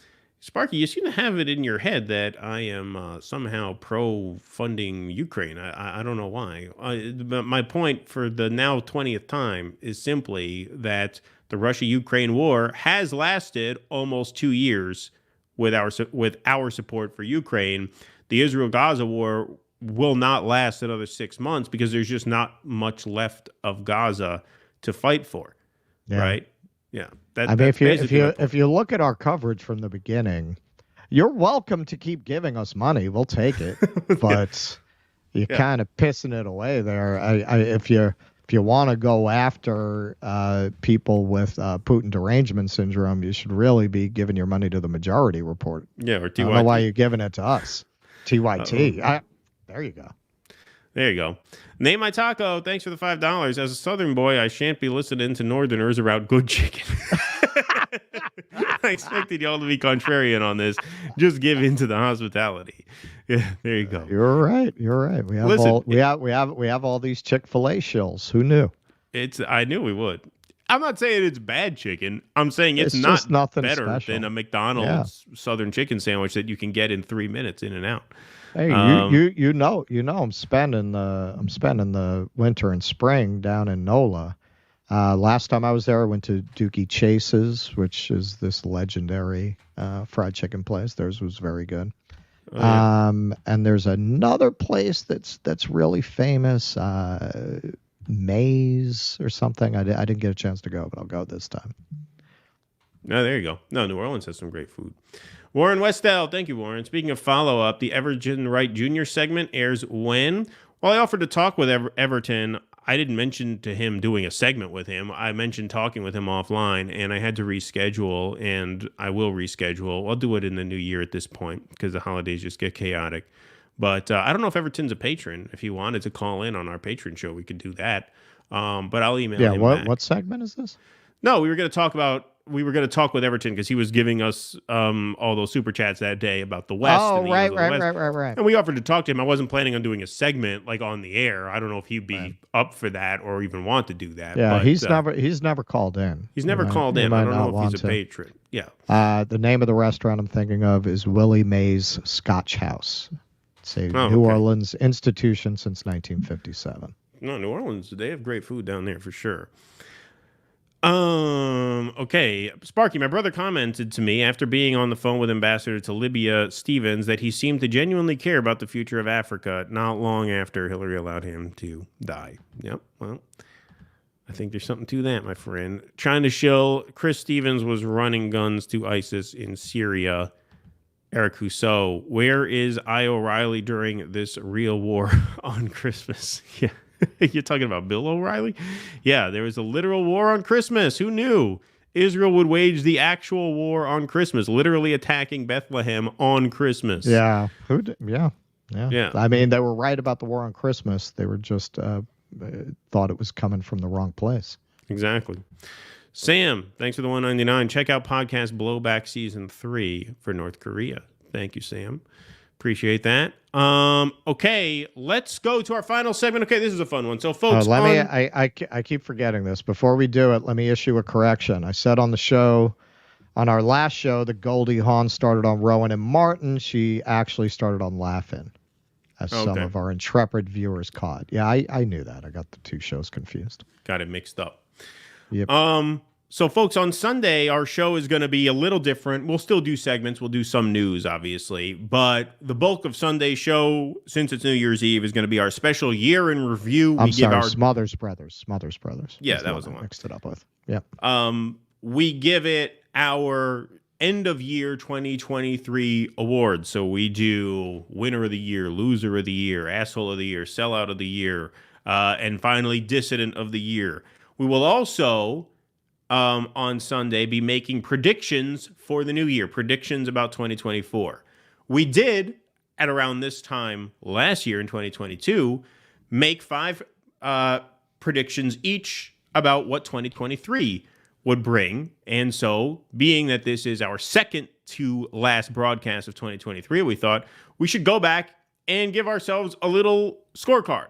Sparky, you seem to have it in your head that I am somehow pro-funding Ukraine. I don't know why. But my point for the now 20th time is simply that the Russia-Ukraine war has lasted almost 2 years with our support for Ukraine. The Israel-Gaza war will not last another 6 months because there's just not much left of Gaza to fight for, right? Yeah. I mean, if you look at our coverage from the beginning, you're welcome to keep giving us money. We'll take it, but you're kind of pissing it away there. If you want to go after people with Putin derangement syndrome, you should really be giving your money to the Majority Report. Yeah, or TYT. I don't know why you're giving it to us. TYT. There you go. There you go. Name My Taco, thanks for the $5. As a Southern boy, I shan't be listening to Northerners about good chicken. I expected y'all to be contrarian on this. Just give in to the hospitality. Yeah, there you go. You're right. We have we have all these Chick-fil-A shills. Who knew? I knew we would. I'm not saying it's bad chicken. I'm saying it's not nothing better special. than a McDonald's Southern chicken sandwich that you can get in 3 minutes in and out. Hey, you know, I'm spending the winter and spring down in NOLA. Last time I was there, I went to Dookie Chase's, which is this legendary fried chicken place. Theirs was very good. Oh, yeah. And there's another place that's really famous, Maze or something. I didn't get a chance to go, but I'll go this time. No, there you go. No, New Orleans has some great food. Warren Westell, thank you, Warren. Speaking of follow-up, the Everton Wright Jr. segment airs when? Well, I offered to talk with Everton. I didn't mention to him doing a segment with him. I mentioned talking with him offline, and I had to reschedule, and I will reschedule. I'll do it in the new year at this point because the holidays just get chaotic. But I don't know if Everton's a patron. If he wanted to call in on our patron show, we could do that. But I'll email him back. What segment is this? No, we were going to talk with Everton because he was giving us all those super chats that day about the West. Oh, right. And we offered to talk to him. I wasn't planning on doing a segment like on the air. I don't know if he'd be up for that or even want to do that. Yeah, but, he's never called in. He's never called in. I don't know if he's a patron. Yeah. The name of the restaurant I'm thinking of is Willie Mae's Scotch House. It's a New Orleans institution since 1957. No, New Orleans, they have great food down there for sure. Okay. Sparky, my brother commented to me after being on the phone with Ambassador to Libya, Stevens, that he seemed to genuinely care about the future of Africa not long after Hillary allowed him to die. Yep. Well, I think there's something to that, my friend. Trying to shill Chris Stevens was running guns to ISIS in Syria. Eric Husseau, where is I. O'Reilly during this real war on Christmas? Yeah. You're talking about Bill O'Reilly? Yeah, there was a literal war on Christmas. Who knew? Israel would wage the actual war on Christmas, literally attacking Bethlehem on Christmas. Yeah. Yeah. I mean, they were right about the war on Christmas. They were just thought it was coming from the wrong place. Exactly. Sam, thanks for the $1.99. Check out podcast Blowback Season 3 for North Korea. Thank you, Sam. Appreciate that. Okay, let's go to our final segment. Okay, this is a fun one. So, folks, I keep forgetting this. Before we do it, let me issue a correction. I said on the show, on our last show, that Goldie Hawn started on Rowan and Martin. She actually started on Laugh-In, as some of our intrepid viewers caught. Yeah, I knew that. I got the two shows confused. Got it mixed up. Yep. So, folks, on Sunday, our show is going to be a little different. We'll still do segments. We'll do some news, obviously. But the bulk of Sunday's show, since it's New Year's Eve, is going to be our special year in review. I'm sorry, Smothers Brothers. Yeah, that was the one. Mixed it up with. Yeah. We give it our end of year 2023 awards. So we do winner of the year, loser of the year, asshole of the year, sellout of the year, and finally dissident of the year. We will also on Sunday be making predictions for the new year, predictions about 2024. We did at around this time last year in 2022 make 5 predictions each about what 2023 would bring. And so, being that this is our second to last broadcast of 2023, we thought we should go back and give ourselves a little scorecard,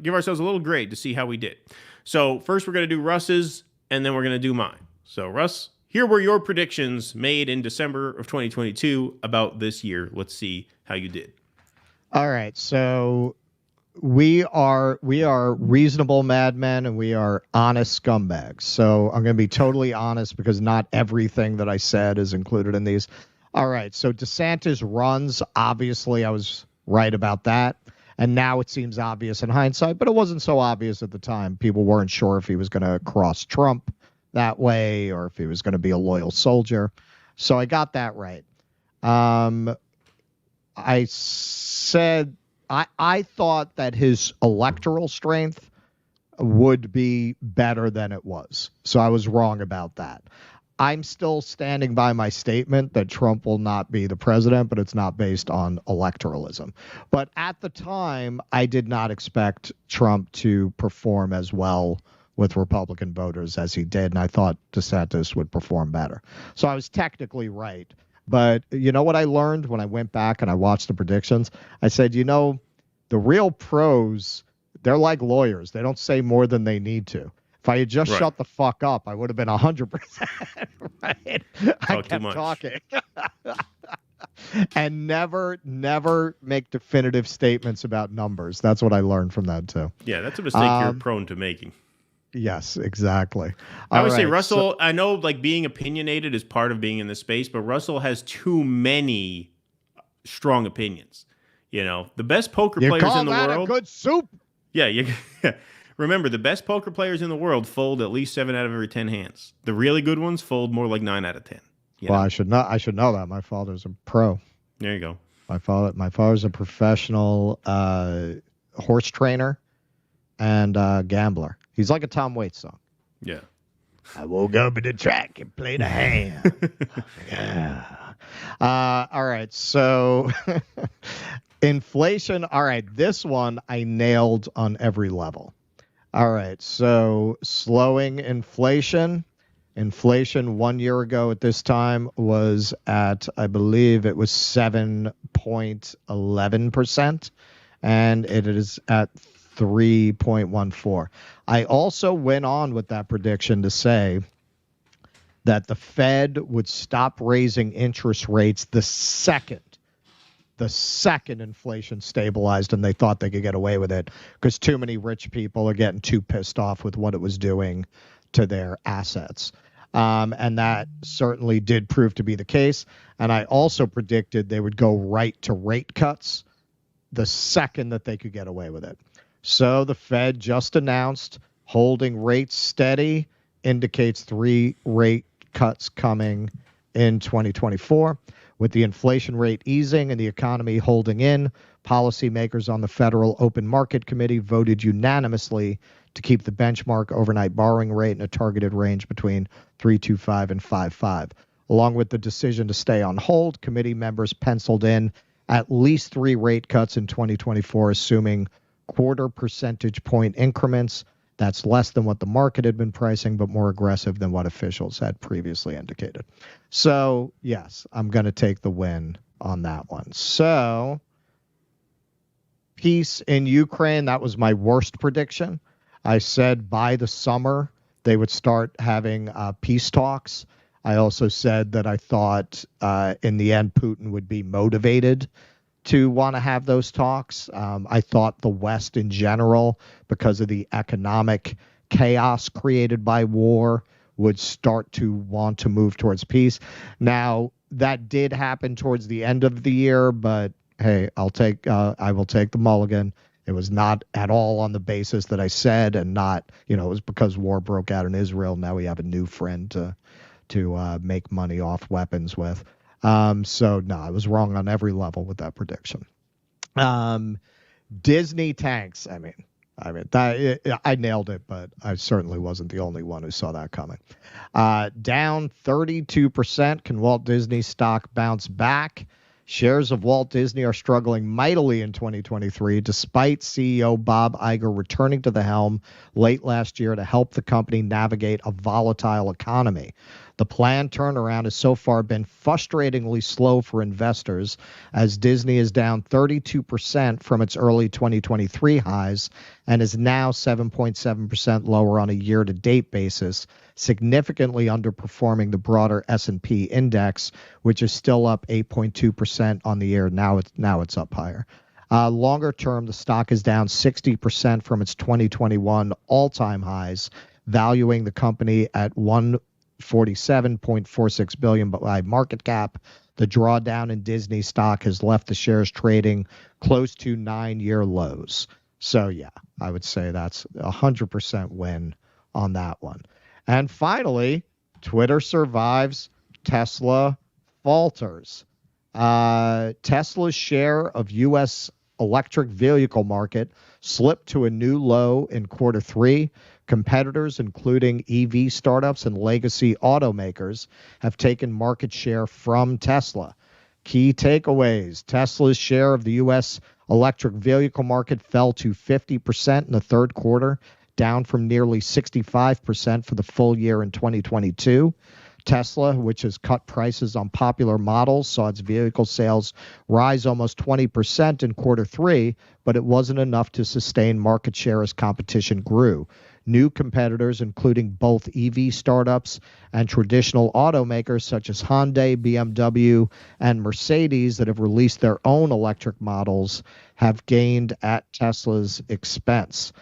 give ourselves a little grade to see how we did. So first we're going to do Russ's, and then we're going to do mine. So Russ, here were your predictions made in December of 2022 about this year. Let's see how you did. All right. So we are reasonable madmen, and we are honest scumbags. So I'm going to be totally honest because not everything that I said is included in these. All right. So DeSantis runs. Obviously, I was right about that. And now it seems obvious in hindsight, but it wasn't so obvious at the time. People weren't sure if he was going to cross Trump that way or if he was going to be a loyal soldier. So I got that right. I said I thought that his electoral strength would be better than it was. So I was wrong about that. I'm still standing by my statement that Trump will not be the president, but it's not based on electoralism. But at the time, I did not expect Trump to perform as well with Republican voters as he did, and I thought DeSantis would perform better. So I was technically right. But you know what I learned when I went back and I watched the predictions? I said, the real pros, they're like lawyers. They don't say more than they need to. If I had just shut the fuck up, I would have been 100%. Right? I kept talking. And never make definitive statements about numbers. That's what I learned from that, too. Yeah, that's a mistake you're prone to making. Yes, exactly. I would say Russell, I know like being opinionated is part of being in this space, but Russell has too many strong opinions. The best poker players in the world. You call that a good soup? Yeah, remember, the best poker players in the world fold at least 7 out of every 10 hands. The really good ones fold more like 9 out of 10. Well, I should know that. My father's a pro. There you go. My father's a professional horse trainer and gambler. He's like a Tom Waits song. Yeah. I woke up at the track and played a hand. Yeah. All right. So inflation. All right. This one I nailed on every level. All right. So slowing inflation. Inflation 1 year ago at this time was at, I believe it was 7.11%. And it is at 3.14. I also went on with that prediction to say that the Fed would stop raising interest rates the second inflation stabilized, and they thought they could get away with it because too many rich people are getting too pissed off with what it was doing to their assets. And that certainly did prove to be the case. And I also predicted they would go right to rate cuts the second that they could get away with it. So the Fed just announced holding rates steady, indicates 3 rate cuts coming in 2024. With the inflation rate easing and the economy holding in, policymakers on the Federal Open Market Committee voted unanimously to keep the benchmark overnight borrowing rate in a targeted range between 3.25 and 5.5. Along with the decision to stay on hold, committee members penciled in at least 3 rate cuts in 2024, assuming quarter percentage point increments. That's less than what the market had been pricing, but more aggressive than what officials had previously indicated. So, yes, I'm going to take the win on that one. So, peace in Ukraine, that was my worst prediction. I said by the summer they would start having peace talks. I also said that I thought in the end Putin would be motivated to want to have those talks. I thought the West in general, because of the economic chaos created by war, would start to want to move towards peace. Now, that did happen towards the end of the year, but hey, I will take the mulligan. It was not at all on the basis that I said, and not, it was because war broke out in Israel. Now we have a new friend to make money off weapons with. So no, I was wrong on every level with that prediction. Disney tanks. I mean, I nailed it, but I certainly wasn't the only one who saw that coming. Down 32%. Can Walt Disney stock bounce back? Shares of Walt Disney are struggling mightily in 2023, despite CEO Bob Iger returning to the helm late last year to help the company navigate a volatile economy. The planned turnaround has so far been frustratingly slow for investors, as Disney is down 32% from its early 2023 highs and is now 7.7% lower on a year-to-date basis, significantly underperforming the broader S&P index, which is still up 8.2% on the year. Now it's up higher. Longer term, the stock is down 60% from its 2021 all-time highs, valuing the company at $147.46 billion by market cap. The drawdown in Disney stock has left the shares trading close to 9-year lows. So yeah, I would say that's 100% win on that one. And finally, Twitter survives, Tesla falters. Tesla's share of U.S. electric vehicle market slipped to a new low in quarter three. Competitors, including EV startups and legacy automakers, have taken market share from Tesla. Key takeaways: Tesla's share of the U.S. electric vehicle market fell to 50% in the third quarter, down from nearly 65% for the full year in 2022. Tesla, which has cut prices on popular models, saw its vehicle sales rise almost 20% in quarter three, but it wasn't enough to sustain market share as competition grew. New competitors, including both EV startups and traditional automakers such as Hyundai, BMW, and Mercedes that have released their own electric models, have gained at Tesla's expense.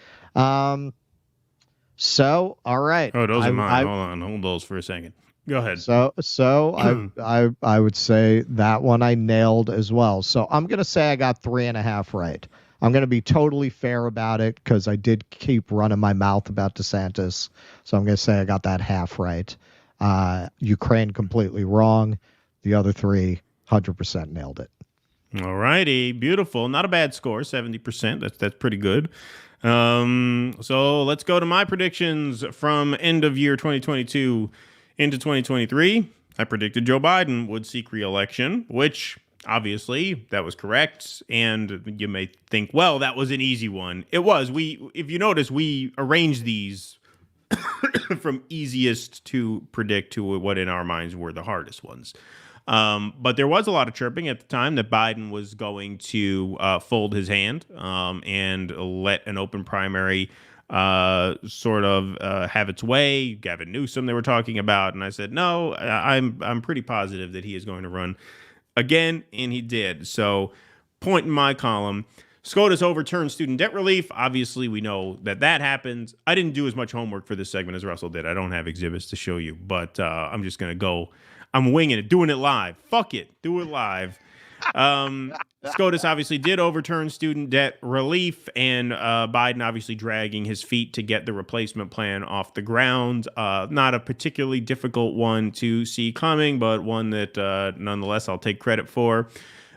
So, all right. Oh, those are mine. Hold on. Hold those for a second. Go ahead. So I would say that one I nailed as well. So I'm going to say I got 3.5 right. I'm going to be totally fair about it because I did keep running my mouth about DeSantis. So I'm going to say I got that half right. Ukraine completely wrong. The other 100% nailed it. All righty. Beautiful. Not a bad score. 70%. That's pretty good. So let's go to my predictions from end of year 2022 into 2023. I predicted Joe Biden would seek re-election, which obviously that was correct. And you may think, well, that was an easy one. It was. If you notice, we arranged these from easiest to predict to what in our minds were the hardest ones. But there was a lot of chirping at the time that Biden was going to fold his hand and let an open primary sort of have its way. Gavin Newsom they were talking about, and I said no, I'm pretty positive that he is going to run again, and he did. So, point in my column: SCOTUS overturned student debt relief. Obviously, we know that happened. I didn't do as much homework for this segment as Russell did. I don't have exhibits to show you, but I'm just gonna go. I'm winging it, doing it live. Fuck it, do it live. SCOTUS obviously did overturn student debt relief, and Biden obviously dragging his feet to get the replacement plan off the ground. Not a particularly difficult one to see coming, but one that nonetheless I'll take credit for.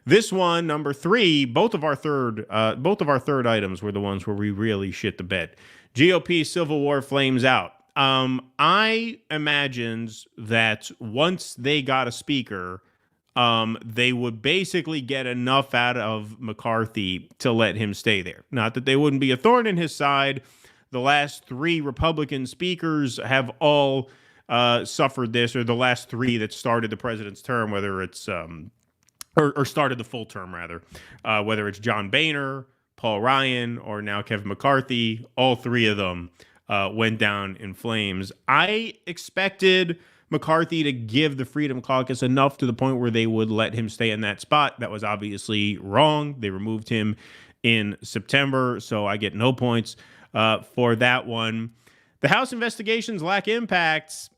This one, number 3, both of our third items were the ones where we really shit the bed. GOP civil war flames out. I imagined that once they got a speaker, they would basically get enough out of McCarthy to let him stay there. Not that they wouldn't be a thorn in his side. The last 3 Republican speakers have all suffered this, or the last 3 that started the president's term, whether it's or started the full term rather, whether it's John Boehner, Paul Ryan, or now Kevin McCarthy. All 3 of them went down in flames. I expected McCarthy to give the Freedom Caucus enough to the point where they would let him stay in that spot. That was obviously wrong. They removed him in September, so I get no points for that one. The House investigations lack impacts.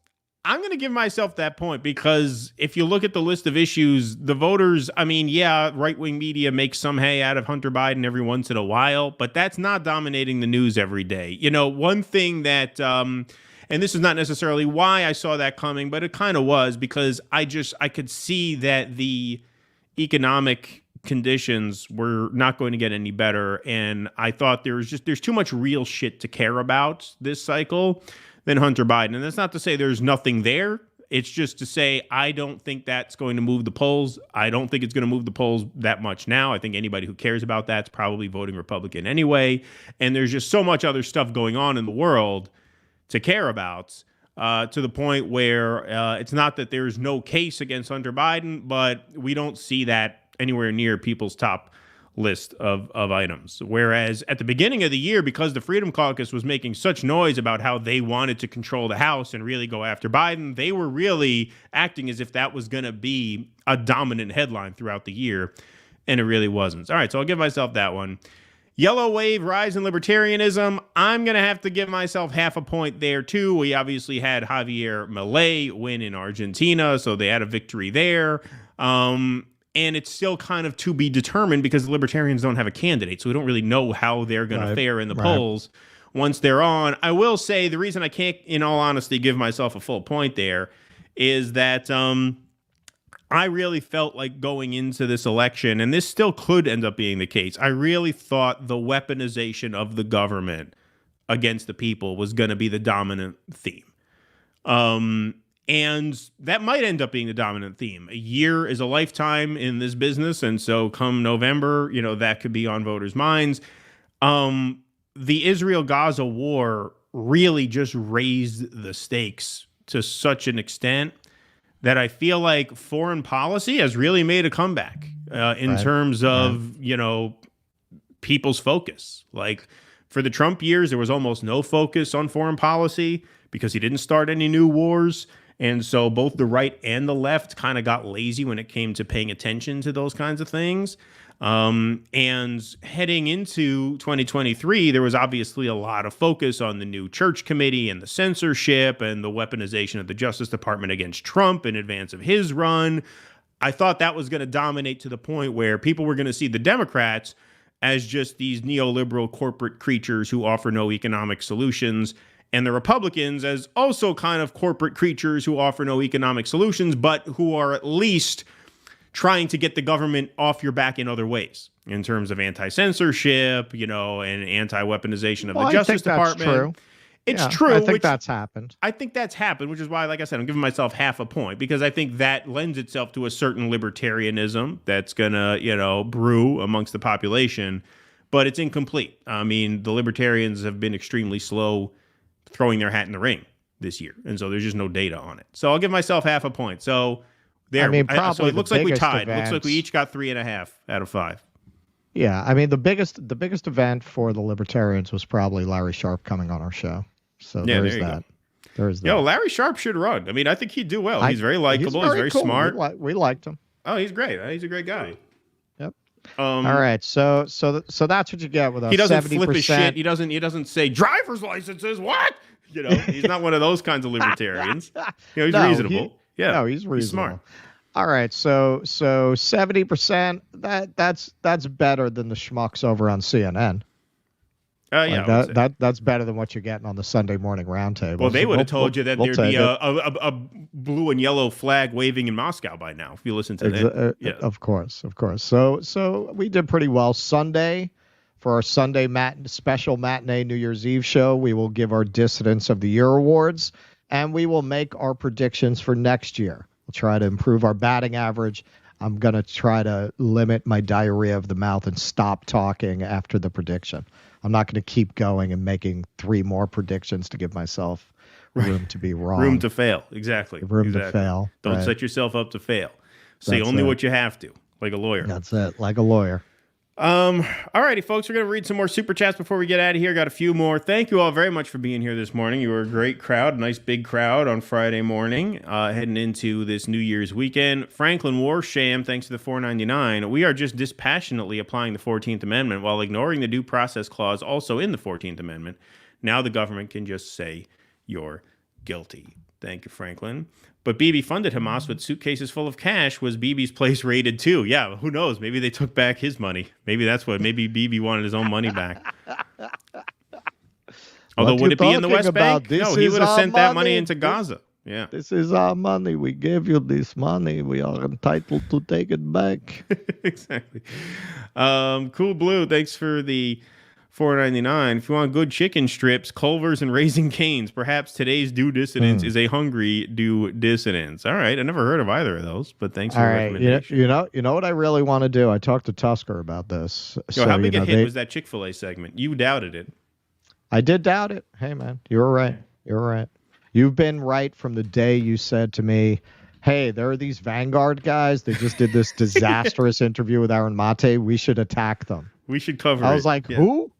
I'm going to give myself that point because if you look at the list of issues, the voters, I mean, yeah, right-wing media makes some hay out of Hunter Biden every once in a while, but that's not dominating the news every day. You know, one thing that, and this is not necessarily why I saw that coming, but it kind of was because I could see that the economic conditions were not going to get any better. And I thought there's too much real shit to care about this cycle than Hunter Biden. And that's not to say there's nothing there. It's just to say I don't think that's going to move the polls. I don't think it's going to move the polls that much now. I think anybody who cares about that's probably voting Republican anyway. And there's just so much other stuff going on in the world to care about to the point where it's not that there's no case against Hunter Biden, but we don't see that anywhere near people's top list of items. Whereas at the beginning of the year, because the Freedom Caucus was making such noise about how they wanted to control the House and really go after Biden, they were really acting as if that was going to be a dominant headline throughout the year, and it really wasn't. All right, so I'll give myself that one. Yellow wave, rise in libertarianism. I'm going to have to give myself half a point there, too. We obviously had Javier Milei win in Argentina, so they had a victory there. And it's still kind of to be determined because the libertarians don't have a candidate, so we don't really know how they're going to fare in the polls once they're on. I will say the reason I can't, in all honesty, give myself a full point there is that I really felt like going into this election, and this still could end up being the case, I really thought the weaponization of the government against the people was going to be the dominant theme. And that might end up being the dominant theme. A year is a lifetime in this business, and so come November, you know, that could be on voters' minds. The Israel-Gaza war really just raised the stakes to such an extent that I feel like foreign policy has really made a comeback in terms of, you know, people's focus. Like for the Trump years, there was almost no focus on foreign policy because he didn't start any new wars. And so both the right and the left kind of got lazy when it came to paying attention to those kinds of things. And heading into 2023, there was obviously a lot of focus on the new church committee and the censorship and the weaponization of the Justice Department against Trump in advance of his run. I thought that was going to dominate to the point where people were going to see the Democrats as just these neoliberal corporate creatures who offer no economic solutions, and the Republicans as also kind of corporate creatures who offer no economic solutions, but who are at least trying to get the government off your back in other ways in terms of anti-censorship, you know, and anti-weaponization of the Justice Department. True. It's true. I think that's happened. I think that's happened, which is why, like I said, I'm giving myself half a point because I think that lends itself to a certain libertarianism that's going to, you know, brew amongst the population, but it's incomplete. I mean, the libertarians have been extremely slow throwing their hat in the ring this year. And so there's just no data on it. So I'll give myself half a point. So there, I mean, probably so it looks like we tied. Event, looks like we each got 3.5 out of 5. Yeah. I mean, the biggest event for the libertarians was probably Larry Sharpe coming on our show. So yeah, there's that. There's that. Yo, Larry Sharpe should run. I mean, I think he'd do well. He's very likable. He's very cool. smart. We liked him. Oh, he's great. He's a great guy. Yep. All right. So that's what you get with us. He doesn't 70%. flip his shit. He doesn't say driver's licenses. What? You know, he's not one of those kinds of libertarians. You know, he's reasonable. He's reasonable. He's smart. All right, so 70%. That's better than the schmucks over on CNN. That's better than what you're getting on the Sunday morning roundtable. Well, they would have told you that there'd be a blue and yellow flag waving in Moscow by now if you listen to that. Yeah. Of course. So we did pretty well Sunday. For our Sunday special matinee New Year's Eve show, we will give our Dissidents of the Year awards, and we will make our predictions for next year. We'll try to improve our batting average. I'm going to try to limit my diarrhea of the mouth and stop talking after the prediction. I'm not going to keep going and making 3 more predictions to give myself room to be wrong. Room to fail. Exactly. Room to fail. Don't set yourself up to fail. Say only what you have to, like a lawyer. That's it, like a lawyer. All righty, folks, we're going to read some more super chats before we get out of here. Got a few more. Thank you all very much for being here this morning. You were a great crowd, nice big crowd on Friday morning, heading into this New Year's weekend. Franklin Warsham, thanks to the $4.99. We are just dispassionately applying the 14th Amendment while ignoring the due process clause also in the 14th Amendment. Now the government can just say you're guilty. Thank you, Franklin. But Bibi funded Hamas with suitcases full of cash. Was Bibi's place raided too? Yeah, who knows? Maybe they took back his money. Maybe that's what. Maybe Bibi wanted his own money back. Although, would it be in the West Bank? No, he would have sent that money into Gaza. Yeah. This is our money. We gave you this money. We are entitled to take it back. Exactly. Cool Blue, thanks for the $4.99. If you want good chicken strips, Culver's and Raising Cane's, perhaps today's due dissidence is a hungry due dissidence. All right, I never heard of either of those, but thanks for the recommendation. You know what I really want to do? I talked to Tusker about this. Yo, how big a hit was that Chick-fil-A segment? You doubted it. I did doubt it. Hey, man, you were right. You're right. You've been right from the day you said to me, hey, there are these Vanguard guys. They just did this disastrous interview with Aaron Mate. We should attack them. We should cover it. I was like, who?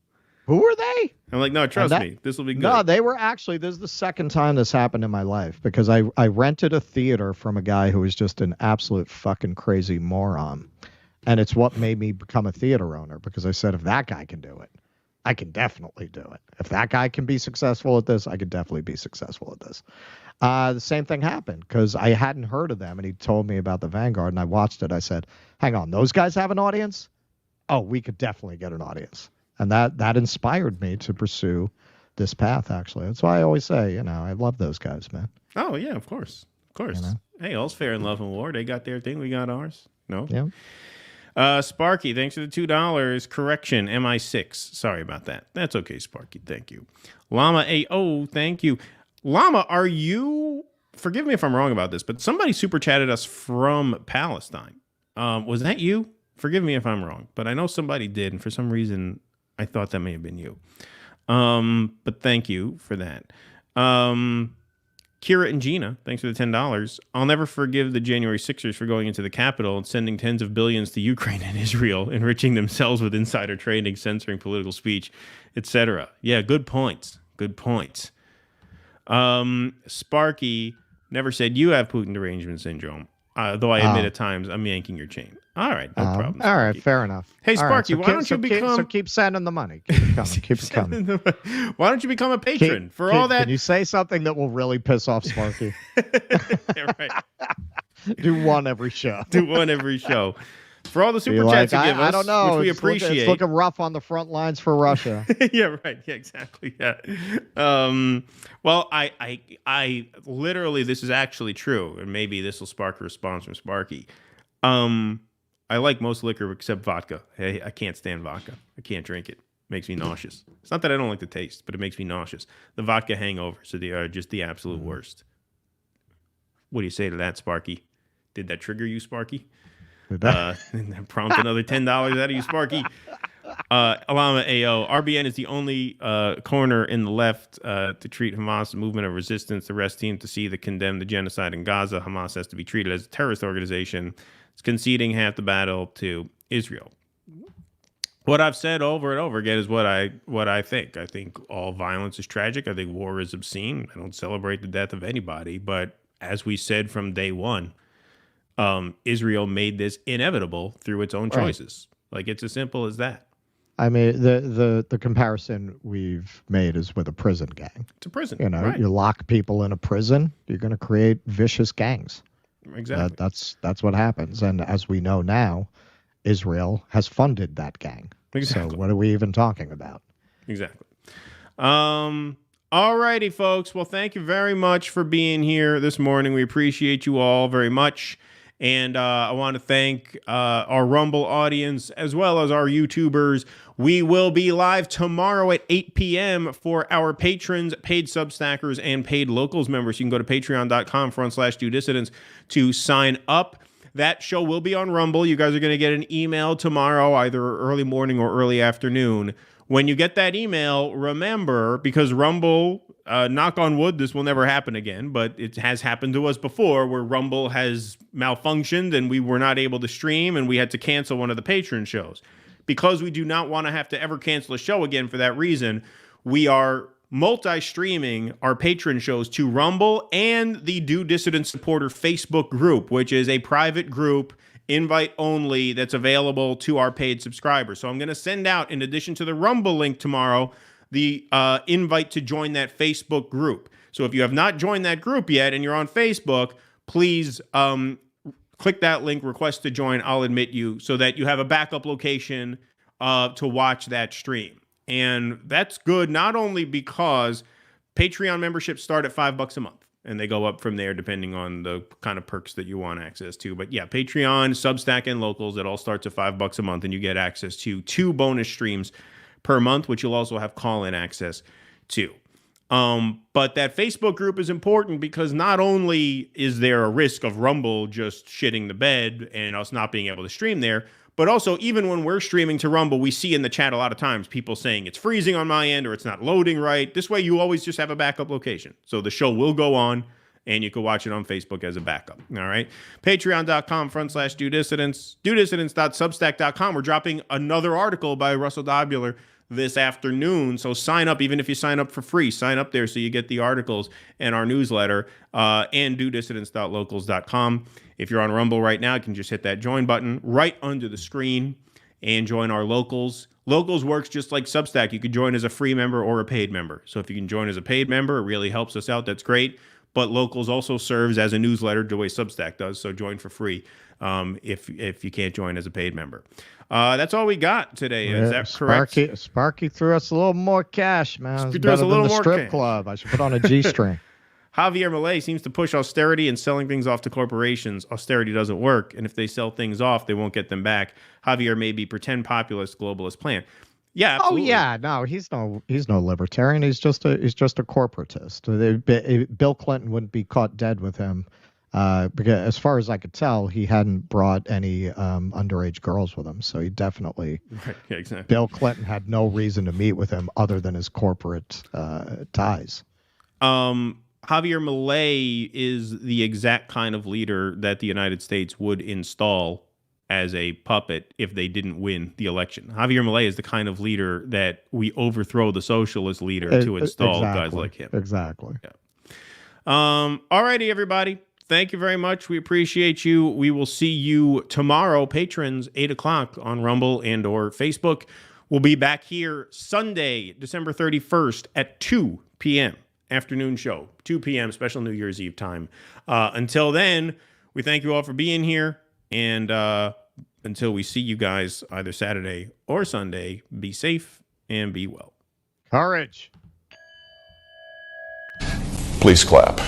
Who are they? I'm like, no, trust me. This will be good. No, they were actually, this is the second time this happened in my life because I rented a theater from a guy who was just an absolute fucking crazy moron. And it's what made me become a theater owner because I said, if that guy can do it, I can definitely do it. If that guy can be successful at this, I could definitely be successful at this. The same thing happened because I hadn't heard of them, and he told me about the Vanguard, and I watched it. I said, hang on, those guys have an audience? Oh, we could definitely get an audience. And that inspired me to pursue this path, actually. That's why I always say, I love those guys, man. Oh, yeah, of course. Of course. Hey, all's fair in love and war. They got their thing. We got ours. No? Yeah. Sparky, thanks for the $2. Correction, MI6. Sorry about that. That's okay, Sparky. Thank you. Llama AO, thank you. Llama, are you, forgive me if I'm wrong about this, but somebody super chatted us from Palestine. Was that you? Forgive me if I'm wrong, but I know somebody did, and for some reason, I thought that may have been you. But thank you for that. Kira and Gina, thanks for the $10. I'll never forgive the January 6ers for going into the Capitol and sending tens of billions to Ukraine and Israel, enriching themselves with insider trading, censoring political speech, etc. Yeah, good points. Good points. Sparky never said you have Putin derangement syndrome, though I admit at times I'm yanking your chain. All right, no problem. All right, fair enough. Hey, Sparky, why don't you become... So keep sending the money. Keep it coming. Keep it coming. Why don't you become a patron for all that? Can you say something that will really piss off Sparky? Yeah, right. Do one every show. Do one every show. For all the super chats you give us, I don't know. which we appreciate. It's looking rough on the front lines for Russia. Yeah, right. Yeah, exactly. Yeah. Well, I literally, this is actually true, and maybe this will spark a response from Sparky. I like most liquor except vodka. Hey, I can't stand vodka. I can't drink it. Makes me nauseous. It's not that I don't like the taste, but it makes me nauseous. The vodka hangovers are just the absolute worst. What do you say to that, Sparky? Did that trigger you, Sparky? Prompt another $10 out of you, Sparky. Alama AO. RBN is the only corner in the left to treat Hamas a movement of resistance. The rest seem to see the condemn the genocide in Gaza. Hamas has to be treated as a terrorist organization. It's conceding half the battle to Israel. What I've said over and over again is what I think. I think all violence is tragic. I think war is obscene. I don't celebrate the death of anybody. But as we said from day one, Israel made this inevitable through its own choices. Like, it's as simple as that. I mean, the comparison we've made is with a prison gang. It's a prison. Right. You lock people in a prison, you're going to create vicious gangs. Exactly. That's what happens. And as we know now, Israel has funded that gang. Exactly. So what are we even talking about? Exactly. All righty, folks. Well, thank you very much for being here this morning. We appreciate you all very much. And I want to thank our Rumble audience as well as our YouTubers. We will be live tomorrow at 8 p.m. for our patrons, paid Substackers, and paid Locals members. You can go to patreon.com/DoDissidents to sign up. That show will be on Rumble. You guys are going to get an email tomorrow, either early morning or early afternoon. When you get that email, remember, because Rumble, knock on wood, this will never happen again, but it has happened to us before where Rumble has malfunctioned and we were not able to stream and we had to cancel one of the patron shows. Because we do not want to have to ever cancel a show again for that reason, we are multi-streaming our patron shows to Rumble and the Do Dissident Supporter Facebook group, which is a private group, invite only, that's available to our paid subscribers. So I'm going to send out, in addition to the Rumble link tomorrow, the invite to join that Facebook group. So So if you have not joined that group yet and you're on Facebook, please click that link, request to join. I'll admit you so that you have a backup location to watch that stream. And that's good not only because Patreon memberships start at $5 a month and they go up from there depending on the kind of perks that you want access to. But yeah, Patreon, Substack, and Locals, it all starts at $5 a month and you get access to 2 bonus streams per month, which you'll also have call-in access to. But that Facebook group is important because not only is there a risk of Rumble just shitting the bed and us not being able to stream there, but also even when we're streaming to Rumble, we see in the chat a lot of times people saying it's freezing on my end or it's not loading right. This way you always just have a backup location. So the show will go on and you can watch it on Facebook as a backup. All right. Patreon.com/DoDissidents, DoDissidents.substack.com. We're dropping another article by Russell Dobular this afternoon. So sign up, even if you sign up for free, sign up there so you get the articles and our newsletter and DoDissidents.locals.com. If you're on Rumble right now, you can just hit that join button right under the screen and join our Locals. Locals works just like Substack. You can join as a free member or a paid member. So if you can join as a paid member, it really helps us out. That's great. But Locals also serves as a newsletter the way Substack does. So join for free if you can't join as a paid member. That's all we got today. Is that correct? Sparky threw us a little more cash, man. He threw us a little more strip cash. club. I should put on a G-string. Javier Milei seems to push austerity and selling things off to corporations. Austerity doesn't work, and if they sell things off, they won't get them back. Javier may be pretend populist globalist plan. Yeah, absolutely. Oh yeah, no, he's no libertarian. He's just a corporatist. Bill Clinton wouldn't be caught dead with him, because as far as I could tell, he hadn't brought any underage girls with him. So he definitely, right, yeah, exactly. Bill Clinton had no reason to meet with him other than his corporate ties. Javier Milei is the exact kind of leader that the United States would install as a puppet if they didn't win the election. Javier Milei is the kind of leader that we overthrow the socialist leader to install guys like him. Exactly. Yeah. All righty, everybody. Thank you very much. We appreciate you. We will see you tomorrow, patrons, 8 o'clock on Rumble and or Facebook. We'll be back here Sunday, December 31st at 2 p.m. afternoon show, 2 p.m. special New Year's Eve time. Until then, we thank you all for being here. And until we see you guys either Saturday or Sunday, be safe and be well. Courage. Please clap.